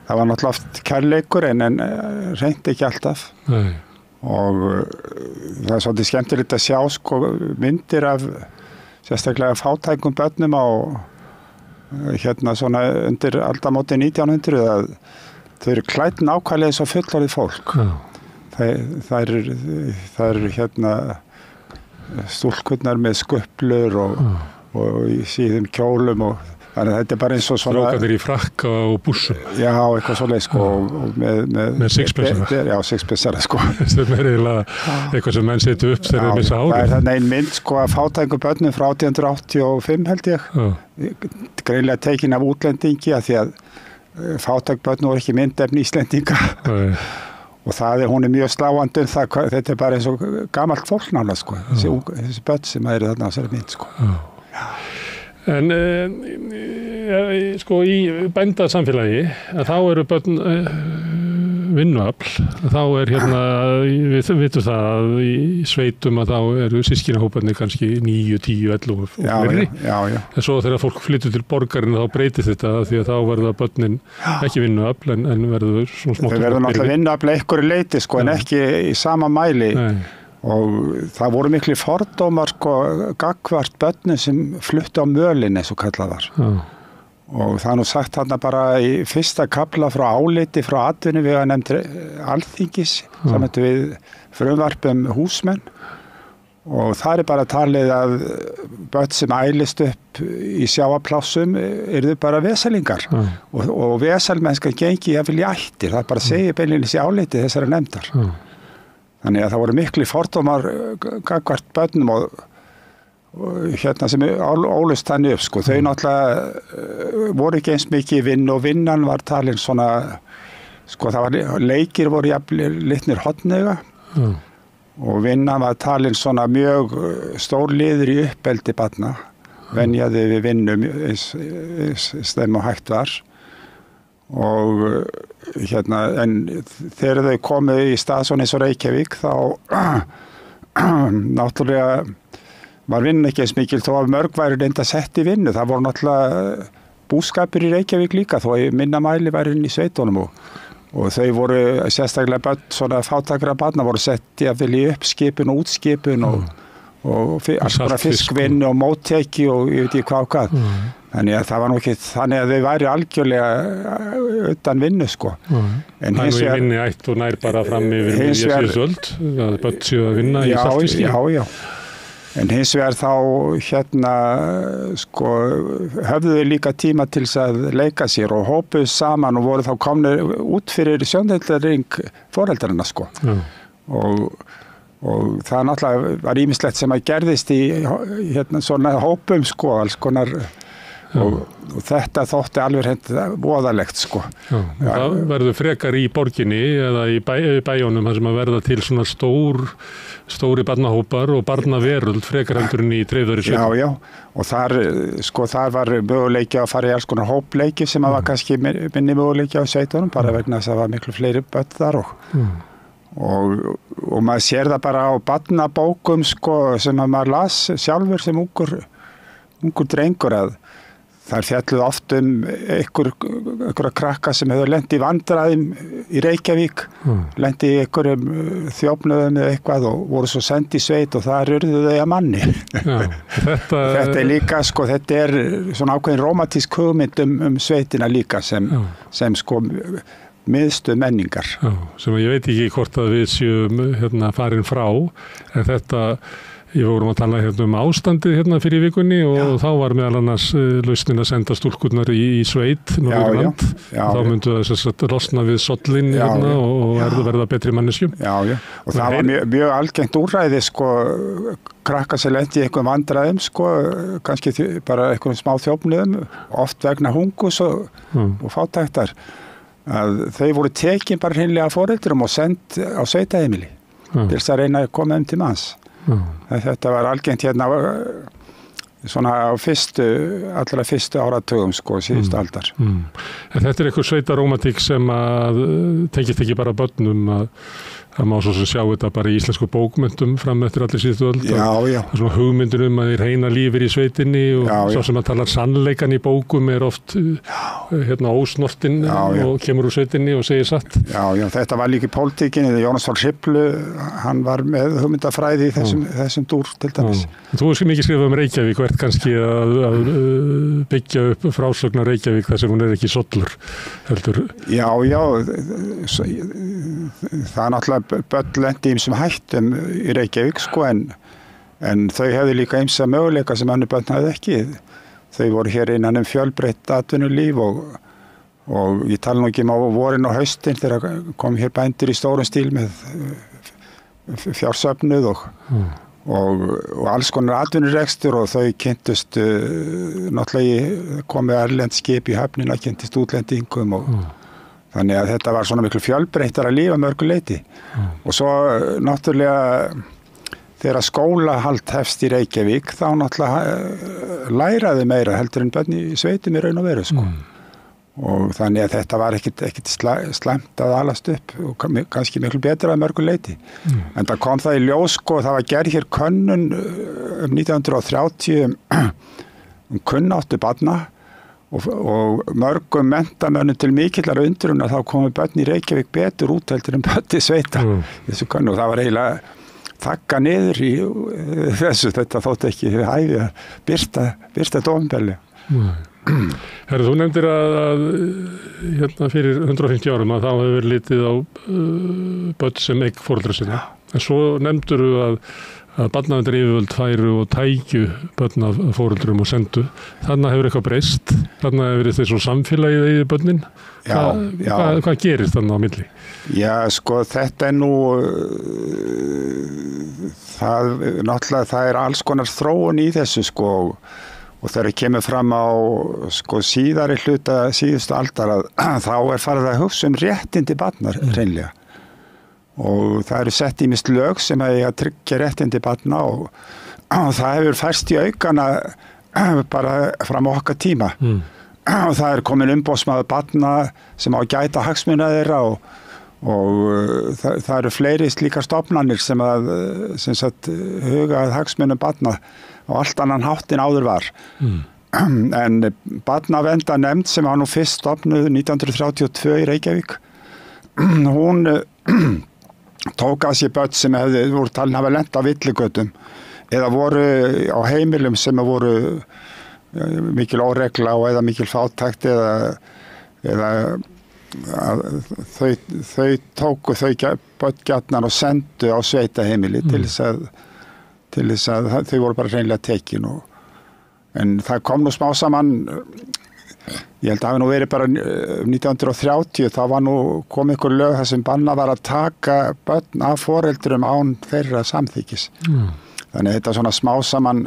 Það var náttúrulega oft kærleikur en reyndi ekki alltaf. Nei. Og það er svolítið skemmtilegt að sjá, sko, myndir af sérstaklega fátækum börnum á svona undir aldamóti 1900 að þau eru klædd nákvæmlega eins og fullorðið fólk. Já. Það eru stúlkurnar með skuplur og í síðum kjólum og þannig að þetta er bara eins og svona... Strákarnir í frakka og bússum. Já, eitthvað svoleið, sko. Með sixpensara. Já, sixpensara, sko. Sem er eiginlega eitthvað sem menn setu upp þegar þeir missa hárið. Það er þarna ein mynd, sko, að fátækum börnum frá 1885, held ég. Greinlega tekin af útlendingi að því að fátæk börn voru ekki myndefni Íslendinga. Og hún er mjög sláandi það, þetta er bara eins og gamalt fólk náttúrulega, sko. Þessi börn sem eru þarna á þessari mynd, sko. Já. En sko í bændasamfélagi að þá eru börn vinnuafl, þá er við vitum það að í sveitum að þá eru systkinahóparnir kannski 9, 10, 11 og fleiri. En svo þegar fólk flyttur til borgarinn þá breytist þetta því að þá verða börnin ekki vinnuafl en verður svona smátt. Þau verður náttúrulega vinnuafl einhverju leyti, sko, en ekki í sama mæli. Nei. Og það voru miklu fordómar, sko, gagnvart börnum sem fluttu á mölin eins og kallað var. Og það er nú sagt þarna bara í fyrsta kafla frá áliti frá atvinnuveganefnd Alþingis saman við frumvarp húsmenn og það er bara talið að börn sem ælist upp í sjávarplássum eru bara veselingar og veselmennska gengi jafnvel í ættir, það bara segir beinlínis í áliti þessara nefndar. Þannig að það voru miklu fordómar gagnvart börnum og sem ólust þannig upp, sko. Þau náttúrulega voru ekki eins mikið í vinn og vinnan var talin svona, sko, það var leikir voru jafnvel litnir hotnauga og vinnan var talin svona mjög stór liður í uppeldi barna, venjaði við vinnum eins þeim og hægt var. Og en þegar þau komu í stað svona eins og Reykjavík þá náttúrulega var vinnan ekki eins mikil þó að mörg væri reynda sett í vinnu. Það voru náttúrulega búskapur í Reykjavík líka þó að minna mæli væri inn í sveitunum og þau voru sérstaklega börn svona fátækra barna voru sett jafnvel í uppskipun og útskipun og alls konar fiskvinnu og mótteki og ég veit ekki hvað. Þannig að það var nú ekki þannig að þau væri algjörlega utan vinnu, sko. En það er nú í vinni ætt og nær bara fram yfir síðustu öld, að börn séu að vinna í saltfiski. Já. En hins vegar þá sko höfðu þau líka tíma til þess að leika sér og hópuðu saman og voru þá komnir út fyrir sjóndeildarhring foreldrarna, sko. Og það náttúrulega var ýmislegt sem að gerðist í svona hópum, sko, alls konar og þetta þótti alveg voðalegt, sko. Það verður frekar í borginni eða í bæjónum þar sem að verða til svona stóri barnahópar og barnaveröld frekar heldurinn í dreifðari sveitum. Já, og þar var möguleiki að fara í alls konar hópleiki sem að var kannski minni möguleiki á sveitunum bara vegna þess að það var miklu fleiri börn þar og maður sér það bara á barnabókum, sko, sem að maður las sjálfur sem ungur drengur að þær fjalluðu oft einhverja krakka sem hefur lent í vandræðum í Reykjavík, lent í einhverjum þjófnuðum eða eitthvað og voru svo send í sveit og þar urðu þau að manni. Já, þetta er líka, sko, þetta er svona ákveðin rómantísk hugmynd sveitina líka sem sko miðstöð menningar. Já, sem ég veit ekki hvort að við séum farin frá, en þetta Ég vorum að tala ástandið fyrir vikunni og þá var meðal annars lausnin að senda stúlkurnar í sveit Norðurland. Þá myndu það losna við sollin og verða betri manneskjum. Já. Og það var mjög algengt úrræði, sko, krakka sem lenti í einhverjum vandræðum, sko, kannski bara einhverjum smá þjófnuðum, oft vegna hungus og fátæktar. Að þau voru tekin bara hreinlega af foreldrum og send á sveitaheimili. til þess að reyna að koma til manns. Þetta var algengt hérna svona á allra fyrstu áratugum sko, síðustu aldar. En þetta eitthvað sveitarómatík sem að tengist ekki bara börnum að það má svo sem sjá þetta bara í íslensku bókmyndum fram eftir allir síðustu öld. Já. Það er svona hugmyndir að þeir reyna lífir í sveitinni og svo sem að tala sannleikan í bókum oft ósnortinn og kemur úr sveitinni og segir satt. Já, þetta var líka í pólitíkinni. Jónas Þór Hriflu, hann var með hugmyndafræði í þessum dúr til dæmis. Þú hefur mikið skrifað Reykjavík og ert kannski að byggja upp frásögn af Reykjavík þar sem hún ekki sollur heldur. Já, það er náttúrulega börn lendi ýmsum hættum í Reykjavík sko, en þau hefðu líka ýmsa möguleika sem önnur börn hefðu ekki. Þau voru hér innan fjölbreytt atvinnulíf og ég tala nú ekki á vorin og haustin þegar kom hér bændur í stórum stíl með fjársöfnuð og alls konar atvinnurekstur og þau kynntust náttúrulega komið erlend skip í höfnina, kynntist útlendingum og þannig að þetta var svona miklu fjölbreyttara líf að mörgu leyti. Og svo náttúrulega þegar skólahald hefst í Reykjavík þá náttúrulega læraði meira heldur en börn í sveitum í raun og veru sko. Og þannig að þetta var ekkit slæmt að alast upp og kannski miklu betra að mörgu leyti. En það kom það í ljós sko, það var gerð hér könnun 1930 kunnáttu barna og mörgum mentamönnum til mikillar undrunar þá komu börn í Reykjavík betur út heldur en börn í sveita. Þessu könnu og það var eiginlega þakka niður í þessu, þetta þótt ekki hæfi að birta dómbelli. Herru, þú nefndir að hérna fyrir 150 árum að þá hefur verið litið á börn sem eign foreldra sinna. En svo nefndur að barnaverndaryfirvöld færu og tækju börn af foreldrum og sendu. Þannig hefur eitthvað breyst. Þannig hefur verið þessu samfélagið í börnin. Hvað gerist þannig á milli? Já, sko, þetta nú náttúrulega það alls konar þróun í þessu sko og þegar ég kemur fram á sko síðari hluta síðustu aldar að þá farið að hugsa réttindi barna hreinlega. Og það eru sett ýmist lög sem að tryggja réttindi barna og það hefur færst í aukana bara fram á okkar tíma. Og það komin umboðsmaður barna sem á að gæta hagsmuna þeirra og það eru fleiri slíkar stofnanir sem huga að hagsmunum barna á allt annan hátt en áður var. En barnaverndarnefnd sem var nú fyrst stofnuð 1932 í Reykjavík, hún tók að sér börn sem voru talin hafa lent á villigötum eða voru á heimilum sem voru mikil óregla og eða mikil fátækt eða þau tóku þau börn gjarnan og sendu á sveitaheimili til þess að þau voru bara hreinlega tekin en það kom nú smá saman. Ég held að það hafi nú verið bara 1930 þá var nú komið ykkur lög þar sem bannað var að taka börn af foreldrum án þeirra samþykkis. Þannig að þetta svona smá saman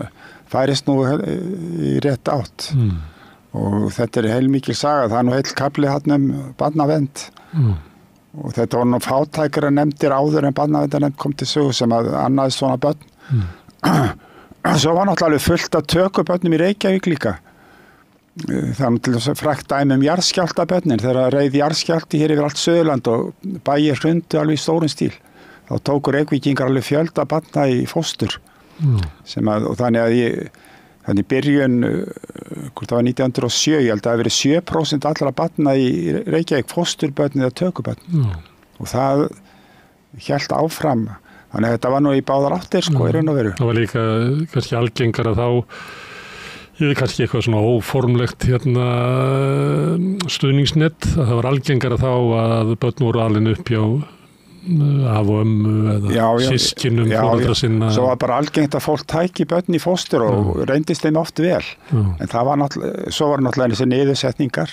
færist nú í rétt átt. Og þetta heilmikil saga, það nú heill kafli þarna barnavernd. Og þetta voru nú fátækara nefndir áður en barnaverndarnefnd kom til sögu sem að annaðist svona börn. Svo var náttúrulega fullt að töku börnum í Reykjavík líka. Það er til þess að frækt dæmi jarðskjálftabörnin þegar reið jarðskjálfti hér yfir allt Suðurland og bæir hrundu alveg í stórum stíl. Þá tóku Reykvíkingar alveg fjölda barna í fóstur. Og þannig byrjun, hvort það var 1907, ég held að það hafi verið 7% allra barna í Reykjavík fósturbörn eða tökubörn. Og það hélt áfram. Þannig að þetta var nú í báðar áttir sko í raun og veru. Það var líka kannski algengara þá. Ég veit kannski eitthvað svona óformlegt stuðningsnett. Það var algengara þá að börn voru alin upp hjá af og ömmu eða systkinum foreldra sinna. Svo var bara algengt að fólk tæki börn í fóstur og reyndist þeim oft vel. En það var svo var náttúrulega þessi niðursetningar.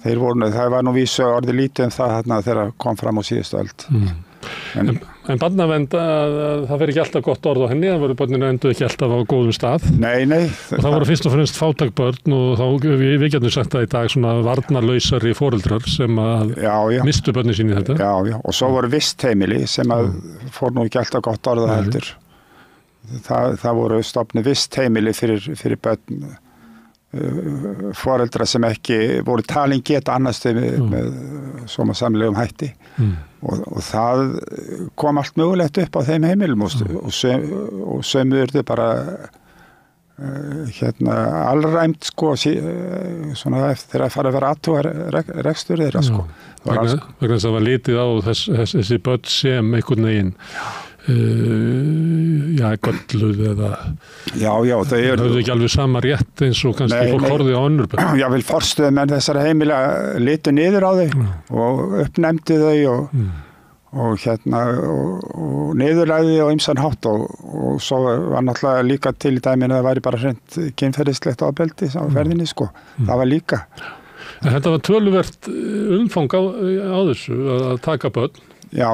Það var nú vísu orðið lítið það þegar kom fram á síðustu öld. En barnavernd, það fer ekki alltaf gott orð á henni, það voru börninu endur ekki alltaf á góðum stað. Nei. Og það voru fyrst og fremst fátæk börn og þá við getum sagt það í dag svona varnarlausari foreldrar sem að mistu börnin sín í þetta. Já, og svo voru vistheimili sem að fór nú ekki alltaf gott orð á heldur. Það voru stofnuð vistheimili fyrir börn foreldra sem ekki voru talin geta annars með svona samlegum hætti og það kom allt mögulegt upp á þeim heimilum og sömu urðu bara allræmt sko svona eftir að fara að vera aðtúar rekstur þeirra sko. Vegna þess að það var litið á þessi börn sem einhvern veginn gölluð eða þau höfðu ekki alveg sama rétt eins og kannski fólk horfði á önnur börn. Já, vel forstöðumenn þessara heimila litu niður á þau og uppnefndu þau og niðurlæði á ýmsan hátt og svo var náttúrulega líka til í dæminu að það væri bara hreint kynferðislegt ofbeldi á ferðinni sko, það var líka. En þetta var töluvert umfang á þessu að taka börn. Já.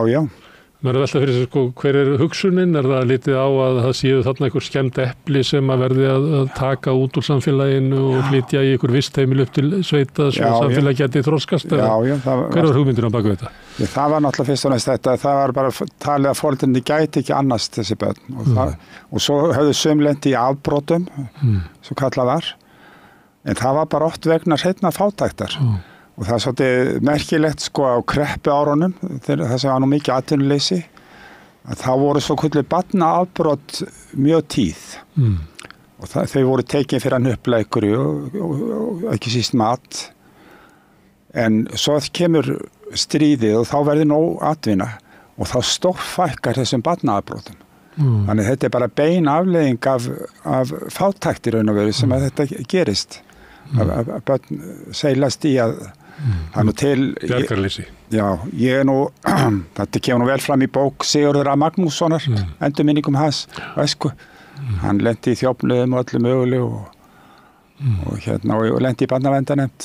Maður er veltað fyrir sig sko, hver hugsunin? Er það litið á að það séu þarna einhver skemmt epli sem að verði að taka út úr samfélaginu og flytja í einhver vistheimil upp til sveita svo samfélag geti þroskast? Hver var hugmyndin á baku þetta? Það var náttúrulega fyrst og næst þetta, það var bara talið að foreldrunni gæti ekki annast þessi börn og svo höfðu sumlendi í afbrotum, svo kallað var, en það var bara oft vegna hreinna fátæktar. Og það er svolítið merkilegt sko á kreppu árunum, það sem var nú mikið atvinnuleysi, að það voru svo kvöldu barnaafbrot mjög tíð. Og þau voru tekin fyrir að hnupla ykkurju og ekki síst mat. En svo kemur stríðið og þá verður nóg atvinna og þá stórfækkar þessum barnaafbrotum. Þannig þetta er bara bein afleiðing af fátæktir raun og veru sem að þetta gerist. Að börn seilast í að það nú til bjargarleysi. Ég nú þetta kemur nú vel fram í bók Sigurðar A. Magnússonar endurminningum hans hann lenti í þjófnuðum og öllu mögulegu og lenti í barnaverndarnefnd.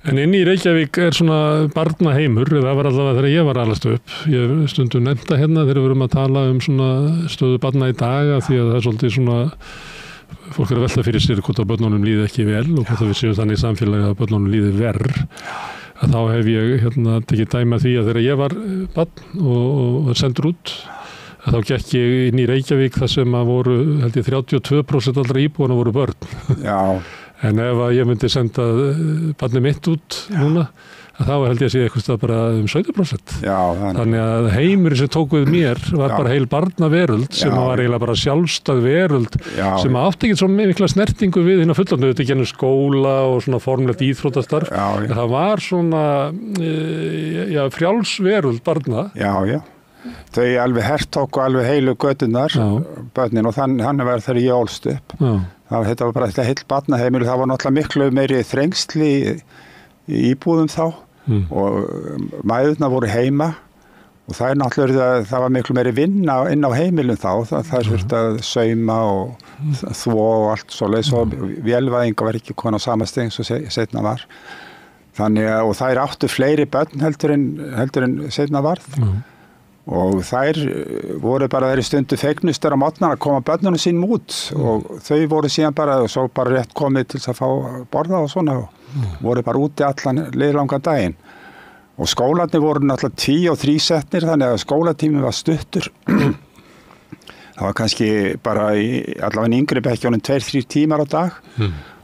En inni í Reykjavík er svona barnaheimur, það var allavega þegar ég var alast upp. Ég stundum nefnda hérna þegar við erum að tala svona stöðu barna í dag því að það er svolítið svona fólk að velta fyrir sér hvort að börnunum líði ekki vel og hvort að við séum þannig í samfélagi að börnunum líði verr. Að þá hef ég tekið dæmi því að þegar ég var barn og sendur út að þá gekk ég inn í Reykjavík þar sem að voru held ég 32% allra íbúana voru börn. En ef að ég myndi senda barnið mitt út núna þá held ég að sé eitthvað bara 17%. Þannig að heimurinn sem tók við mér var bara heil barnaveröld sem var eiginlega bara sjálfstæð veröld sem átti ekki svo mikla snertingu við hérna fullorðnu, þetta gennum skóla og svona formlegt íþróttastarf. Það var svona frjálsveröld barna. Þau alveg hertóku alveg heilu götunar börnin og þannig var þegar ég ólst upp. Þetta var bara heil barnaheimil, það var náttúrulega miklu meiri þrengsli í íbúðum þá og mæðurnar voru heima og það er náttúrulega það var miklu meiri vinna inn á heimilum þá, það er þurft að sauma og þvo og allt svoleiðis og vélvæðinga var ekki komin á sama stig eins og seinna var. Þannig að og þær áttu fleiri börn heldur en seinna varð. Og þær voru bara þeirri stundu fegnustar á morgnar að koma börnunum sínum út og þau voru síðan bara og svo bara rétt komið til að fá borða og svona og voru bara úti allan liðlangan daginn. Og skólarnir voru náttúrulega 2 og 3 setnir þannig að skólatíminn var stuttur. Það var kannski bara allavega í yngri bekkjónum 2-3 tímar á dag.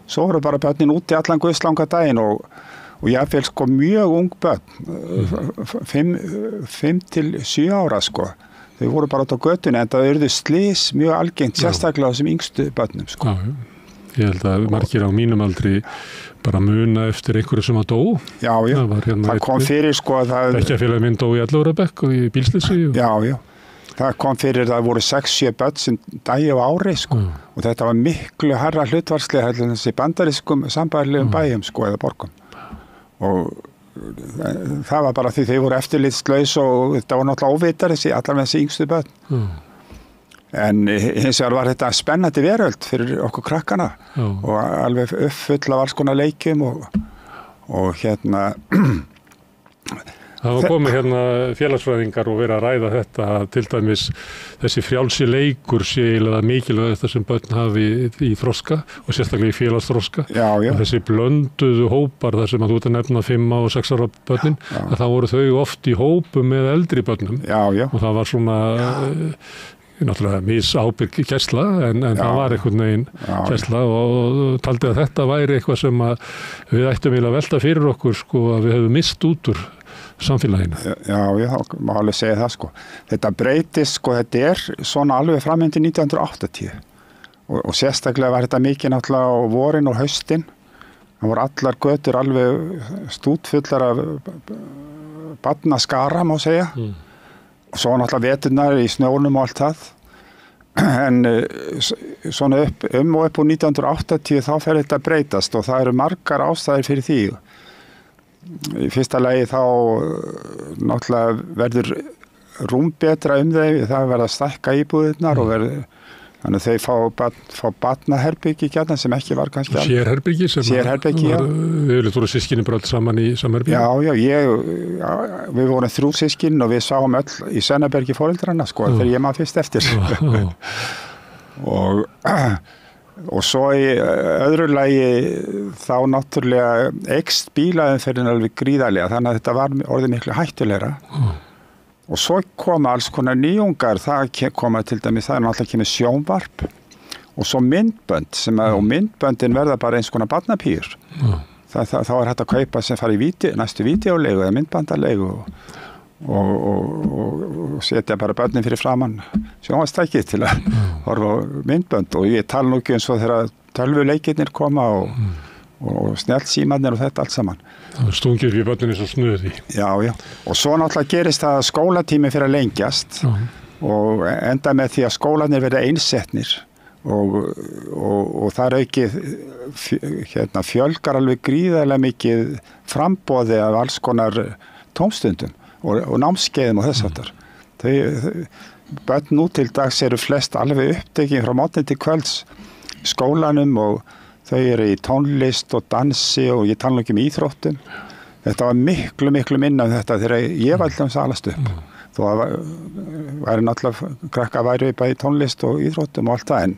Svo voru bara börnin úti allan guðslanga daginn og jáfnvel sko mjög ung börn, 5 til 7 ára sko. Þau voru bara út á götunni en það urðu slys mjög algengt, sérstaklega á þessum yngstu börnum sko. Ég held að margir á mínum aldri bara muna eftir einhverju sem að dó. Það kom fyrir sko að Bekkjarfélagið minn dó í Ellórabekk og í bílslysi. Það kom fyrir það voru 6-7 börn sem dæi á ári sko og þetta var miklu hærra hlutvarslega heldur þessi bandarískum sambærilegum bæjum sko eða borgum. Og það var bara því þau voru eftirlitslaus og þetta var náttúrulega óvitar allar með þessi yngstu börn. En hins vegar var þetta spennandi veröld fyrir okkur krakkana og alveg uppfull af alls konar leikjum og Það var komið hérna félagsfræðingar og verið að ræða þetta, til dæmis þessi frjálsi leikur sé eiginlega mikilvægt þetta sem börn hafi í þroska og sérstaklega í félagsþroska. Og þessi blönduðu hópar þar sem að þú ert að nefna 5 og 6 ára börnin, að þá voru þau oft í hópum með eldri börnum. Og það var svona náttúrulega misábyrg gæsla en það var einhvern veginn gæsla og taldi að þetta væri eitthvað sem að við ættum að velta fyrir okkur sko að við hefum mist út úr samfélaginu. Já, má alveg segja það sko. Þetta breytist sko, þetta svona alveg fram undir 1980 og sérstaklega var þetta mikið náttúrulega á vorin og haustin. Það voru allar götur alveg stútfullar af barnaskara má segja. Og svo náttúrulega veturnar í snjónum og allt það. En svona upp úr 1980 þá fer þetta að breytast og það eru margar ástæður fyrir því. Í fyrsta lagi þá náttúrulega verður rúm betra þau, það verða að stækka íbúðirnar og þannig að þau fá barnaherbyggi gjarnan sem ekki var kannski Sérherbyggi sem við vorum sískinni bara allt saman í samherbyggi. Við vorum 3 sískin og við sáum öll í Sennabergi foreldrarna sko þegar ég maður fyrst eftir. Og svo í öðru lagi þá náttúrulega eykst bílaumferðin alveg gríðarlega þannig að þetta var orðið miklu hættulegra. Og svo koma alls konar nýjungar, það koma til dæmis, það náttúrulega kemur sjónvarp og svo myndbönd og myndböndin verða bara eins konar barnapýr. Þá hægt að kaupa sem fara í næstu vídeolegu eða myndbandalegu og setja bara börnin fyrir framann sjónvarpstækið til að horfa á myndbönd og ég tala nú ekki eins og þegar tölvuleikirnir koma og snjallsímarnir og þetta allt saman. Það stungir við börninni svo snuði. Já. Og svo náttúrulega gerist það að skólatími fyrir að lengjast og enda með því að skólanir verða einsetnir og það aukið fjölgar alveg gríðarlega mikið framboði af alls konar tómstundum og námskeiðum og þess aftar. Börn nú til dags eru flest alveg upptekin frá morgni til kvölds skólanum og þau eru í tónlist og dansi og ég tala ekki íþróttum. Þetta var miklu minna þetta þegar ég var alltaf alast upp. Þó að væri náttúrulega krakka væri bæði tónlist og íþróttum og allt það en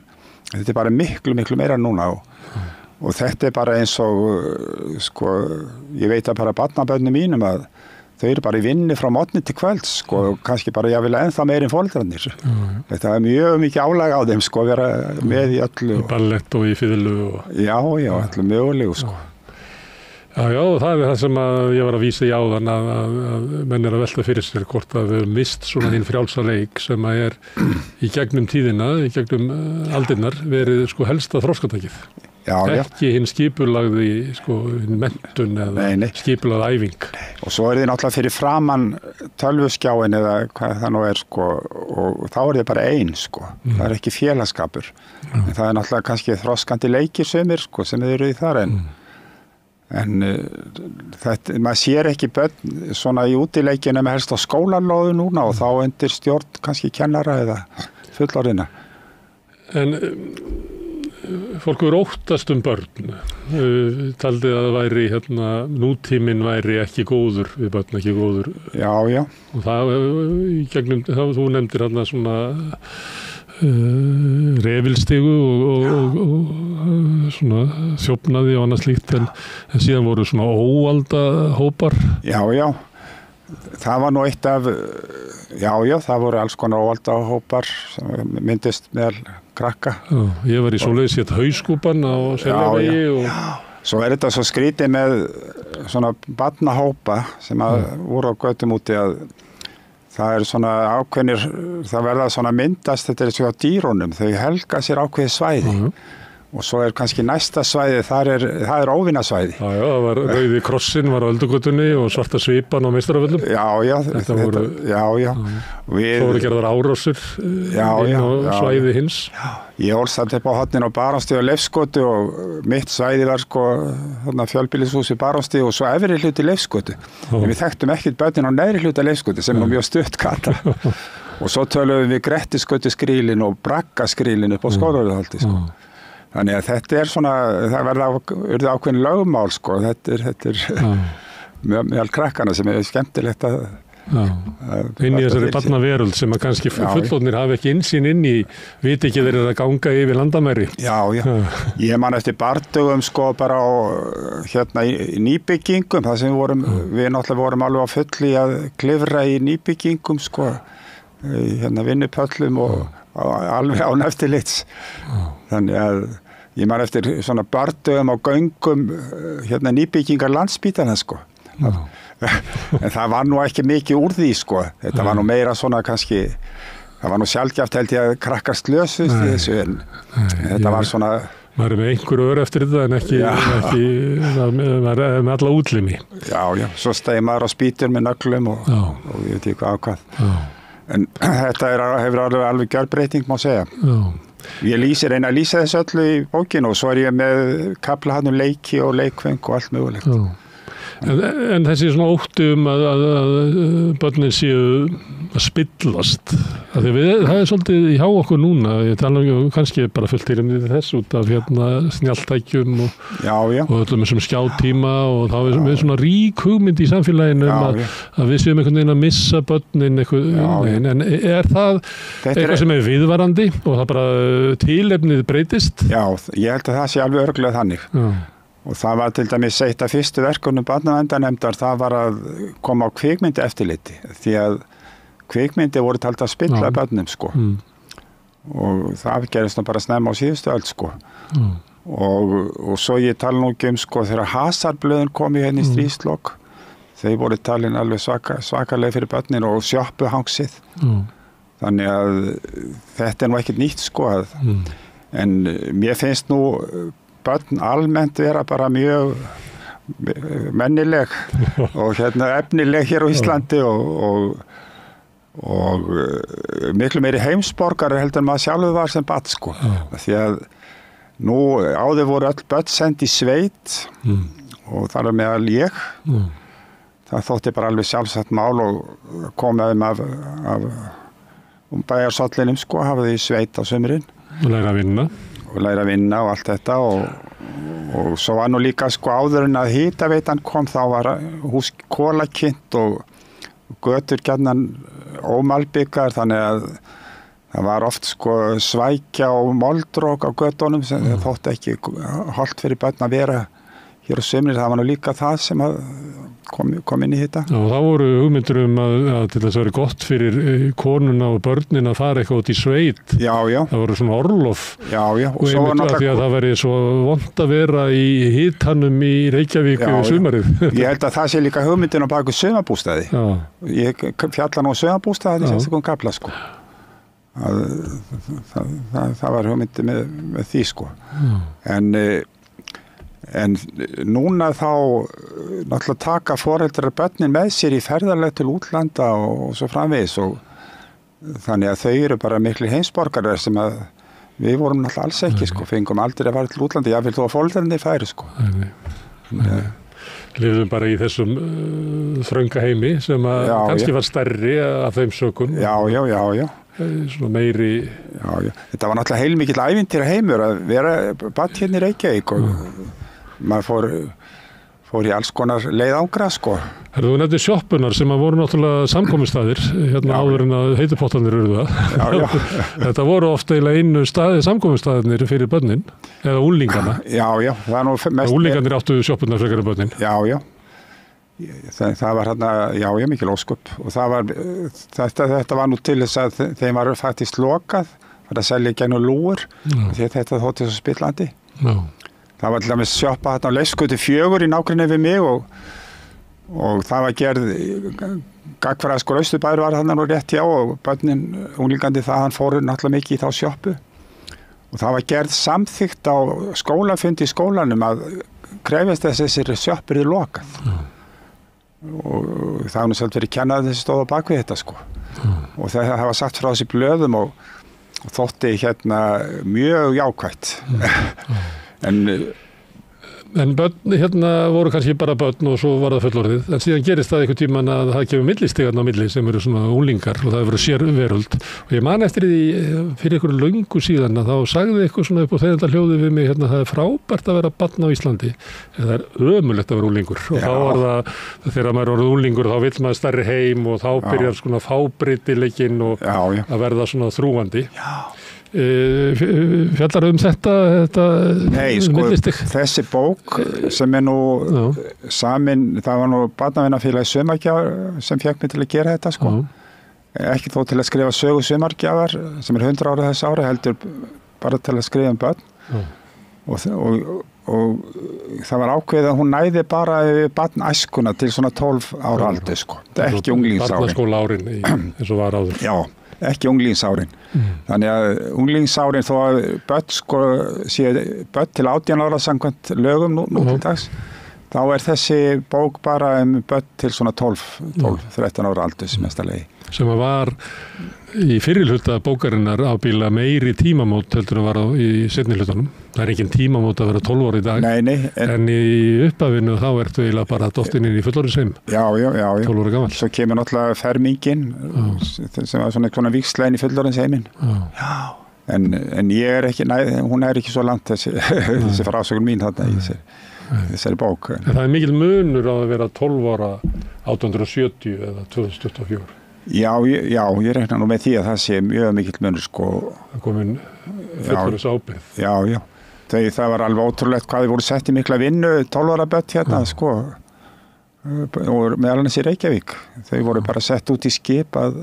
þetta bara miklu meira núna og þetta bara eins og sko, ég veit að bara barnabörnum mínum að þau eru bara í vinnu frá morgni til kvölds sko, og kannski bara ég vil ennþá meira en foreldrarnir. Þetta mjög mikið álag á þeim sko, að vera með í öllu. Í ballett og í fiðlu. Já, öllu mögulegu sko. Já, það það sem að ég var að vísa í áðan að menn að velta fyrir sér hvort að við mist svona hinn frjálsa leik sem að í gegnum tíðina, í gegnum aldirnar verið sko helsta þroskatækið. Ekki hinn skipulagði sko menntun eða skipulagði æfing. Og svo þið náttúrulega fyrir framann tölvuskjáin eða hvað það nú sko og þá þið bara ein sko. Það ekki félagskapur. En það náttúrulega kannski þroskandi leikir sumir sko sem þið eru í þar en þetta, maður sér ekki börn svona í útileikinu með helst á skólalóðu núna og þá undir stjórn kannski kennara eða fullorðina. En fólk eru óttast börn. Taldi að það væri nútíminn væri ekki góður við börn, ekki góður. Já. Og það í gegnum, þú nefndir svona refilstigu og svona þjófnaði og annað slíkt en síðan voru svona óvalda hópar. Já. Það var nú eitt af það voru alls konar óvalda hópar sem myndist meðal krakka. Ég var í svoleiðis hauskúpan á Seljavegi og svo þetta svo skrítið með svona barnahópa sem voru á götum úti að það svona ákveðnir, það verða svona myndast, þetta svo á dýrunum, þau helga sér ákveðið svæði og svo kannski næsta svæði, það er óvinasvæði. Já, það var rauði krossin var á Öldugötunni og svarta svipan á Meistaravöllum. Já. Þetta voru. Svo voru gerðar árásir inn á svæði hins. Ég ólst þetta upp á hornin á Barónsstíg og Leifsgötu og mitt svæði var sko fjölbýlishúsi Barónsstíg og svo efri hluti Leifsgötu. En við þekktum ekkert börnin á neðri hluta Leifsgötu sem er mjög stutt gata. Og svo töluðum við Grettisgötu skrílin og Braggaskrílin upp á Skólavörðuholti sko. Þannig að þetta svona, það urðu ákveðin lögmál sko, þetta meðal krakkana sem skemmtilegt að inn í þessari barnaveröld sem að kannski fullorðnir hafa ekki innsýn inn í, viti ekki þeir að ganga yfir landamæri. Já. Ég man eftir bardögum sko bara á í nýbyggingum, það sem við náttúrulega vorum alveg á fulli að klifra í nýbyggingum sko, vinnupöllum og alveg án eftirlits. Þannig að ég man eftir svona bardögum á göngum nýbyggingar Landspítalans sko. En það var nú ekki mikið úr því sko, þetta var nú meira svona kannski, það var nú sjaldgæft held ég að krakkar slösust í þessu en þetta var svona. Maður með einhverju ör eftir þetta en ekki með alla útlimi. Já, svo stegi maður á spýtur með nöglum og ég veit ekki hvað. En þetta hefur alveg gjörbreyting má segja. Ég reyna að lýsa þessu öllu í bókinu og svo ég með kafla hann leiki og leikfeng og allt mögulegt. En þessi svona ótti að börnin séu að spillast. Það svolítið hjá okkur núna, ég tala kannski bara fullt í þess út af snjalltækjum og öllum þessum skjátíma og þá er svona rík hugmynd í samfélaginu að við séum einhvern veginn að missa börnin en er það eitthvað sem er viðvarandi og það bara tilefnið breytist? Já, ég held að það sé alveg örugglega þannig. Og það var til dæmis eitt af fyrstu verkunum barnaverndarnefndar, það var að koma á kvikmyndi eftirliti því að kvikmyndi voru taldið að spilla börnum sko. Og það gerist nú bara snemma á síðustu öld sko. Og svo ég tala nú ekki sko þegar hasarblöðin kom í henni stríðslok, þeir voru talin alveg svakalega fyrir börnin og sjoppuhangsið. Þannig að þetta nú ekkert nýtt sko en mér finnst nú börn almennt vera bara mjög mennileg og efnileg hér á Íslandi og miklu meiri heimsborgari heldur en maður sjálfur var sem barn sko. Því að nú áður voru öll börn send í sveit og þar meðal ég. Það þótti bara alveg sjálfsagt mál og komaðum af bæjarsollinum sko, hafa þau í sveit á sumrin. Og læra að vinna og allt þetta og svo var nú líka sko áður en að hitaveitan kom þá var hús kólakynnt og götur gjarnan ómalbyggar þannig að það var oft sko svækja og moldrók á götunum sem þótti ekki hollt fyrir börn að vera hér á sumrin, það var nú líka það sem að kom inn í þetta. Já, það voru hugmyndir að til þess að vera gott fyrir konuna og börnin að fara eitthvað út í sveit. Já. Það voru svona orlof. Já. Og einmitt að því að það veri svo vont að vera í hitanum í Reykjavík sumarið. Ég held að það sé líka hugmyndin á baku sumarbústaði. Ég fjalla nú sumarbústaði sem kom kapla sko. Það var hugmyndin með því sko. En núna þá náttúrulega taka foreldrar börnin með sér í ferðarleg til útlanda og svo framvegis og þannig að þau eru bara miklu heimsborgarar sem að við vorum náttúrulega alls ekki sko, fengum aldrei að fara til útlanda, ég vil þó að foreldrarnir færi sko. Lifðum bara í þessum þrönga heimi sem að kannski var stærri af þeim sökum. Já. Svona meiri. Já. Þetta var náttúrulega heilmikill ævintýra heimur að vera barn hérna í Reykjavík og maður fór í alls konar leið ángra sko. Þú nefndir sjoppunar sem að voru náttúrulega samkomustaðir áður en að heitupottarnir eru það. Já. Þetta voru oft eiginlega einu samkomustaðirnir fyrir börnin eða úlingana. Já. Það er nú mest. Úlingarnir áttu sjoppunar frekar en börnin. Já. Það var mikil ósköp og þetta var nú til þess að þeim var faktisk lokað var að selja gegn og lúur því að þetta þótti svo spillandi. Það var til dæmis sjoppa á Leifsgötu 4 í nágrenni við mig og það var gerð Gagnfræðaskóli Austurbær var þarna nú rétt hjá og börnin unglingandi það hann fóru náttúrulega mikið í þá sjoppu og það var gerð samþykkt á skólafundi í skólanum að krefjast þessari sjoppur er lokað og það var nú svolítið verið kennað þessi stóð á bakvið þetta sko og það var sagt frá þessi blöðum og þótti mjög jákvætt. En En börn hérna voru kannski bara börn og svo var það fullorðið. En síðan gerist það einhvern tímann að það kemur millistigarn á milli sem eru svona unglingar og það hefur verið sérveröld. Og ég man eftir því fyrir einhverju löngu síðan að þá sagði eitthvað svona upp á þeirra hljóði við mig hérna það er frábært að vera barn á Íslandi en það er ömurlegt að vera unglingur. Og þá var það, þegar maður er orðið unglingur þá vill maður stærri heim og þá byrjar svona fábreytileikinn og að verða svona þrúgandi. Fjallar þetta Nei, sko, þessi bók sem nú samin, það var nú barnavinnafélagi Sumargjafar sem fékk mig til að gera þetta sko. Ekki þó til að skrifa sögu Sumargjafar sem 100 ára þess ári, heldur bara til að skrifa börn og það var ákveðið að hún næði bara barnæskuna til svona 12 ára aldur sko. Það ekki unglingsárin. Barnaskóla árin eins og var áður. Já. Ekki unglingsárin. Þannig að unglingsárin þó að börn sko sé börn til 18 ára samkvæmt lögum nú til dags, þá þessi bók bara börn til svona 12-13 ára aldurs mestalegi. Sem að var í fyrri hluta bókarinnar ábíla meiri tímamót heldur að var í seinni hlutanum. Það er engin tímamót að vera 12 ára í dag. Nei, en í uppafinu þá ertu eiginlega bara dottinn inn í fullorðinsheim. Já. 12 ára gamall. Svo kemur náttúrulega fermingin sem var svona vígsla inn í fullorðinsheimin. Já. En ég ekki, hún ekki svo langt þessi frásögun mín þarna í þessari bók. En það mikil munur á að vera 12 ára 1870 eða 2024. Já, ég rekna nú með því að það sé mjög mikill munur sko. Það komin fullorðins ábyrgð. Já. Það var alveg ótrúlegt hvað þið voru sett í mikla vinnu 12 ára börn hérna sko. Og meðal annars í Reykjavík. Þau voru bara sett út í skip að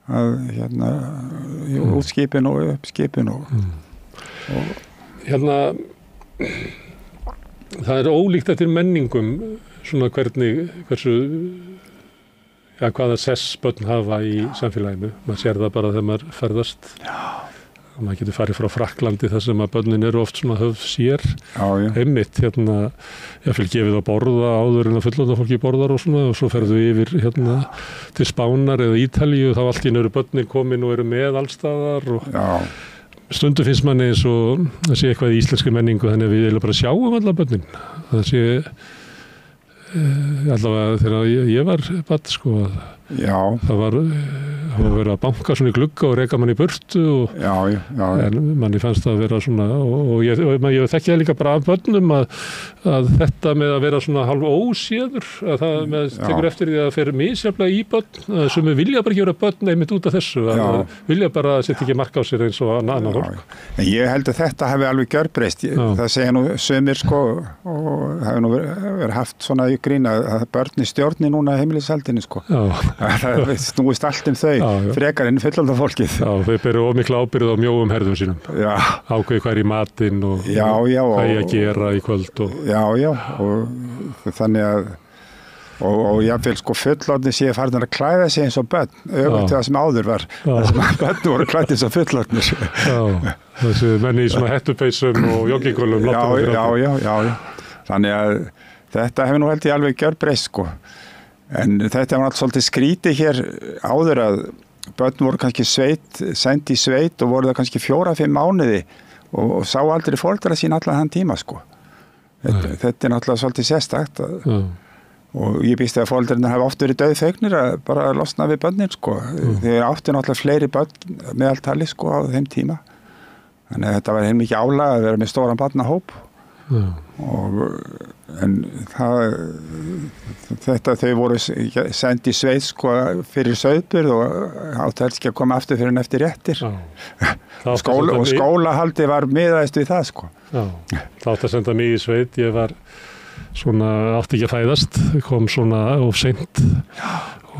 hérna út skipin og upp skipin og hérna það er ólíkt eftir menningum svona hversu hvaða sess börn hafa í samfélaginu. Maður sér það bara þegar maður ferðast. Maður getur farið frá Frakklandi þar sem að börnin eru oft svona höfð sér. Einmitt hérna, jáfnvel gefið að borða áður en að fullorðna fólki borðar og svona og svo ferðu yfir hérna til Spánar eða Ítalíu þá allt í einu eru börnin komin og eru með allstaðar og stundum finnst manni eins og það sé eitthvað í íslenski menningu þannig að við eiginlega bara sjáum alla börnin. Það sé allavega þegar ég var barn sko það var verið að banka svona í glugga og reka mann í burtu og en manni fannst það að vera svona og ég þekki það líka bara af börnum að þetta með að vera svona halv óséður að það með tekur eftir því að það fer misjafnlega í börn sem vilja bara ekki vera börn einmitt út af þessu að vilja bara að setja ekki mark á sér eins og annan fólk. En ég held að þetta hefði alveg gjörbreyst það segja nú sumir sko og hefði nú verið haft svona í grín að börn í stjórni núna heimilishaldinni sko það snúist allt þau frekar inn fullorðna fólkið. Já, þau beru of mikla ábyrgð á mjóum herðum sínum. Já. Ákveði hvað í matinn og hvað ég að gera í kvöld. Já, og þannig að og jáfnvel sko fullorðni sé farnir að klæða sig eins og börn, öfugt það sem áður var. Það sem börn voru klædd eins og fullorðnir. Já, þessi menni í svona hettupeysum og joggingolum. Já. Þannig að þetta hefur nú held ég alveg gjörbreyst sko. En þetta var alltaf svolítið skrítið hér áður að börn voru kannski send í sveit og voru það kannski 4-5 mánuði og sá aldrei foreldra sín allan þann tíma sko. Þetta náttúrulega svolítið sérstakt og ég býst að foreldrarnir hafa oft verið dauðfegnir að bara losna við börnin sko. Þeir áttu náttúrulega fleiri börn meðaltali sko á þeim tíma. Þannig að þetta var heilmikið álag að vera með stóran barnahóp. En þetta þau voru send í sveit sko fyrir sauðburð og áttu helst ekki að koma aftur fyrir en eftir réttir og skólahaldi var miðaðist við það sko. Það átti að senda mig í sveit, ég var svona átti ekki að fæðast, kom svona of seint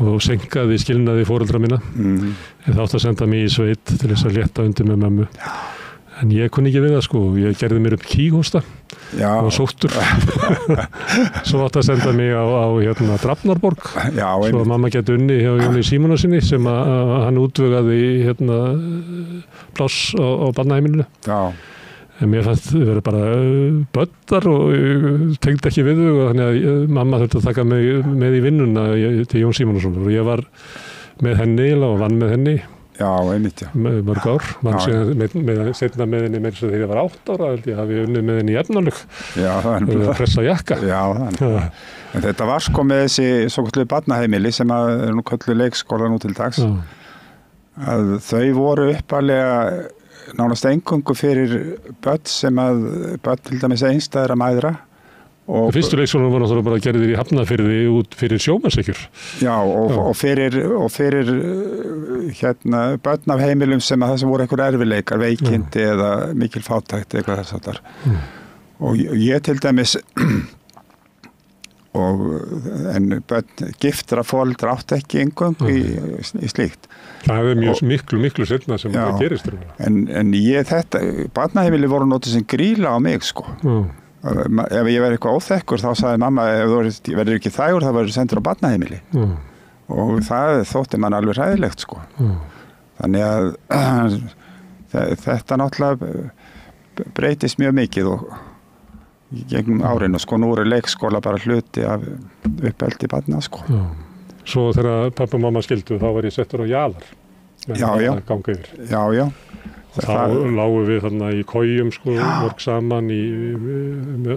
og senkaði skilnaði foreldra mína en það átti að senda mig í sveit til þess að létta undir með mömmu. En ég kunni ekki við það sko, ég gerði mér upp kíghósta og sóttur. Svo átti að senda mig á hérna Drafnarborg, svo að mamma geti unni hjá Jóni Símonarsinni sem að hann útvegaði hérna pláss á barnaheimilinu. En mér fannst þau verið bara böddar og tengdi ekki við þau og þannig að mamma þurfti að taka með í vinnuna til Jón Símonarsson og ég var með henni og vann með henni Já, einmitt, já. Mörg ár. Man setna með henni meira þegar ég var 8 ára, held ég hafi unnið með henni í efnalög. Já, það er pressa jakka. Já, það er. En þetta var sko með þessi svo kalluðu barnaheimili sem er nú kalluðu leikskóla nú til dags. Að þau voru uppalega nánast eingöngu fyrir börn sem að börn til dæmis einstæðra mæðra. Fyrstu leikskólanum var náttúrulega bara gerðir í Hafnarfirði út fyrir sjómannstekjur. Já, og fyrir börn af heimilum sem að það sem voru einhver erfileikar, veikindi eða mikil fátækt eitthvað þess að þar. Og ég til dæmis en börn giftra foreldra átti ekki eingöngu í slíkt. Það er miklu seinna sem það gerist. En barnaheimili voru notið sem gríla á mig, sko. Ef ég verið eitthvað óþekkur þá sagði mamma, ef þú verður ekki þægur þá verður sendur á barnaheimili. Og það þótti mann alveg hræðilegt, sko. Þannig að þetta náttúrulega breytist mjög mikið og gegnum árinu, sko, nú er leikskóla bara hluti af uppeldi barna, sko. Svo þegar pappa og mamma skildu þá var ég settur á jaðar. Já. Þá lágum við þarna í kojum, sko, mörg saman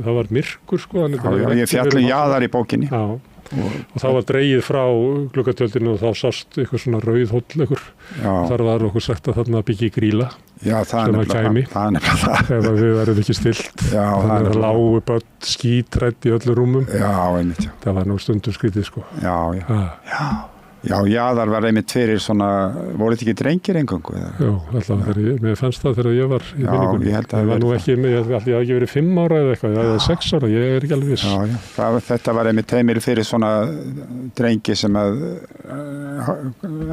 það var myrkur, sko. Já, ég fjall jaðar í bókinni. Já. Og þá var dregið frá gluggatjöldinu og þá sást eitthvað svona rauðhóll eitthvað. Þar var okkur sagt að þarna byggi gríla. Já, það er nefnilega það. Ef við verðum ekki stilt. Já, það er lágu börn skítrætt í öllu rúmum. Já, einmitt. Það var nú stundum skrítið, sko. Já, jaðar var einmitt fyrir svona, voru þetta ekki drengir eingöngu? Já, alltaf mér fannst það þegar ég var í vinningunni. Já, ég held að það var nú ekki, ég hafði ekki verið 5 ára eða eitthvað, eða 6 ára, ég er ekki alveg viss. Já, þetta var einmitt heimili fyrir svona drengi sem að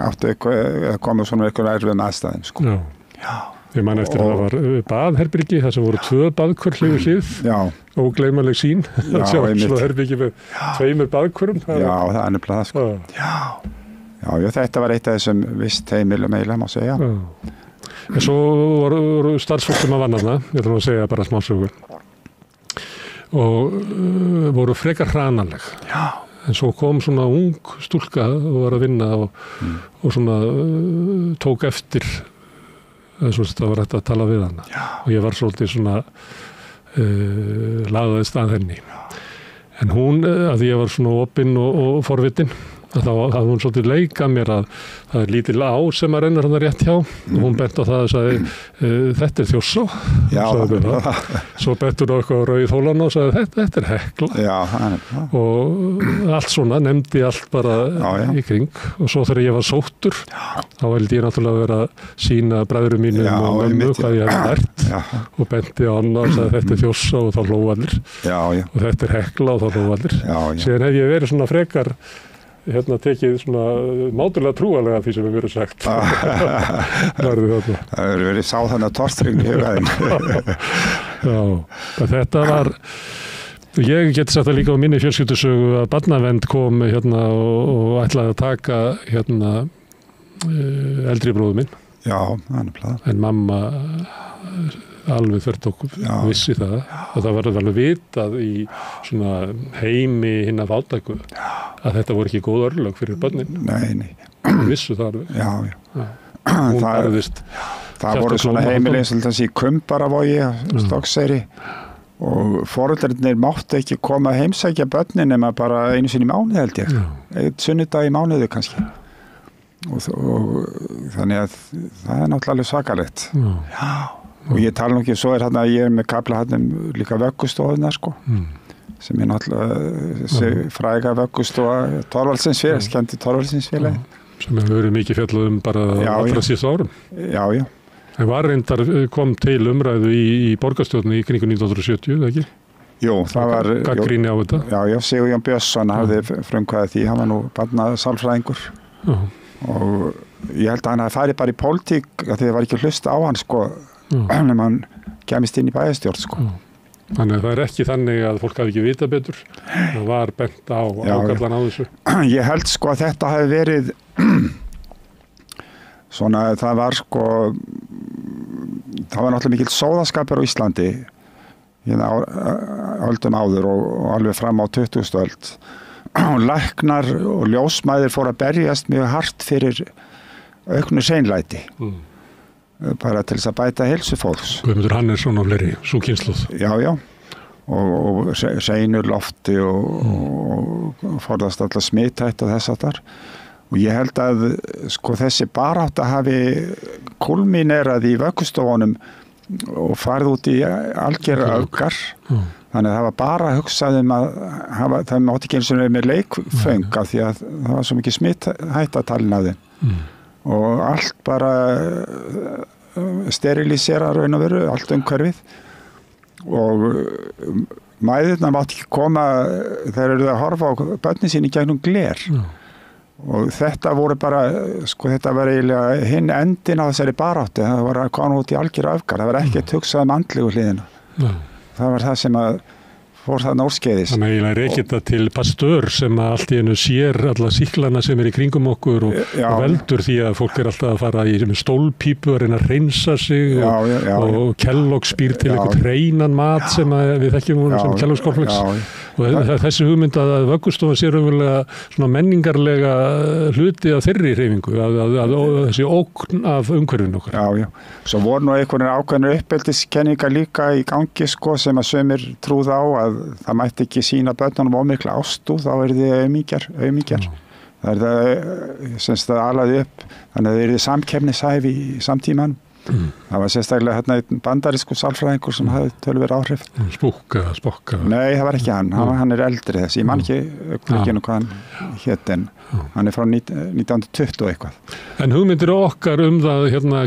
áttu eitthvað, komu svona eitthvað erfiðum aðstæðum, sko. Já. Ég man eftir að það var baðherbyrgi, það sem voru 2 baðkör hlið við hlið. Já. Ógleymanleg sýn. Já, einmitt. Svo herbyrgi með 2 baðkörum. Já, það er nefnilega það, sko. Já, þetta var eitt af þessum vist heimilum eiginlega, má segja. En svo voru starfsfólk sem að vanna þarna, ég ætlum að segja bara smásögur. Og voru frekar hrananleg. Já. En svo kom svona ung stúlka og var að vinna og svona tók eftir það var hægt að tala við hana. Og ég var svolítið svona lagðaðist að henni. En hún, að ég var svona opinn og forvitin, þá hafði hún svolítið leikað mér að það er lítil á sem að rennur hann rétt hjá og hún bent á það og sagði þetta er Þjórsá. Svo bent hún á eitthvað á Rauðhólana og sagði þetta er Hekla. Og allt svona, nefndi allt bara í kring og svo þegar ég var sóttur þá held ég náttúrulega að vera að sýna bræðurum mínum og mömmu hvað ég hafði lært og benti á hann og sagði þetta er Þjórsá og þá hlóðu allir og þetta er Hekla og þá hlóðu allir. Síðan hef ég verið svona frekar tekið svona mátulega trúalega því sem við verið sagt. Það hefur verið sá þannig að torstring í hugaðinn. Já, þetta var, ég geti sagt það líka á minni fjölskyldusögu að barnavernd kom og ætlaði að taka eldri bróður minn. Já, það er nefnilega. En mamma alveg þvert okkur vissi það og það var alveg vitað í svona heimi hinna fátæku að þetta voru ekki góð örlög fyrir börnin. Nei. Vissu það alveg. Já. Hún barðist. Það voru svona heimili eins og þessi Kumbaravogi, Stokkseyri og foreldrarnir máttu ekki koma að heimsækja börnin nema bara einu sinni í mánuði held ég. Einn sunnudag í mánuði kannski. Og þannig að það er náttúrulega alveg svakalegt. Já. Og ég tala nú ekki, svo er ég er með kapla líka vöggustofuna, sko. Sem er náttúrulega fræga vöggustofa Thorvaldsinsfélag, kendi Thorvaldsinsfélagi. Sem hefur verið mikið fjallað bara allra síðustu árum. Já. En var reyndar kom til umræðu í borgarstjórninni í kringu 1970, eða ekki? Jú, það var gagnrýni á þetta. Já, Sigurjón Björnsson hafði frumkvæðið því, hann var nú barnasálfræðingur. Og ég held að hann hafi farið bara í pólitík að þið var ekki hlusta á hann, sko. Nefnum hann kemist inn í bæjarstjórn, sko. Þannig að það er ekki þannig að fólk hafi ekki vita betur. Það var bent á ágallan á þessu. Ég held sko að þetta hafi verið svona, það var sko það var náttúrulega mikill sóðaskapur á Íslandi öldum áður og alveg fram á 20. öld. Læknar og ljósmæður fóru að berjast mjög hart fyrir auknu seinlæti bara til þess að bæta heilsu fólks. Guðmundur Hannesson og fleiri, svo kynslóð. Já, og seinur lofti og forðast alla smithætt og þess aftar. Og ég held að sko þessi barátta hafi kulminerað í vöggustofunum og farið út í algjörra öfgar. Þannig að það var bara hugsað að það mátti ekki eins og með leikföng af því að það var svo mikið smithætt að talin af þeim. Og allt bara sterilisera raun og veru, allt umhverfið. Og mæðurnar mátti ekki koma þegar eru að horfa á börnin sín í gegnum gler. Og þetta voru bara, sko þetta var eiginlega hinn endin á þessari baráttu, það var að koma út í algjörra öfgar, það var ekkert hugsað andlegu hliðina. Það var það sem að fór það úrskeiðis. Þannig að eiginlega reykir þetta til Pasteur sem að allt í einu sér alla sýklana sem í kringum okkur og veldur því að fólk alltaf að fara í stólpípu að reyna að reynsa sig og Kellogg's býr til einhvern hreinan mat sem við þekkjum sem Kellogg's Cornflakes. Og þessi hugmynd að vöggustofa sé raunverulega svona menningarlega hluti af þeirri hreyfingu, að þessi ógn af umhverfinu okkar. Já. Svo voru nú einhvern ákveðnir uppeldiskenningar líka í gangi sko sem að sumir trúða á að það mætti ekki sína börnunum ómikla ástúð, þá þið auðmíkjar. Það semst það alaði upp, þannig að þið samkeppnishæf í samtímanum. Það var sérstaklega hérna einn bandarísku sálfræðingur sem hafði töluverð áhrif. Spokka. Nei, það var ekki hann er eldri þess. Ég man ekki augnablikinu hvað hann hét en hann er frá 1920 og eitthvað. En hugmyndir okkar það hérna,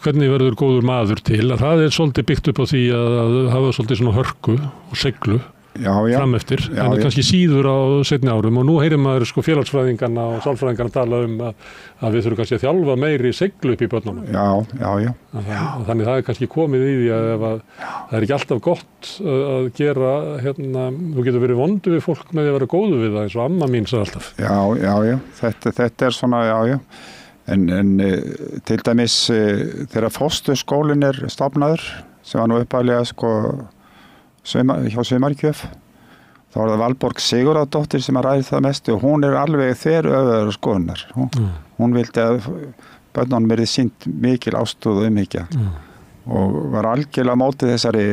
hvernig verður góður maður til, að það er svolítið byggt upp á því að hafa svolítið svona hörku og seglu frameftir, en kannski síður á seinni árum og nú heyrir maður sko félagsfræðingarna og sálfræðingarna tala að við þurfum kannski að þjálfa meiri seglu upp í börnunum. Já. Þannig það er kannski komið í því að það er ekki alltaf gott að gera, hérna, þú getur verið vondu við fólk með því að vera góðu við það eins og amma mín sagði alltaf. Já, þetta er svona, já. En til dæmis þegar fósturskólinn er stofnaður, sem var nú upphaflega sko hjá Sumargjöf, þá var það Valborg Sigurðardóttir sem að ræði það mest og hún er alveg þveröfugar skoðunar. Hún vildi að börnunum verði sýnt mikil ástúð og umhyggja og var algjörlega mótið þessari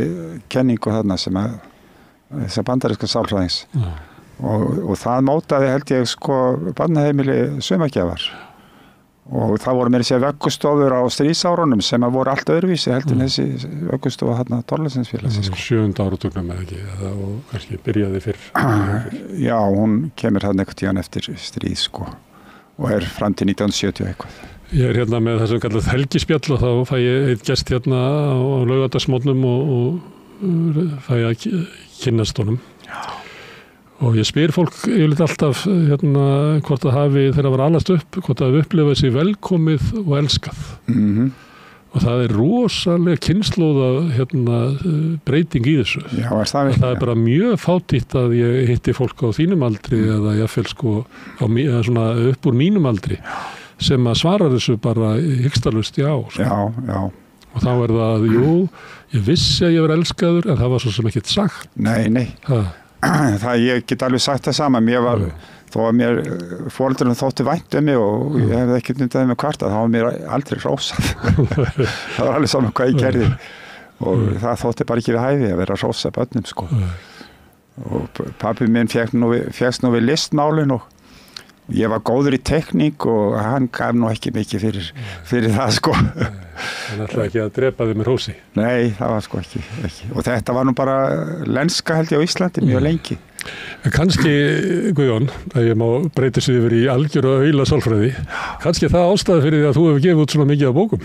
kenningu þarna sem að þessar bandaríska sálfræðings og það mótaði held ég sko barnaheimili Sumargjafar og það voru meira að segja vöggustofur á stríðsárunum sem að voru allt öðruvísi heldur en þessi vöggustofa hérna Torlensensfélagsins. 7. áratugnum eða ekki, og kannski byrjaði fyrr. Já, hún kemur hérna einhvern tíðan eftir stríð sko og er fram til 1970 eitthvað. Ég er hérna með þessum kallað helgispjall og þá fæ ég einn gest hérna á laugardagsmorgnum og fæ ég að kynnast honum. Og ég spyr fólk yfirleitt alltaf hérna, hvort það hafi þegar það var alast upp, hvort það hafi upplifað sig velkomið og elskað. Og það er rosalega kynslóða hérna, breyting í þessu. Já, það er bara mjög fátítt að ég hitti fólk á þínum aldri eða jáfnvel sko svona upp úr mínum aldri sem að svara þessu bara hyggstalaust já. Sko. Já. Og þá er það, ég vissi að ég var elskaður en það var svo sem ekkert sagt. Nei. Það ég get alveg sagt það sama, þó að mér foreldrunum þótti vænt mig og ég hefði ekki nýttaði með kvartað, þá var mér aldrei hrósað. Það var alveg saman hvað ég gerði og það þótti bara ekki við hæfi að vera að hrósa börnum sko. Og pabbi minn fékkst nú við listmálin og ég var góður í tekník og hann gaf nú ekki mikið fyrir það sko. Hann ætlaði ekki að drepa þig með hrósi? Nei, það var sko ekki. Og þetta var nú bara lenska held ég á Íslandi mjög lengi. Kannski, Guðjón, að ég má breyta sig yfir í algjör og auðla sálfræði, kannski það ástæði fyrir því að þú hefur gefið út svona mikið af bókum.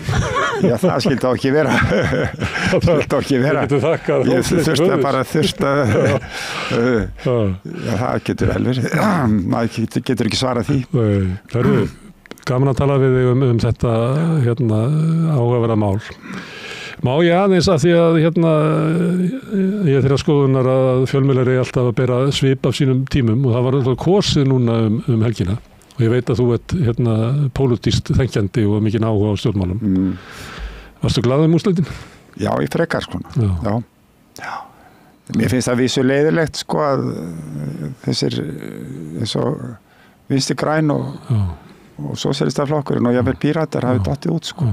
Já, það skildi á ekki vera. Ég þurfti það getur vel verið. Maður getur ekki svarað því. Það eru gaman að tala við þig þetta hérna, áhugaverða mál. Má ég aðeins að því að hérna, ég þeirra skoðunar að fjölmiðlar er alltaf að bera svip af sínum tímum og það var alltaf kosið núna helgina og ég veit að þú ert hérna, pólitískt þenkjandi og mikið áhuga á stjórnmálum. Varstu glaður úrslitin? Já, ég frekar sko. Já. Mér finnst það vísu leiðilegt sko að þessir eins og Vinstri græn og og sósíalistaflokkurinn og jáfnvel Píratar hafi dottið út sko.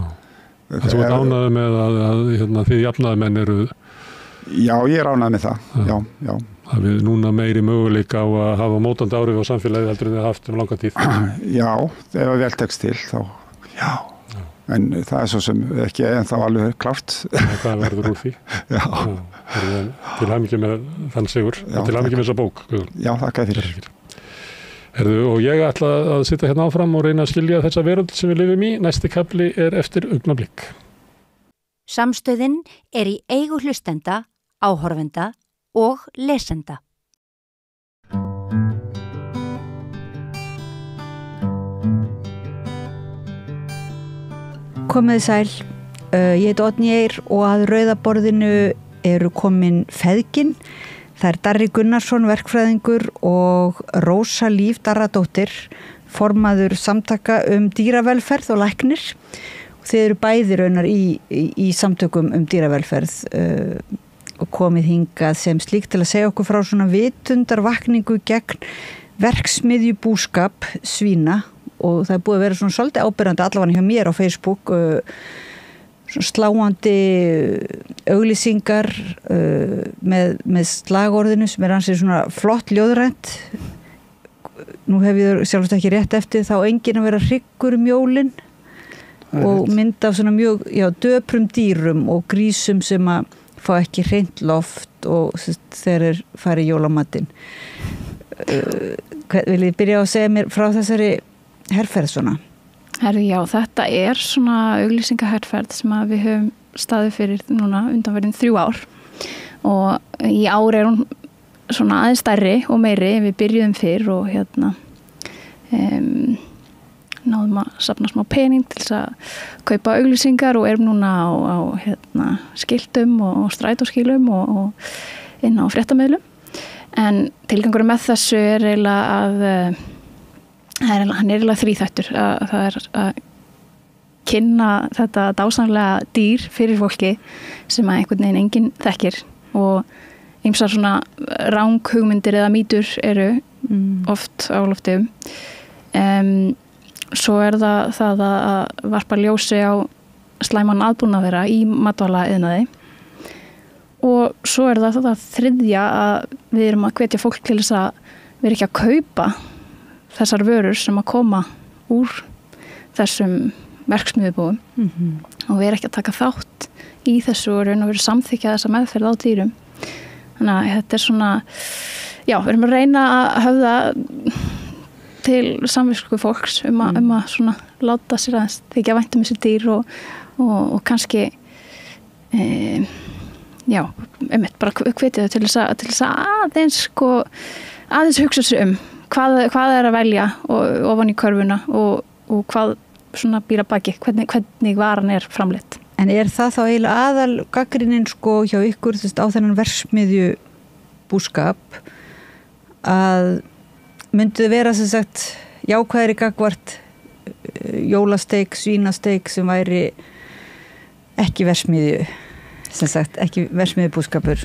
Þú ert ánægður með að þið jafnaðarmenn eru? Já, ég er ánægður með það, já. Það við núna meiri möguleika á að hafa mótandi áhrif á samfélagið heldur en þið haft langa tíð? Já, ef að vel tekst til þá, já. En það svo sem ekki ennþá alveg klárt. Það verður úr því? Já. Til hamingju með þann sigur og til hamingju með þessa bók. Já, þakka þér fyrir. Og ég ætla að sitja hérna áfram og reyna að skilja þessa veröld sem við lifum í. Næsti kafli eftir augnablik. Samstöðin í eigu hlustenda, áhorfenda og lesenda. Komið sæl, ég heiti Oddný Eir og að rauðaborðinu eru komin feðgin. Það Darri Gunnarsson, verkfræðingur og Rósa Líf Darradóttir, formaður samtaka dýravelferð og læknir. Þið eru bæði raunar í samtökum dýravelferð og komið hingað sem slíkt til að segja okkur frá svona vitundarvakningu gegn verksmiðjubúskap svína og það búið að vera svona svolítið ábyrjandi allavega hjá mér á Facebook sláandi auglýsingar með slagorðinu sem ansið svona flott ljóðrænt. Nú hef ég sjálfsagt ekki rétt eftir þá enginn að vera hryggur jólin og mynd af svona mjög döprum dýrum og grísum sem að fá ekki hreint loft og þeir fari jólamatinn. Vil ég byrja að segja mér frá þessari herferð svona? Já, þetta svona auglýsingaherferð sem að við höfum staðið fyrir núna undanverðin 3 ár og í ár hún svona aðeins stærri og meiri en við byrjuðum fyrr og náðum að safna smá pening til þess að kaupa auglýsingar og erum núna á skiltum og strætóskýlum og inn á fréttamiðlum en tilgangur með þessu eiginlega að hann eiginlega þríþættur það að kynna þetta dásamlega dýr fyrir fólki sem að einhvern veginn enginn þekkir og ýmsar svona ranghugmyndir eða mýtur eru oft á lofti svo það að varpa ljósi á slæman aðbúnað þeirra í matvælaiðnaði og svo það þriðja að við erum að hvetja fólk til þess að vera ekki að kaupa þessar vörur sem að koma úr þessum verksmiðjubúum og við erum ekki að taka þátt í þessu og raun og veru samþykkja þessa meðferð á dýrum. Þannig að þetta svona, já, við erum að reyna að höfða til samvisku fólks að svona láta sér aðeins þykja vænt þessi dýr og kannski já, bara hvetja þau til þess að aðeins hugsa sig hvað að velja ofan í körfuna og hvað svona býr að baki, hvernig varan framleidd. En það þá eiginlega aðal gagnrýnin hjá ykkur á þennan verksmiðjubúskap að mynduð vera sem sagt jákvæðri gagnvart jólasteik, svínasteik sem væri ekki verksmiðju, sem sagt ekki verksmiðjubúskapur?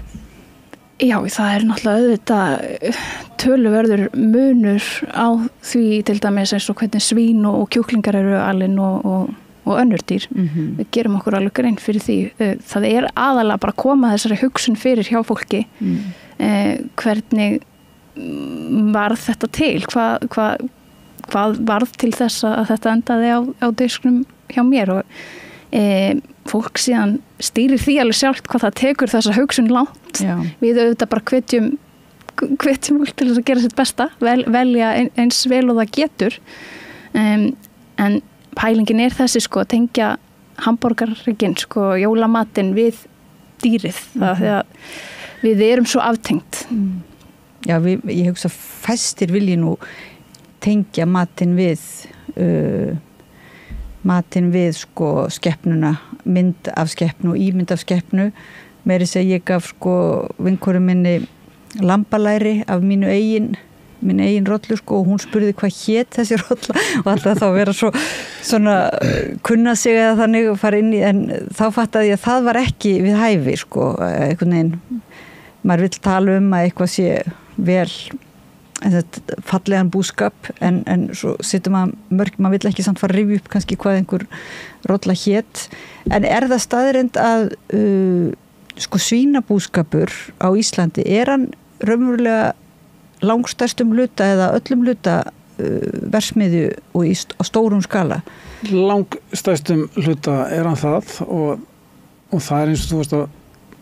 Já, það náttúrulega auðvitað töluverður munur á því til dæmis eins og hvernig svín og kjúklingar eru alin og önnur dýr. Við gerum okkur alveg grein fyrir því. Það aðalega bara að koma þessari hugsun fyrir hjá fólki. Hvernig varð þetta til? Hvað varð til þess að þetta endaði á disknum hjá mér og fólk síðan stýrir því alveg sjálft hvað það tekur þessa hugsun langt. Já. Við auðvitað bara hvetjum fólk til þess að gera sitt besta, velja eins vel og það getur. En pælingin þessi tengja hamborgarrygginn, jólamatinn við dýrið. Þegar við erum svo aftengt. Já, ég hugsa fæstir vilji nú tengja matinn við skepnuna, mynd af skepnu og ímynd af skepnu. Meiri segja ég gaf vinkorum minni lambalæri af mín eigin rollu og hún spurði hvað hét þessi rolla og alltaf þá vera svona kunna sig eða þannig og fara inn í, en þá fattaði ég að það var ekki við hæfi einhvern veginn. Maður vill tala að eitthvað sé vel fallegan búskap en svo situr maður vill ekki samt fara að rifja upp kannski hvað einhver rolla hét en það staðreynd að sko svínabúskapur á Íslandi hann raunverulega langstærstum hluta eða öllum hluta versmiðju og á stórum skala? Langstærstum hluta hann það og það eins og þú varst að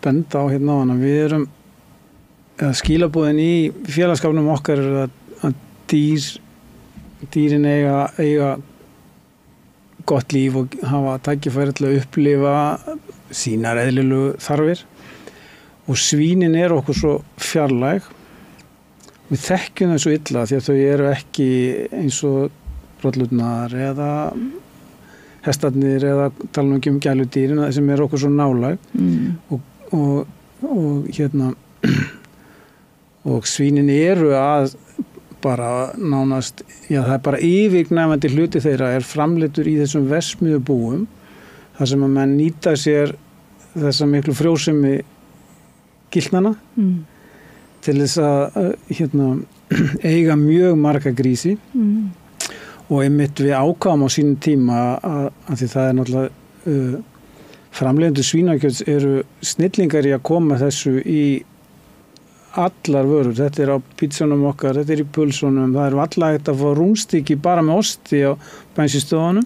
benda á hérna á hana. Við erum skilabúðin í félagskapnum okkar að dýrin eiga gott líf og hafa tækifæri til að upplifa sínar eðlilegu þarfir og svínin okkur svo fjarlæg. Við þekkjum þau svo illa því að þau eru ekki eins og rollurnar eða hestarnir eða tala um gæludýrin sem okkur svo nálæg og hérna og svínin að bara nánast, það bara yfirgnæfandi hluti þeirra framleiddur í þessum verksmiðjubúum þar sem að menn nýta sér þessa miklu frjósemi giltnana til þess að eiga mjög marga grísi og einmitt við ákváðum á sínum tíma að því það náttúrulega framleiðendur svínakjöts eru snillingar í að koma þessu í allar vörur, þetta á pítsunum okkar, þetta í pulsunum, það alla hægt að fá rúnstykki bara með osti á bensinstöðunum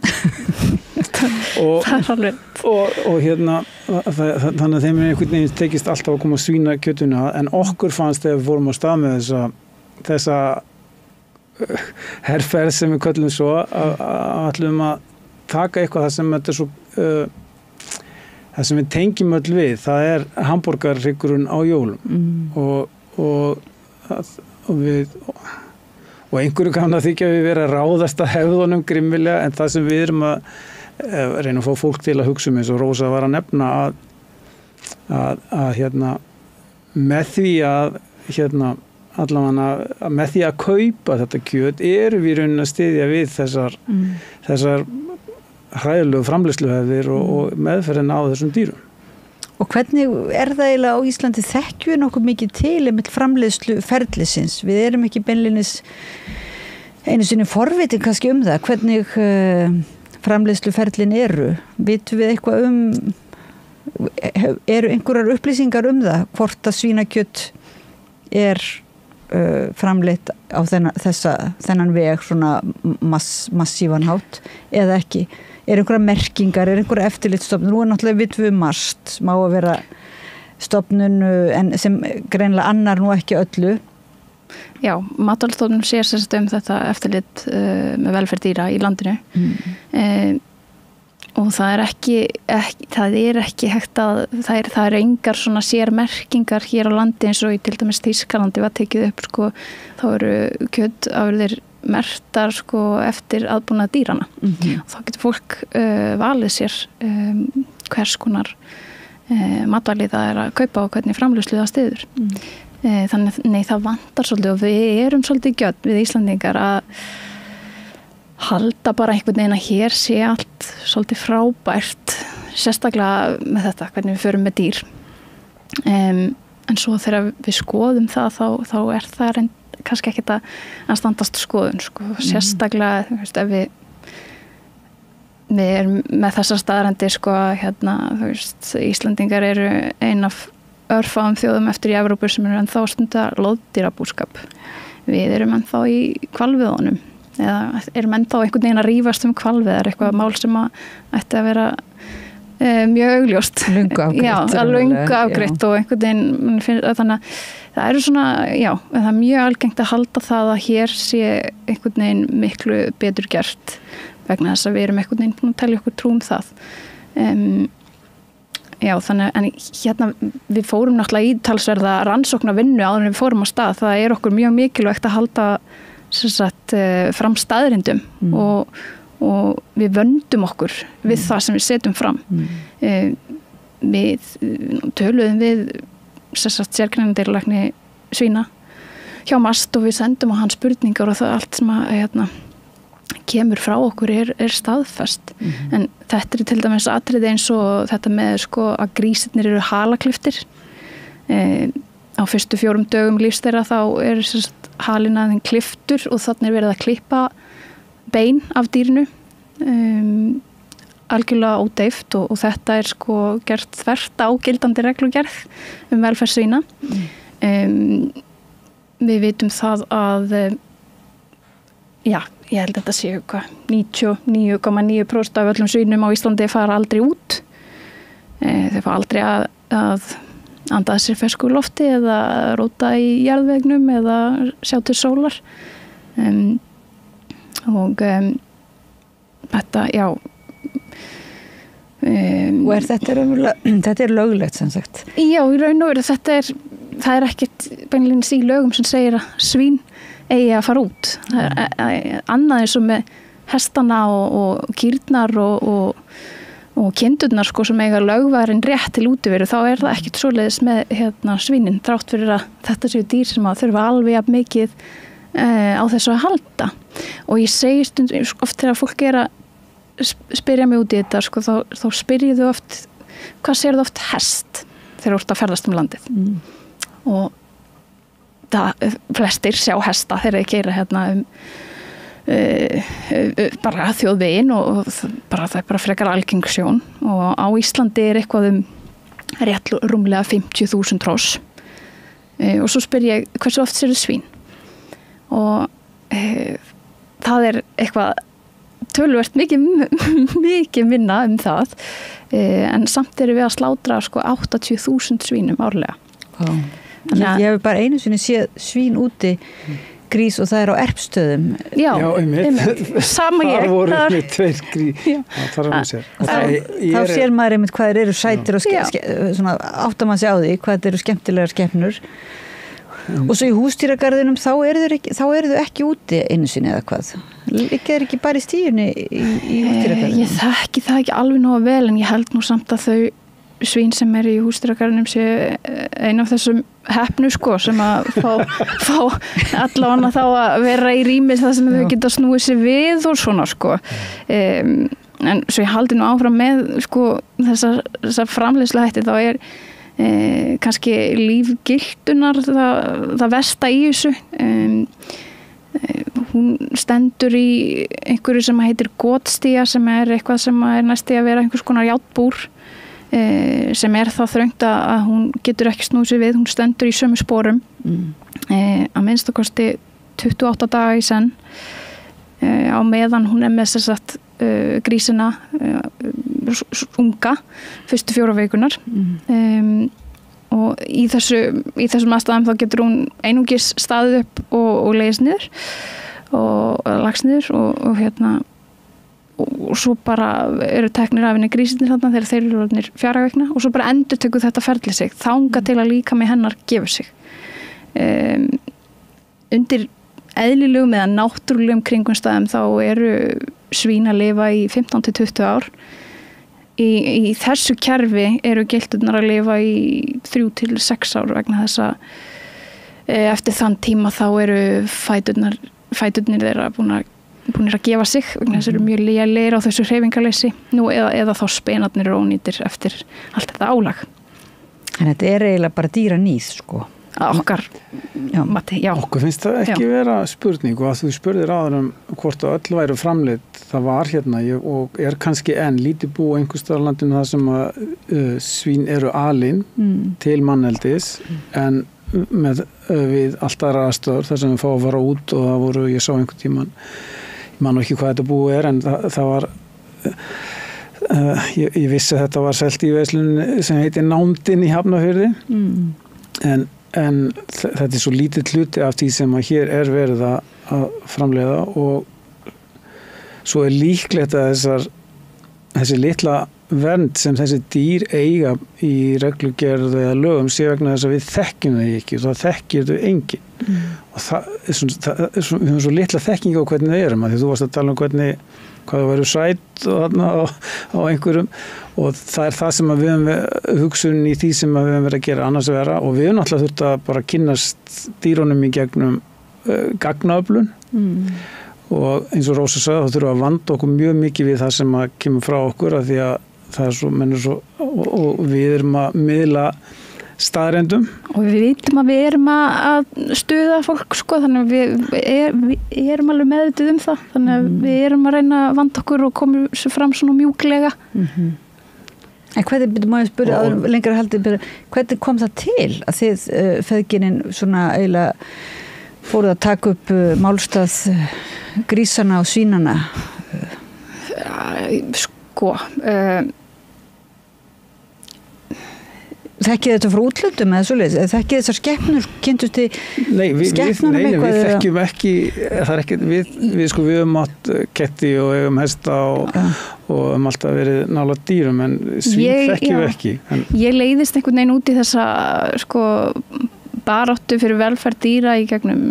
og hérna þannig að þeim einhvern veginn tekist alltaf að koma svínakjötuna en okkur fannst þegar við fórum á stað með þessa herferð sem við köllum svo ætlum að taka eitthvað það sem þetta svo það sem við tengjum öll við, það hamborgarryggurinn á jólum og einhverju kann að þykja við vera að ráðast að hefðunum grimmilega en það sem við erum að reyna að fá fólk til að hugsa eins og Rósa var að nefna að hérna með því að hérna allavega með því að kaupa þetta kjöt við raunin að styðja við þessar hræðilegu framleiðsluhefðir og meðferðina á þessum dýrum. Og hvernig það eiginlega á Íslandi þekkjum við nokkuð mikið til með framleiðslu ferlisins? Við erum ekki beinlínis einu sinni forvitin kannski það, hvernig framleiðslu ferlin eru. Vitum við eitthvað eru einhverjar upplýsingar það, hvort að svínakjöt framleitt á þennan veg svona massívan hátt eða ekki? Einhverja merkingar, einhverja eftirlitsstofnun nú náttúrulega vitum við MAST má að vera stofnun en sem greinilega annar nú ekki öllu. Já, Matvælastofnun sér þetta eftirlit með velferð dýra í landinu og það ekki hægt að það engar svona sérmerkingar hér á landi eins og í til dæmis Þýskalandi var tekið upp þá eru kjötafurðir merktar eftir aðbúnað dýrana og þá getur fólk valið sér hvers konar matvæli það að kaupa og hvernig framleiðslu það styður þannig það vantar svolítið og við erum svolítið gjörn við Íslandingar að halda bara einhvern veginn að hér sé allt svolítið frábært sérstaklega með þetta hvernig við förum með dýr en svo þegar við skoðum það þá það kannski ekki að standast skoðun sérstaklega ef við erum með þessar staðrendir Íslandingar eru ein af örfáum þjóðum eftir í Evrópu sem eru ennþá stundar loðdýrabúskap við erum ennþá í hvalveiðunum eða erum ennþá einhvern veginn að rífast hvalveiðar eitthvað mál sem ætti að vera mjög augljóst löngu afgreitt og einhvern veginn þannig að það eru svona, það er mjög algengt að halda það að hér sé einhvern veginn miklu betur gert vegna þess að við erum einhvern veginn búin að telja okkur trú það þannig en hérna við fórum náttúrulega í talsverða rannsóknarvinnu áður en við fórum á stað, það okkur mjög mikilvægt að halda fram staðrindum og við vöndum okkur við það sem við setjum fram við töluðum við sérgreinadeillækni svína hjá MAST og við sendum á hann spurningar og það allt sem að kemur frá okkur staðfest en þetta til dæmis atriði eins og þetta með að grísirnir eru halaklyftir á fyrstu 4 dögum lífs þeirra þá halinn aðeins klipptur og þannig verið að klippa bein af dýrinu algjörlega ódeift og þetta sko gert þvert á gildandi reglugerð velferð svína. Við vitum það að ég held að þetta séu 99,9% af öllum svínum á Íslandi fara aldrei út. Þau fara aldrei að anda að sér fersku lofti eða róta í jarðvegnum eða sjá til sólar. Þetta, já. Og þetta löglegt sem sagt? Já, í raun og veru það er ekkert beinlínis í lögum sem segir að svín eigi að fara út. Það er annað eins og með hestana og kýrnar og kindurnar sko sem eiga lögværin rétt til útiveru, þá er það ekkert svoleiðis með svínin, þrátt fyrir að þetta séu dýr sem að þurfa alveg jafn mikið á þessu að halda. Og ég segi stundum oft þegar fólk er að spyrja mig út í þetta sko, þá spyrjið þau oft hvað sér þau oft hest þegar þú ert að ferðast landið. Og flestir sjá hesta þegar þeir keyra bara þjóðveginn og það er bara frekar algeng sjón og á Íslandi er eitthvað rétt rúmlega 50.000 hross og svo spyr ég hversu oft sér svín og það er eitthvað töluvert mikið minna það en samt erum við að slátra sko 80.000 svínum árlega. Ég hef bara einu sinni séð svín úti grís og það er á erpstöðum. Já, einmitt. Sama ég. Það voru einmitt 2 grís. Þá sér maður einmitt hvað eru sætir og svona áttar maður sig á því hvað eru skemmtilegar skepnur. Og svo í húsdýragarðinum þá eru þau ekki úti einu sinni eða hvað. Er ekki bara í stíunni í húsdýragarðinum? Ég þekki það ekki alveg nógu vel en ég held nú samt að þau svín sem í húsdýragarðinum sé einu af þessum heppnu sko sem að fá allavega þá að vera í rými það sem þau geta snúið sér við og svona sko en svo ég haldi nú áfram með sko þessa framleiðsluhætti þá er kannski lífgildunar það versta í þessu hún stendur í einhverju sem heitir gotstíja sem er eitthvað sem er næsti að vera einhvers konar járnbúr sem er það þröngt að hún getur ekki snúið sér við, hún stendur í sömu sporum að minnstakosti 28 daga í senn á meðan hún er með þess að grísina unga fyrstu 4 vikunar og í þessum aðstæðum þá getur hún einungis staðið upp og legist niður og lagst niður og svo bara eru teknir af henni grísirnir þarna þegar þeir eru 4 vikna og svo bara endurtekur þetta ferli sig þanga til að líkami hennar gefur sig undir eðlilegum eða náttúrulegum kringumstæðum þá eru svín að lifa í 15-20 ár í þessu kerfi eru gildurnar að lifa í 3-6 ár vegna þess að eftir þann tíma þá eru fæturnir þeirra búnir að gefa sig vegna þess eru mjög lélegir á þessu hreyfingarleysi eða þá spenarnir eru ónýtir eftir allt þetta álag. En þetta er eiginlega bara dýranýð sko. Okkar mati, já. Okkur finnst það ekki vera spurning og að þú spurðir áður hvort að öll væru framleidd það var og er kannski enn lítið bú einhvers staðar á landinu það sem að svín eru alin til manneldis en við allt aðra aðstöður þar sem við fá að fara út og það voru, ég sá einhvern tímann ég man ekki hvað þetta búið er en það var ég vissi að þetta var selt í verslun sem heitir Nándin í Hafnarfirði en þetta er svo lítið hluti af því sem að hér er verið að framleiða og svo er líklegt að þessi litla vernd sem þessi dýr eiga í reglugerð eða lögum sé vegna þess að við þekkjum þau ekki og það þekkir þau engin og við höfum svo litla þekking á hvernig þau erum að því þú varst að tala hvað það væru sæt á einhverjum og það er það sem að við höfum hugsun í því sem að við höfum verið að gera annars vera og við höfum alltaf þurft að bara kynnast dýrunum í gegnum gagnaöflun og eins og Rósa sagði þá þurfum við að vanda okkur mjög mikið við það sem að kemur frá okkur af því að það er svo og við erum að miðla staðrendum. Og við vitum að við erum að stuða fólk sko, þannig að við erum alveg meðvituð það, þannig að við erum að reyna að vanda okkur og komum sér fram svona mjúklega. En hvernig, má ég spyrja lengra haldið, hvernig kom það til að þið feðginin svona eiginlega fóruð að taka upp málstað grísana og svínana? Sko, Þekkið þetta frá útlöndum eða svoleiðis? Þekkið þessar skepnur, kynntust þið skepnunum eitthvað? Nei, við þekkjum ekki, það ekki, við höfum átt ketti og höfum hesta og höfum alltaf verið nálægt dýrum, en svín þekkjum við ekki. Ég leiðist einhvern veginn út í þessa, sko, baráttu fyrir velferð dýra í gegnum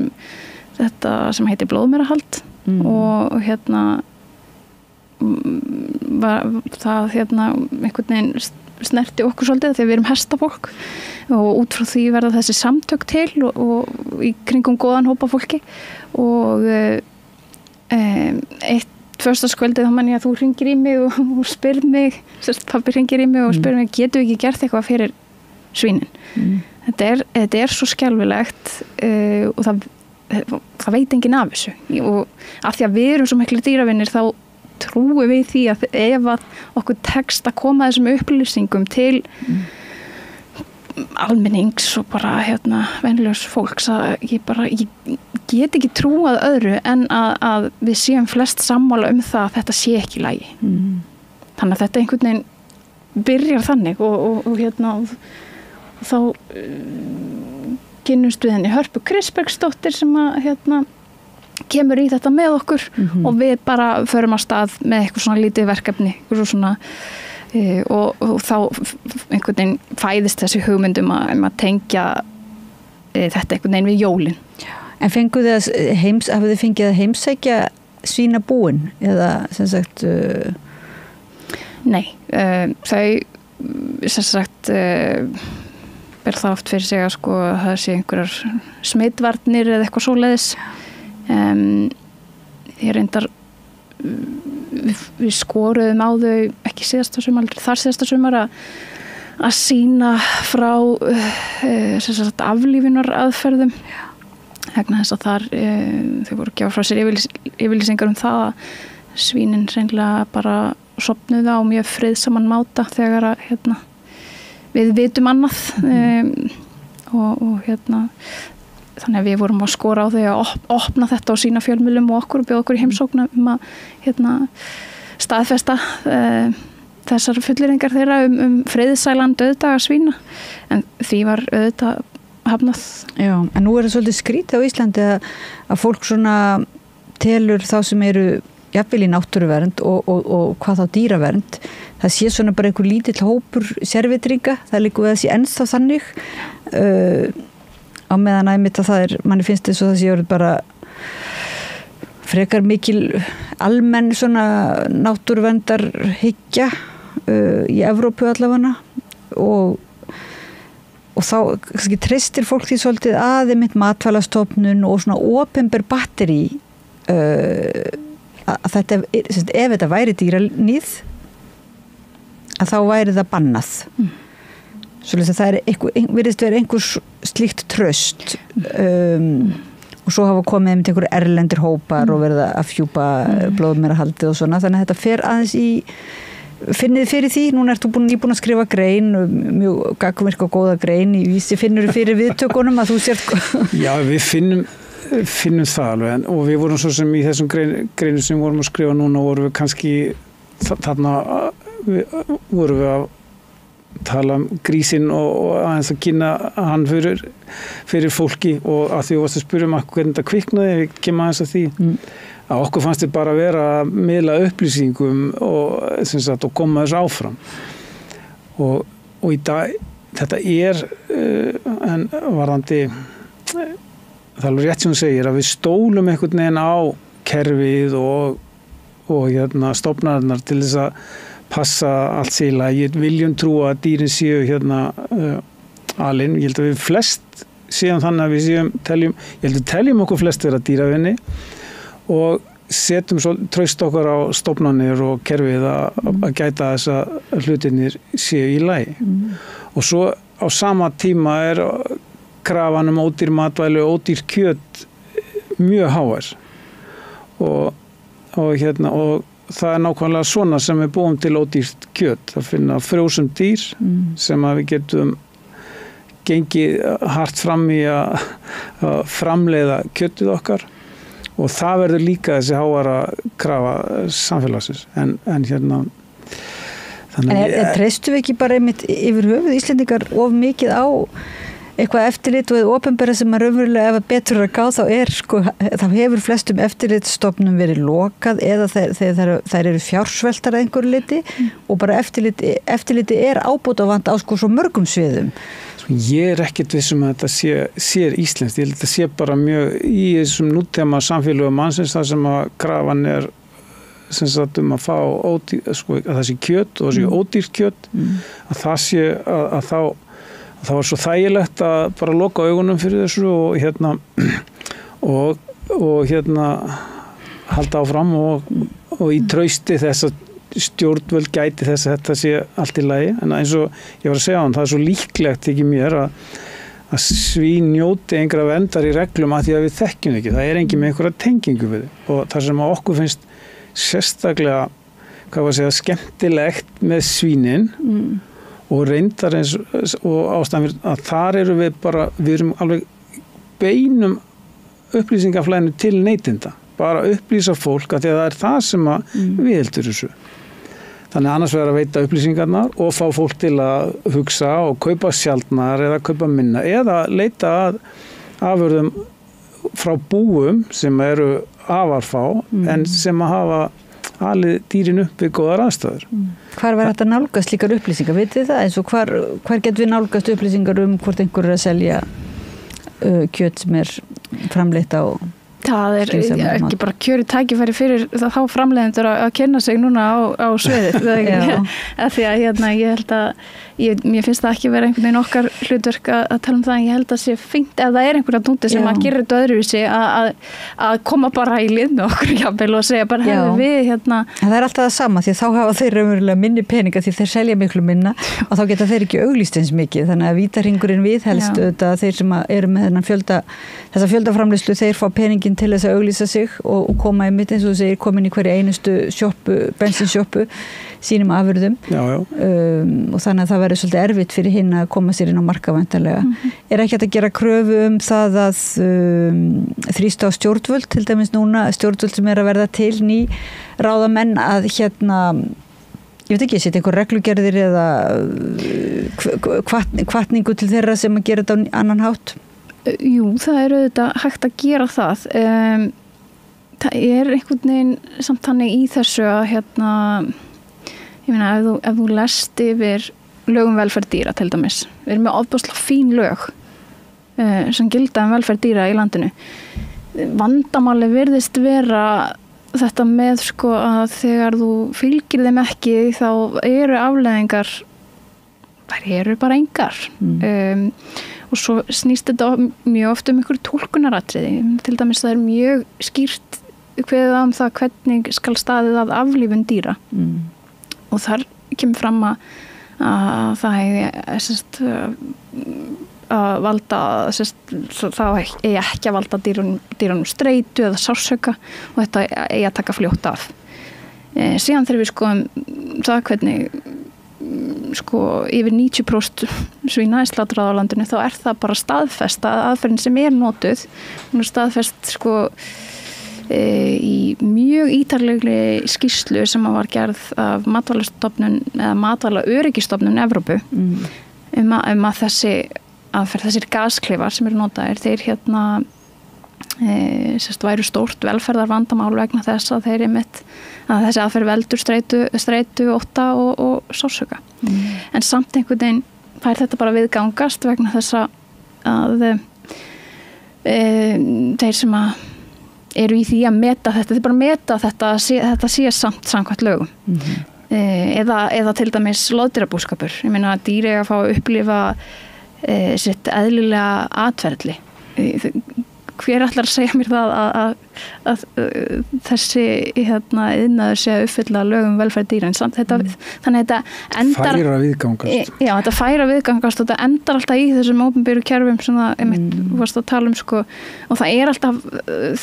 þetta sem heitir blóðmerahald og það einhvern veginn snerti okkur svolítið þegar við erum hestafólk og út frá því verða þessi samtök til og í kringum góðan hópa fólki og eitt föstudagskvöldið þá man ég að þú hringir í mig og spyr mig, pabbi hringir í mig og spyr mig, getum við ekki gert eitthvað fyrir svínin? Þetta er svo skelfilegt og það veit enginn af þessu og af því að við erum svo miklu dýravinnir þá trúum við því að ef að okkur tekst að koma þessum upplýsingum til almennings og bara venjulegs fólks að ég get ekki trúað öðru en að við séum flest sammála það að þetta sé ekki í lagi. Þannig að þetta einhvern veginn byrjar þannig og þá kynnumst við henni Hörpu Kristbergsdóttir sem að kemur í þetta með okkur og við bara förum á stað með eitthvað svona lítið verkefni svona, og þá einhvern veginn fæðist þessi hugmyndum að tengja þetta einhvern veginn við jólin. En hafið þið fengið að heimsækja svínabúin eða sem sagt Nei, þau sem sagt ber það oft fyrir sig að sko það sé einhverjar smitvarnir eða eitthvað svoleiðis. Ég reyndar við skoruðum á þau ekki síðasta sumar, þar síðasta sumar að sýna frá aflífunar aðferðum vegna þess að þar þau voru að gefa frá sér yfirlýsingar það að svínin reynilega bara sofnuðu á mjög friðsaman máta þegar að við vitum annað og þannig að við vorum að skora á þau að opna þetta á sína fjölmiðlum og okkur og bjóða okkur í heimsókn að staðfesta þessar fullyrðingar þeirra friðsælan dauðdaga svína en því var auðvitað hafnað. Já, en nú það svolítið skrítið á Íslandi að fólk svona telur þá sem eru jafnvel í náttúruvernd og hvað þá dýravernd. Það sé svona bara einhver lítill hópur sérvitringa, það líkur við að sé ennþá þannig á meðan að það manni finnst þess að það sé orðið bara frekar mikil almenn svona náttúruverndarhyggja í Evrópu allavega og þá kannski treystir fólk því svolítið að matvælastofnun og svona opinber batteri að þetta, ef þetta væri dýraníð að þá væri það bannað. Svolítið að það virðist vera einhvers slíkt traust og svo hafa komið einhver erlendir hópar og verið að fjúpa blóðmerahaldið og svona, þannig að þetta fer aðeins finnið fyrir því, núna ert þú nýbúin að skrifa grein, mjög gagnvirk og góða grein í Vísi, finnur þú fyrir viðtökunum að þú sért Já, við finnum það alveg og við vorum svo sem í þessum greinu sem vorum að skrifa núna vorum við kannski þarna vorum við að tala grísinn og aðeins að kynna hann fyrir fólki og að því þú varst að spyrja hvernig þetta kviknaði, við kemum aðeins að því að okkur fannst þið bara að vera að miðla upplýsingum og koma þessu áfram og í dag þetta en varðandi það er alveg rétt sem þú segir að við stólum einhvern veginn á kerfið og stofnarnar til þess að passa allt sér í lagi. Viljum trúa að dýrin séu alin. Ég held að við flest séum þannig að við teljum okkur flest vera dýravinni og setjum svo traust okkar á stofnanir og kerfið að gæta þess að hlutinir séu í lagi. Og svo á sama tíma krafan ódýr matvæli og ódýr kjöt mjög hávær og það nákvæmlega svona sem við búum til ódýrt kjöt, að finna frjósum dýr sem að við getum gengið hart fram í að framleiða kjötið okkar og það verður líka þessi háværa krafa samfélagsins en þannig treystum við ekki bara einmitt yfir höfuð Íslendingar of mikið á eitthvað eftirlit og opinbera sem að raunverulega ef betur að gá þá hefur flestum eftirlitsstofnum verið lokað eða þær eru fjársveltar að einhverju liti og bara eftirliti ábótavant á svo mörgum sviðum. Ég ekkert vissum að þetta sé íslenskt, ég held að þetta sé bara mjög í þessum nútíma samfélögum mannsins þar sem að krafan sem sagt að fá að það sé kjöt og það sé ódýrt kjöt að það sé að þá var svo þægilegt að bara loka augunum fyrir þessu og halda áfram og í trausti þess að stjórnvöld gæti þess að þetta sé allt í lagi en eins og ég var að segja það er svo líklegt ekki mér að svín njóti einhverja verndar í reglum að því að við þekkjum ekki, það engin með einhverja tengingu við og það sem að okkur finnst sérstaklega skemmtilegt með svínin og reyndar eins og ástæðan að þar eru við erum alveg beinum upplýsingaflæðinu til neytinda bara upplýsa fólk að því að það það sem að við heldur þessu. Þannig annars verður að veita upplýsingarnar og fá fólk til að hugsa og kaupa sjaldnar eða kaupa minna eða leita að afurðum frá búum sem eru afarfá en sem að hafa alið dýrin upp við góðar aðstæður. Hvar var þetta nálgast slíkar upplýsingar? Vitið það? Eins og hvar getum við nálgast upplýsingar hvort einhver að selja kjöt sem framleitt á það ekki bara kjöri tækifæri fyrir þá framleiðendur að kynna sig núna á sviðið því að ég held að mér finnst það ekki vera einhvern veginn okkar hlutverk að tala það en ég held að sé fínt ef það einhverja núti sem að gera þetta öðruvísi að koma bara í lið með okkur jafnvel og segja bara hefur við Það alltaf það sama því þá hafa þeir raunverulega minni peninga því þeir selja miklu minna og þá geta þeir ekki auglýst eins mikið þannig að vítahringurinn viðhelst auðvitað þeir sem eru með þessa fjöldaframleiðslu þeir fá peningin til þess að auglýsa sig og koma í mitt eins og þú segir komin í hverju einustu bensinsjoppu sínum afurðum og þannig að það verður svolítið erfitt fyrir hinn að koma sér inn á markað væntanlega. Ekki hægt að gera kröfu það að þrýsta á stjórnvöld til dæmis núna stjórnvöld sem að verða til ný ráðamenn að ég veit ekki, setja einhver reglugerðir eða hvatningu til þeirra sem að gera þetta á annan hátt? Jú, það auðvitað hægt að gera það. Það einhvern veginn samt þannig í þessu að ég meina, ef þú lest yfir lögum velferð dýra til dæmis, við erum með ofboðslega fín lög sem gilda velferð dýra í landinu. Vandamáli virðist vera þetta með að þegar þú fylgir þeim ekki þá eru afleiðingar þær eru bara engar og svo snýst þetta mjög oft einhverju túlkunaratriði til dæmis það mjög skýrt kveðið á það hvernig skal staðið að aflífun dýra og þar kemur fram að það að valda þá eigi ekki að valda dýrunum streitu eða sársauka og þetta eigi að taka fljótt af síðan þegar við skoðum það hvernig yfir 90% svína slátrað á landinu þá það bara staðfest að aðferðin sem notuð hún staðfest í mjög ítarlegri skýrslu sem var gerð af matvælastofnun eða matvælaöryggistofnun Evrópu að þessi aðferð, þessir gasklefar sem notaðir þeir væru stórt velferðarvandamál vegna þess að þeir að þessi aðferð veldur streitu, ótta og sársauka. En samt einhvern veginn fær þetta bara viðgangast vegna þess að þeir sem eru í því að meta þetta, þeir bara meta þetta sé samt samkvæmt lögum. Eða til dæmis loðdýrabúskapur. Ég meina að dýr eiga að fá að upplifa sitt eðlilega atferðli. Hver ætlar að segja mér það þessi iðnaður sé að uppfylla lögum velferð dýra, þannig að þetta endar færa viðgangast. Já, þetta færa viðgangast og þetta endar alltaf í þessum opinberu kerfum sem það varst að tala sko, og það alltaf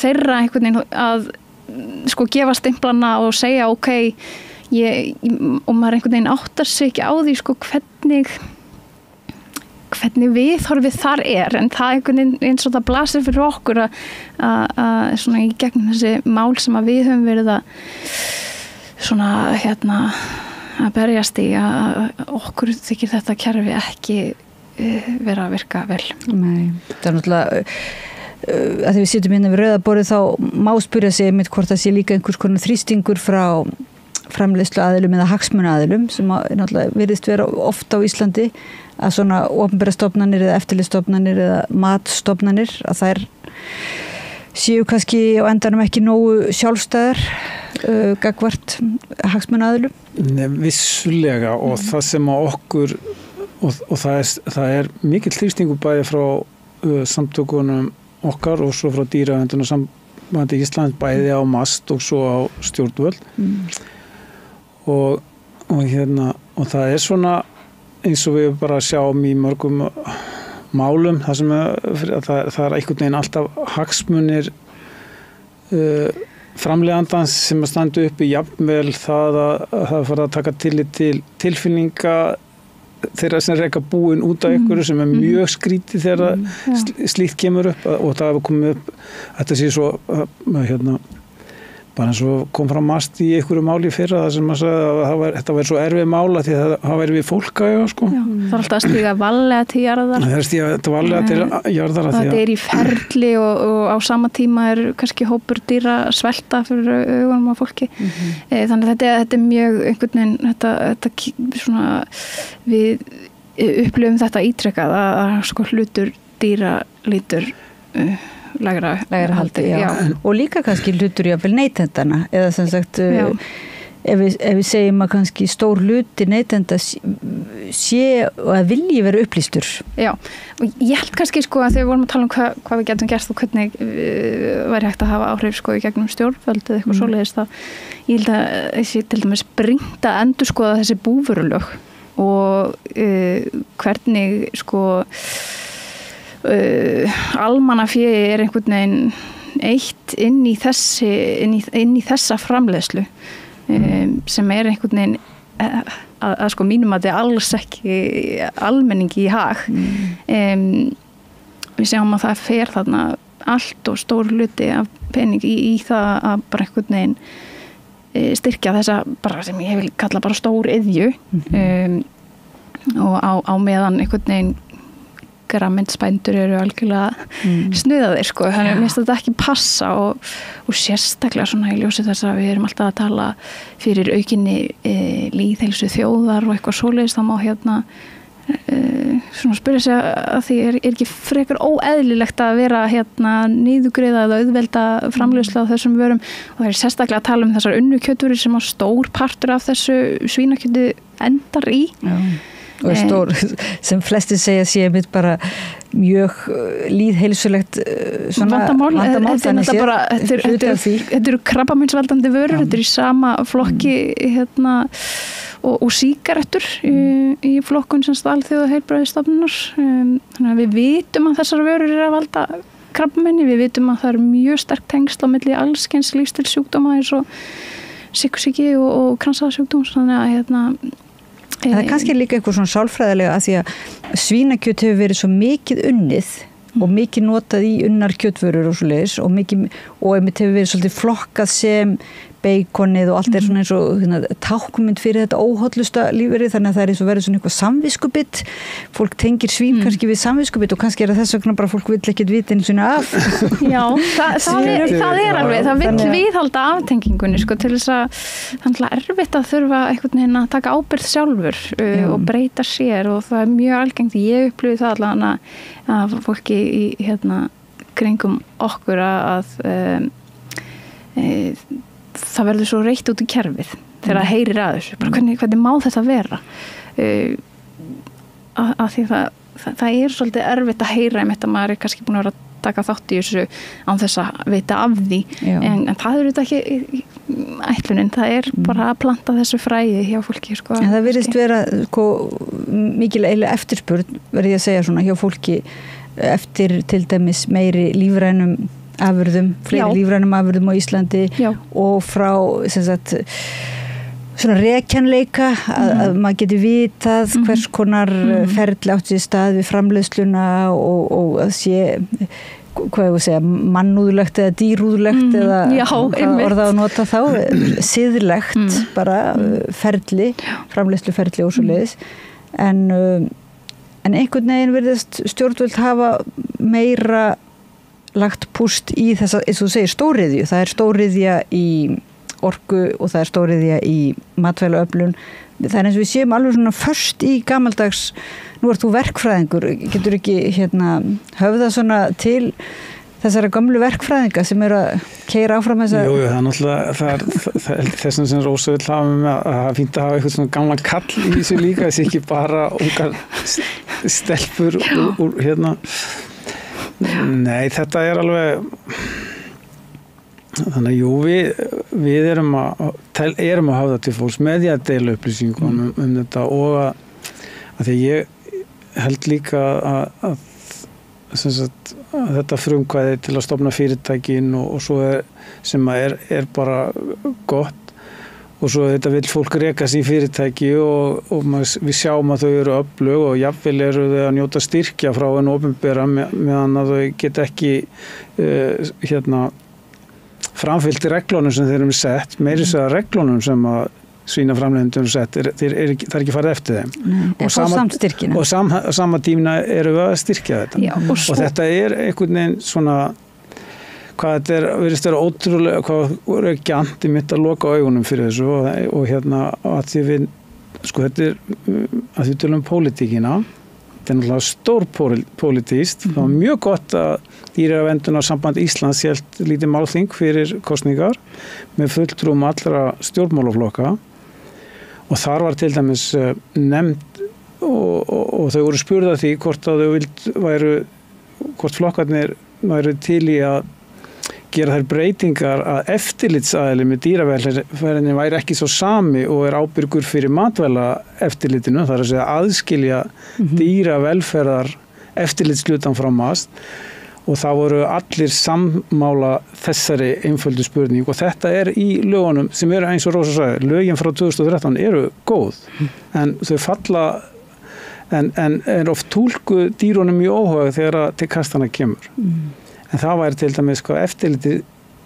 þeirra einhvern veginn að sko gefa stimplana og segja ok, og maður einhvern veginn áttar sig ekki á því sko hvernig viðhorfið þar en það einhvern veginn eins og það blasir fyrir okkur að svona í gegnum þessi mál sem að við höfum verið að svona að berjast í að okkur þykir þetta kerfi ekki vera að virka vel. Nei, það náttúrulega að því við sitjum hérna við rauðaborðið þá má spyrja sig einmitt hvort það sé líka einhvers konar þrýstingur frá framleiðsluaðilum eða hagsmunaaðilum sem náttúrulega virðist vera oft á Íslandi að svona opinbera stofnanir eða eftirlitsstofnanir eða matstofnanir að þær séu kannski á endanum ekki nógu sjálfstæðar gagnvart hagsmunaaðilum. Nei, vissulega og það sem að okkur og það mikill þrýstingur bæði frá samtökunum okkar og svo frá dýraverndunarsambands Íslands bæði á MAST og svo á stjórnvöld og það svona eins og við bara sjáum í mörgum málum þar sem það einhvern veginn alltaf hagsmunir framleiðandans sem að standa uppi jafnvel það að fara að taka tillit til tilfinninga þeirra sem reka búin út af ykkur sem mjög skrítið þegar slíkt kemur upp og það hefur komið upp þetta sé svo bara eins og kom fram MAST í einhverju máli fyrra það sem að sagði að þetta væri svo erfið mála því að það væri við fólk að sko. Já, það alltaf að stíga varlega til jarðar. Það stíga varlega til jarðar. Það í ferli og á sama tíma kannski hópur dýra svelta fyrir augunum á fólki. Þannig að þetta mjög einhvern veginn, þetta svona, við upplifum þetta ítrekkað að sko hlutur dýra lítur lægra haldi, já. Og líka kannski hlutur jáfnvel neytendana eða sem sagt ef við segjum að kannski stór hluti neytenda sé og að vilji vera upplýstur. Já, og ég held kannski sko að þegar við vorum að tala um hvað við getum gert og hvernig væri hægt að hafa áhrif sko í gegnum stjórnvöld eða eitthvað svoleiðis þá ég held að þessi til dæmis brýnt að endurskoða þessi búvörulög og hvernig sko almannafé einhvern veginn eitt inn í þessa framleiðslu sem einhvern veginn að sko mínum að þetta alls ekki almenningi í hag við sjáum að það fer þarna allt og stór hluti af pening í það að bara einhvern veginn styrkja þessa bara sem ég vil kalla bara stór iðju og á meðan einhvern veginn grænmetisbændur eru algjörlega snuðaðir sko, þannig að mér finnst þetta ekki passa og sérstaklega svona í ljósi þess að við erum alltaf að tala fyrir aukinni lýðheilsu þjóðar og eitthvað svoleiðis þá má svona spyrja sig að því ekki frekar óeðlilegt að vera niðurgreiða eða auðvelda framleiðslu á þessum vörum og það sérstaklega að tala um þessar unnu kjötvörur sem að stór partur af þessu svínakjöti endar í. Já. Og stór, sem flesti segja sé mitt bara mjög lýðheilsulegt vandamál þetta eru krabbameinsvaldandi vörur þetta eru í sama flokki og sígarettur í flokkun sem alþjóða heilbrigðisstofnunar þannig að við vitum að þessar vörur eru að valda krabbameini, við vitum að það eru mjög sterk tengsl á milli allskyns lífsstílssjúkdóma eins og sykursýki og kransæðasjúkdóms þannig að það kannski líka eitthvað svona sálfræðilega að því að svínakjöt hefur verið svo mikið unnið og mikið notað í unnar kjötvörur og svoleiðis og einmitt hefur verið svolítið flokkað sem beikonið og allt svona eins og tákmynd fyrir þetta óhollusta lífeyri þannig að það eins og verið svona eitthvað samviskubitt fólk tengir svín kannski við samviskubitt og kannski þess vegna bara fólk vill ekkert vita eins og af Já, það alveg, það vill viðhalda aftengingunni sko til þess að það er erfitt að þurfa einhvern veginn að taka ábyrgð sjálfur og breyta sér og það mjög algengt, ég upplifði það allavega að fólki í kringum okkur að það verður svo reitt út í kerfið þegar það heyrir að þessu, bara hvernig má þetta vera að því það er svolítið erfitt að heyra að maður kannski búin að vera að taka þátt í þessu án þess að veita af því en það þetta ekki ætlunin, það bara að planta þessu fræði hjá fólki sko. En það virðist vera mikil eiginlega eftirspurn verð ég að segja svona hjá fólki eftir til dæmis meiri lífrænum afurðum, fleiri lífrænum afurðum á Íslandi og frá sem sagt svona rekjanleika að maður geti vitað hvers konar ferli átt sér stað við framleiðsluna og að sé hvað ég segja, mannúðlegt eða dýrúðlegt eða orða að nota þá siðlegt bara ferli, framleiðsluferli og svo leiðis en einhvern veginn virðist stjórnvöld hafa meira lagt púst í þessa, eins og þú segir, stóriðju. Það stóriðja í orku og það stóriðja í matvælaöflun. Það eins og við séum alveg svona först í gamaldags, nú ert þú verkfræðingur, getur ekki höfða svona til þessara gamlu verkfræðinga sem að keyra áfram þessa... Jú, það náttúrulega, þessum sem Rósa vill hafa með að það fínt að hafa eitthvað svona gamla kall í þessu líka, þessi ekki bara ungar stelpur úr Nei, þetta alveg þannig að jú, við erum að hafa til fólks með því að deila upplýsingum þetta og að því ég held líka að þetta frumkvæði til að stofna fyrirtækin og svo sem að bara gott og svo þetta vill fólk rekast í fyrirtæki og við sjáum að þau eru öflug og jafnvel eru þau að njóta styrkja frá en opinbera meðan að þau get ekki framfylgt reglunum sem þeir eru sett, meiri þess að reglunum sem að svínaframleiðendur eru sett, það er ekki farið eftir þeim. Og sama tímina eru við að styrkja þetta. Já, og þetta einhvern veginn svona hvað þetta virðist vera ótrúlega hvað er gjant í mitt að loka augunum fyrir þessu og að því við sko þetta að því tölum pólitíkina þetta náttúrulega stór pólitískt það var mjög gott að Dýraverndunarssamband Íslands hélt lítið málþing fyrir kosningar með fulltrúum allra stjórnmálaflokka og þar var til dæmis nefnd og þau voru spurð að því hvort að þau hvort flokkarnir væru til í að gera þær breytingar að eftirlitsaðili með dýravelferðinni væri ekki svo sami og ábyrgur fyrir matvæla eftirlitinu, það að segja aðskilja dýravelferðar eftirlitslutan frá MAST og það voru allir sammála þessari einföldu spurning og þetta í lögunum sem eru eins og Rósa sagði, lögin frá 2013 eru góð en þau falla en oft túlku dýrunum í óhuga þegar til kastana kemur. En það væri til dæmis eftirliti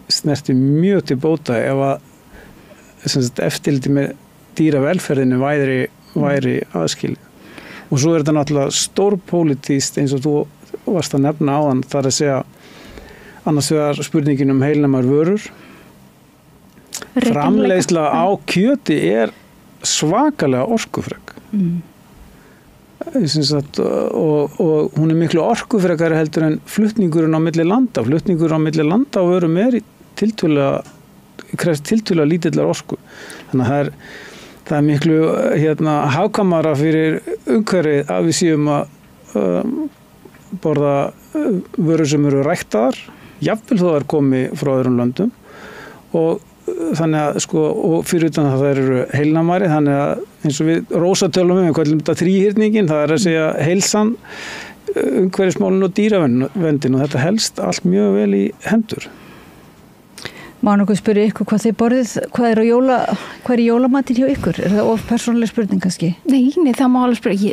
snerti mjög til bóta ef að eftirliti með dýravelferðinu væri aðskilið. Og svo þetta náttúrulega stórpólitískt eins og þú varst að nefna áðan þar að segja annars vegar spurningin heilnæmar vörur. Framleiðsla á kjöti svakalega orkufrek. Og hún miklu orkufrekari heldur en flutningurinn á milli landa. Flutningurinn á milli landa og vörum krefst tiltölulega lítillar orku. Þannig að það miklu hagkvæmara fyrir umhverfið að við séum að borða vörur sem eru ræktaðar, jafnvel þó þær komi frá öðrum löndum og þannig að og fyrir utan að það eru heilnæmari, þannig að eins og við Rósa tölum við hvað þetta þríhyrningin, það að segja heilsan, umhverfismálin og dýraverndin og þetta helst allt mjög vel í hendur. Má nokkuð spyrja ykkur hvað þið borðið, hvað er jólamatinn hjá ykkur? Er það of persónuleg spurning kannski? Nei, það má alveg spyrja.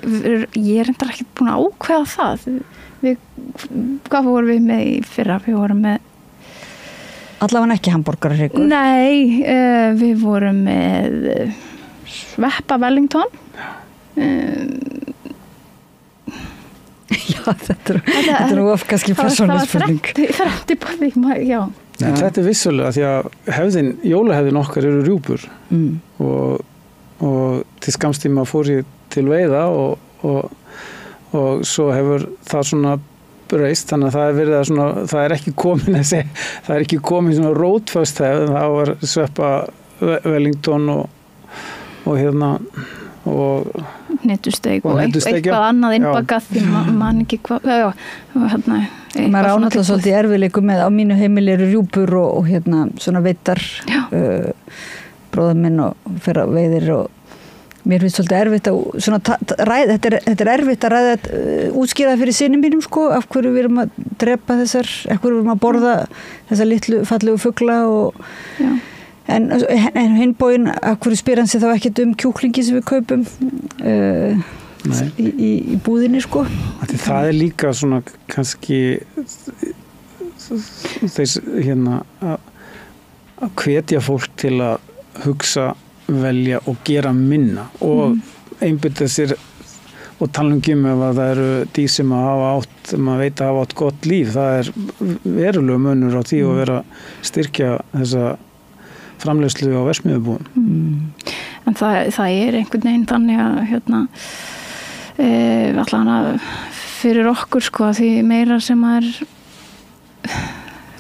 Ég reyndar ekki búin að ákveða það. Hvað vorum við með í fyrra? Við vorum með allavega ekki hamborgarhryggur? Nei, við vorum með sveppa Wellington. Já, þetta er of kannski persónuleg spurning. Það er eftir bóði, já. Nei, þetta vissulega því að jólahefðin okkar eru rjúpur og til skamstíma fór ég til veiða og svo hefur það svona breyst, þannig að það er ekki komin svona rótföst hefð, það var sveppa Wellington og hnetusteik og eitthvað annað innbakað því mann ekki hvað hérna maður ánáttúrulega svolítið erfiðleikum með á mínu heimili eru rjúpur og hérna svona veitar bróðar minn og fyrir að veiðir og mér finnst svolítið erfitt að svona þetta er erfitt að ræða útskýra fyrir synum mínum sko af hverju við erum að drepa af hverju við erum að borða þessar litlu fallegu fugla og en hinbógin af hverju spyr hann sig þá ekkert kjúklingi sem við kaupum í búðinni sko. Það líka svona kannski þess hérna að hvetja fólk til að hugsa, velja og gera minna og einbytta sér og tala ef að það eru dýr sem maður veit að hafa átt gott líf, það verulega munur á því að vera styrkja þessa framleiðslu á verksmiðjubúum. En það einhvern veginn þannig að hérna allan að fyrir okkur sko því meira sem maður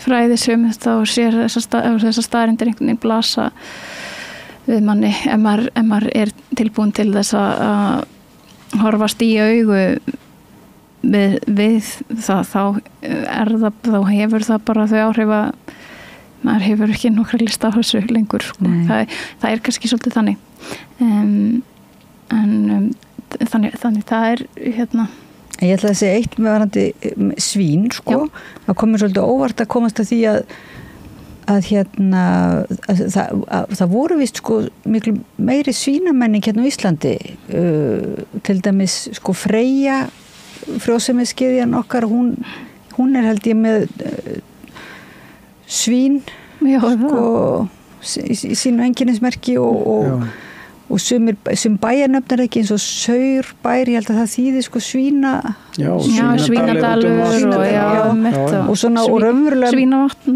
fræðisumist og sér þessar staðreyndir einhvern veginn blasa við manni ef maður er tilbúin til þess að horfast í augu við það þá hefur það bara þau áhrif að maður hefur ekki nokkra lista á þessu lengur sko. það kannski svolítið þannig þannig það hérna Ég ætla að segja eitt með varandi svín sko, það komur svolítið óvart að komast að því að hérna það voru vist sko miklu meiri svínamenning hérna á Íslandi til dæmis sko Freyja frjósemisgyðjan okkar hún held ég með svín sko í sínu einkennismerki og sum bæjarnöfn ekki eins og Saurbær, ég held að það þýði sko Svínadalur og svona og raunverulega Svínavatn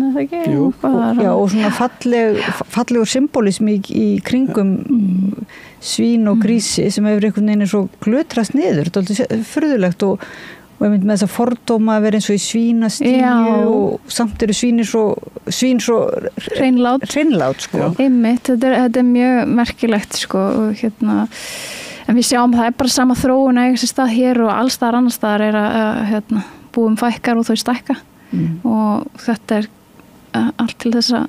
og svona fallegur symbolismi í kringum svín og grísi sem hefur einhvern veginn svo glötrast niður, þetta er alltaf furðulegt og með þess að fordóma að vera eins og í svínastíu og samt eru svín svo hreinlát sko. Einmitt, þetta er mjög merkilegt sko og hérna en við sjáum það bara sama þróun að eiga sér stað hér og alls staðar annars staðar er að hérna, búum fækkar og þau stækka og þetta er allt til þess að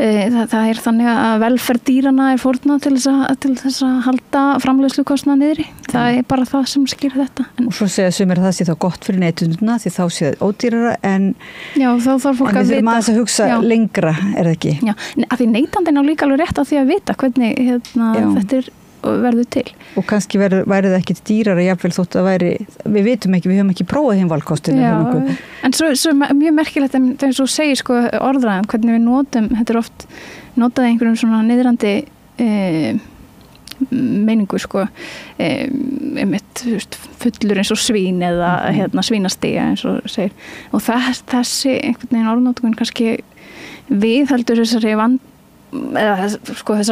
það er þannig að velferð dýrana er fórnað til þess að halda framleiðslukostnað niðri. Það er bara það sem skýr þetta. Og svo segja sumir að það sé þá gott fyrir neytendurna því þá sé það ódýrara en þá þarf fólk að vita. En við þurfum aðeins að hugsa lengra, er það ekki? Já, af því neytandinn á líka alveg rétt á því að vita hvernig þetta verður til. Og kannski væri það ekkit dýrara jafnvel þótt að við vitum ekki, við höfum ekki prófað þeim valkostinu. En svo mjög merkilegt þegar þú segir sko orðræðan hvernig við notum, þetta er oft notað einhverjum svona niðrandi meiningu sko fullur eins og svín eða svínastíga eins og segir og þessi einhvern veginn orðnótkun kannski viðheldur þessar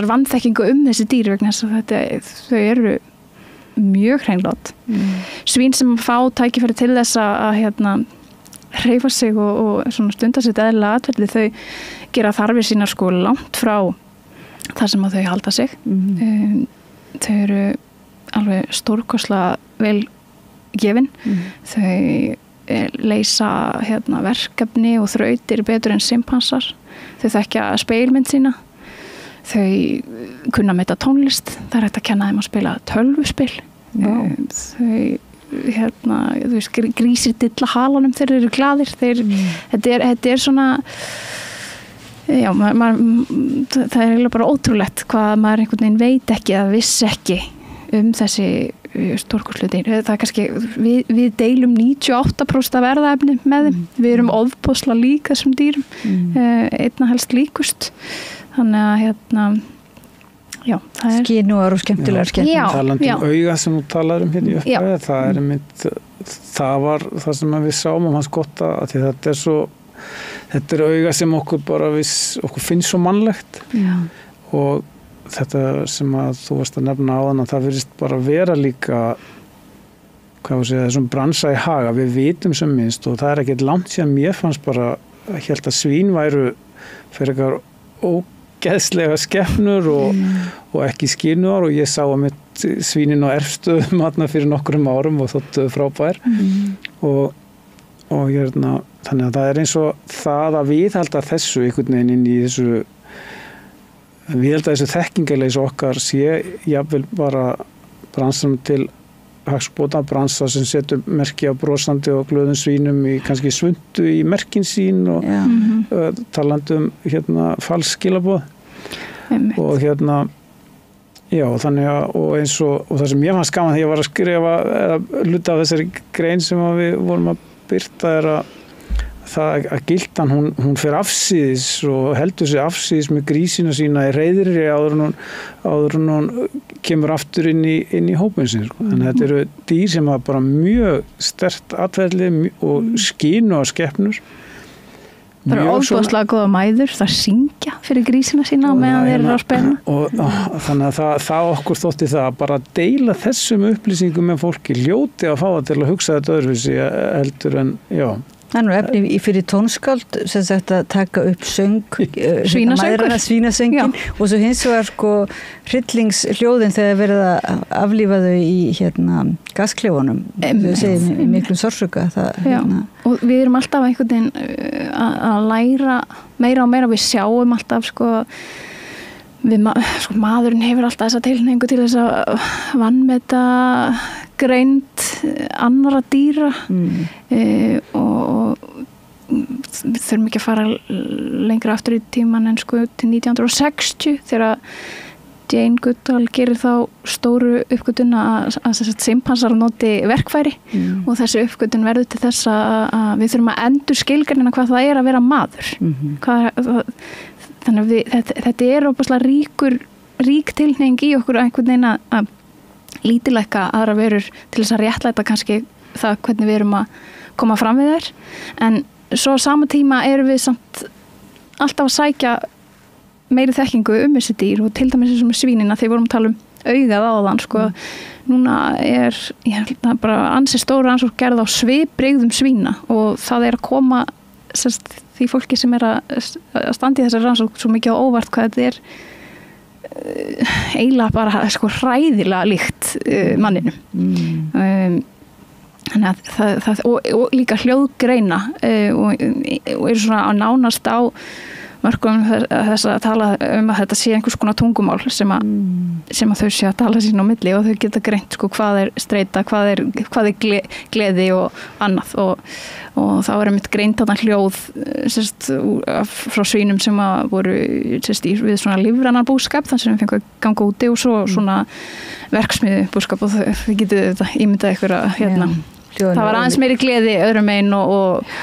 vanþekkingu þessi dýr vegna þess að þau eru mjög hreinlát. Svín sem fá tækifæri til þess að hreyfa sig og svona stunda sitt eðlilega atferli, þau gera þarfir sínar sko langt frá þar sem að þau halda sig. Þau eru alveg stórkostlega vel gefin. Þau leysa verkefni og þrautir betur en simpansar. Þau þekkja speilmynd sína. Þau kunna meta tónlist. Það er hægt að kenna þeim að spila tölvuspil. Þau grísir dilla halanum þeir eru glaðir. Þetta er svona það er bara ótrúlegt hvað maður einhvern veginn veit ekki eða vissi ekki þessi stórkostlutir. Það er kannski við deilum 98% af erfðaefni með þeim. Við erum ofboðslega lík þessum dýrum, einna helst líkust. Þannig að það er skynúar og skemmtilegar skemmtilegar. Talandi auga sem þú talar hérna í uppræði, það var það sem við sáum hans gott að því þetta er auga sem okkur finnst svo mannlegt og þetta sem að þú varst að nefna áðan að það virðist bara vera líka þessum bransa í haga, við vitum sem minnst og það er ekkert langt síðan mér fannst bara held að svín væru fyrir eitthvað geðslega skepnur og ekki skinuar og ég sá að mitt svínin á Erfstöðum þarna fyrir nokkrum árum og þóttu frábær og þannig að það eins og það að viðhalda þessu einhvern veginn inn í þessu viðhalda þessu þekkingarleysi okkar sé jafnvel bara bransanum til hagsbóta, bransa sem setur merki á brosandi og glöðum svínum í kannski svundu í merkin sín og talandum falsskilaboð og já, þannig að og eins og það sem ég fannst gaman þegar ég var að skrifa eða hluta af þessari grein sem við vorum að birta það að Gildan hún fer afsíðis og heldur sig afsíðis með grísina sína í reiðri áður en hún kemur aftur inn í hópinn sin þannig að þetta eru dýr sem hafa bara mjög sterkt atferðli og skínu og skepnur það eru óbúðslega góða mæður það syngja fyrir grísina sína meðan þeir eru að spenna og þannig að það okkur þótti það bara að deila þessum upplýsingum með fólki hljóti að fá það til að hugsa þetta öðruvísi heldur en Það efni fyrir tónskáld sem sagt að taka upp söng svínasöngin og svo hins vegar hryllingshljóðin þegar verið að aflífa þau í gasklefunum þau segir miklum sársauka og við erum alltaf einhvern veginn að læra meira og meira við sjáum alltaf maðurinn hefur alltaf þessa tilhneigingu til þess að vanmeta greind annarra dýra og við þurfum ekki að fara lengra aftur í tíman en til 1960 þegar Jane Goodall gerir þá stóru uppgötun að simpansar noti verkfæri og þessi uppgötun verður til þess að við þurfum að endur skilgreinina hvað það að vera maður þannig að þetta óbúslega rík tilhneiging í okkur einhvern veginn að lítilækka aðra verur til þess að réttlæta kannski það hvernig við erum að koma fram við þær en svo á sama tíma erum við samt alltaf að sækja meiri þekkingu þessi dýr og til dæmis eins og með svínina þegar við vorum að tala augað áðan núna ég held að bara ansi stóra ansókn gerð á svipbrigðum svína og það að koma því fólki sem að standa í þessari rannsókn svo mikið á óvart hvað þetta eiginlega bara hræðilega líkt manninum þannig að það og líka hljóðgreina og eru svona að nánast á mörgum þess að tala að þetta sé einhvers konar tungumál sem að þau sé að tala sín á milli og þau geta greint hvað streita, hvað gleði og annað og þá einmitt greint þarna hljóð frá svínum sem að voru við svona lífrænan búskap þannig sem við fengum að ganga úti og svo svona verksmiðu búskap og þau getur þetta ímyndað ykkur að það var aðeins meiri gleði öðrum einn og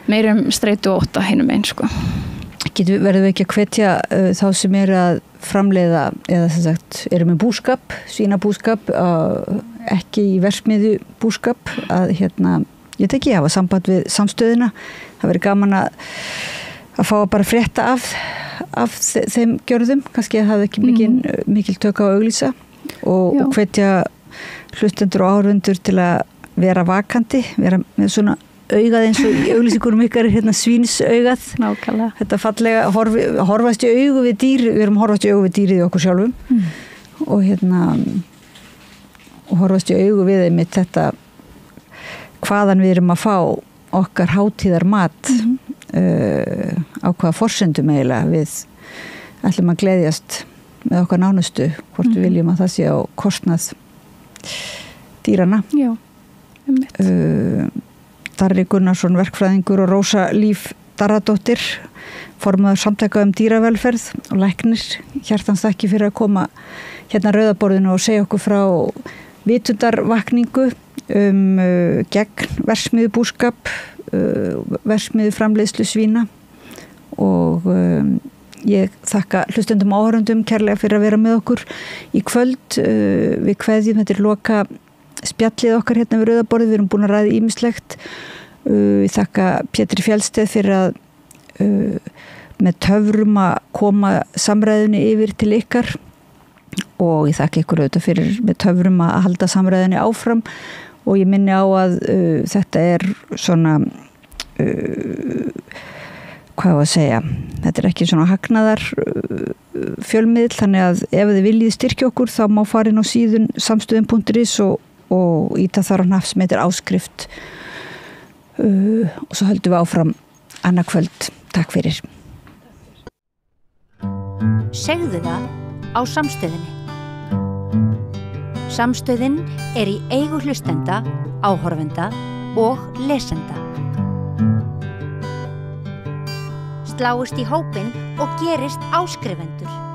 meiri streitu og ótta hinum einn Verðum við ekki að hvetja þá sem eru að framleiða eða sem sagt eru með búskap, svínabúskap ekki í verksmiðju búskap að ég veit ekki, hafa samband við samstöðina það verið gaman að fá að bara frétta af þeim gjörðum, kannski að það ekki mikil tök á að auglýsa og hvetja hlustendur og áhorfendur til að vera vakandi, vera með svona augað eins og í auglýsingunum ykkar svínsaugað nákvæmlega þetta fallega horfast í augu við dýr við erum horfast í augu við dýrið okkur sjálfum og og horfast í augu við einmitt þetta hvaðan við erum að fá okkar hátíðar mat á hvaða forsendum eiginlega við ætlum að gleðjast með okkar nánustu hvort við viljum að það sé á kostnað dýrana Já, Darri Gunnarsson verkfræðingur og Rósa Líf Darradóttir formaður samtaka dýravelferð og læknir hjartans þakki fyrir að koma Rauðaborðinu og segja okkur frá vitundarvakningu gegn verksmiðjubúskap verksmiðjuframleiðslu svína og ég þakka hlustendum og áhorfendum kærlega fyrir að vera með okkur í kvöld við kveðjum þetta loka spjallið okkar við Rauðaborðið, við erum búin að ræða ýmislegt ég þakka Pétri Fjallsteð fyrir að með töfrum að koma samræðunni yfir til ykkar og ég þakka ykkur auðvitað fyrir með töfrum að halda samræðunni áfram og ég minni á að þetta svona hvað ég að segja, þetta er ekki svona hagnaðar fjölmiðl, þannig að ef þið viljið styrkja okkur þá má fara inn á síðun samstöðin.is og íta þar á hnapp sem heitir áskrift og svo höldum við áfram annað kvöld. Takk fyrir. Segðu það á Samstöðinni. Samstöðin er í eigu hlustenda, áhorfenda og lesenda. Sláist í hópinn og gerist áskrifendur.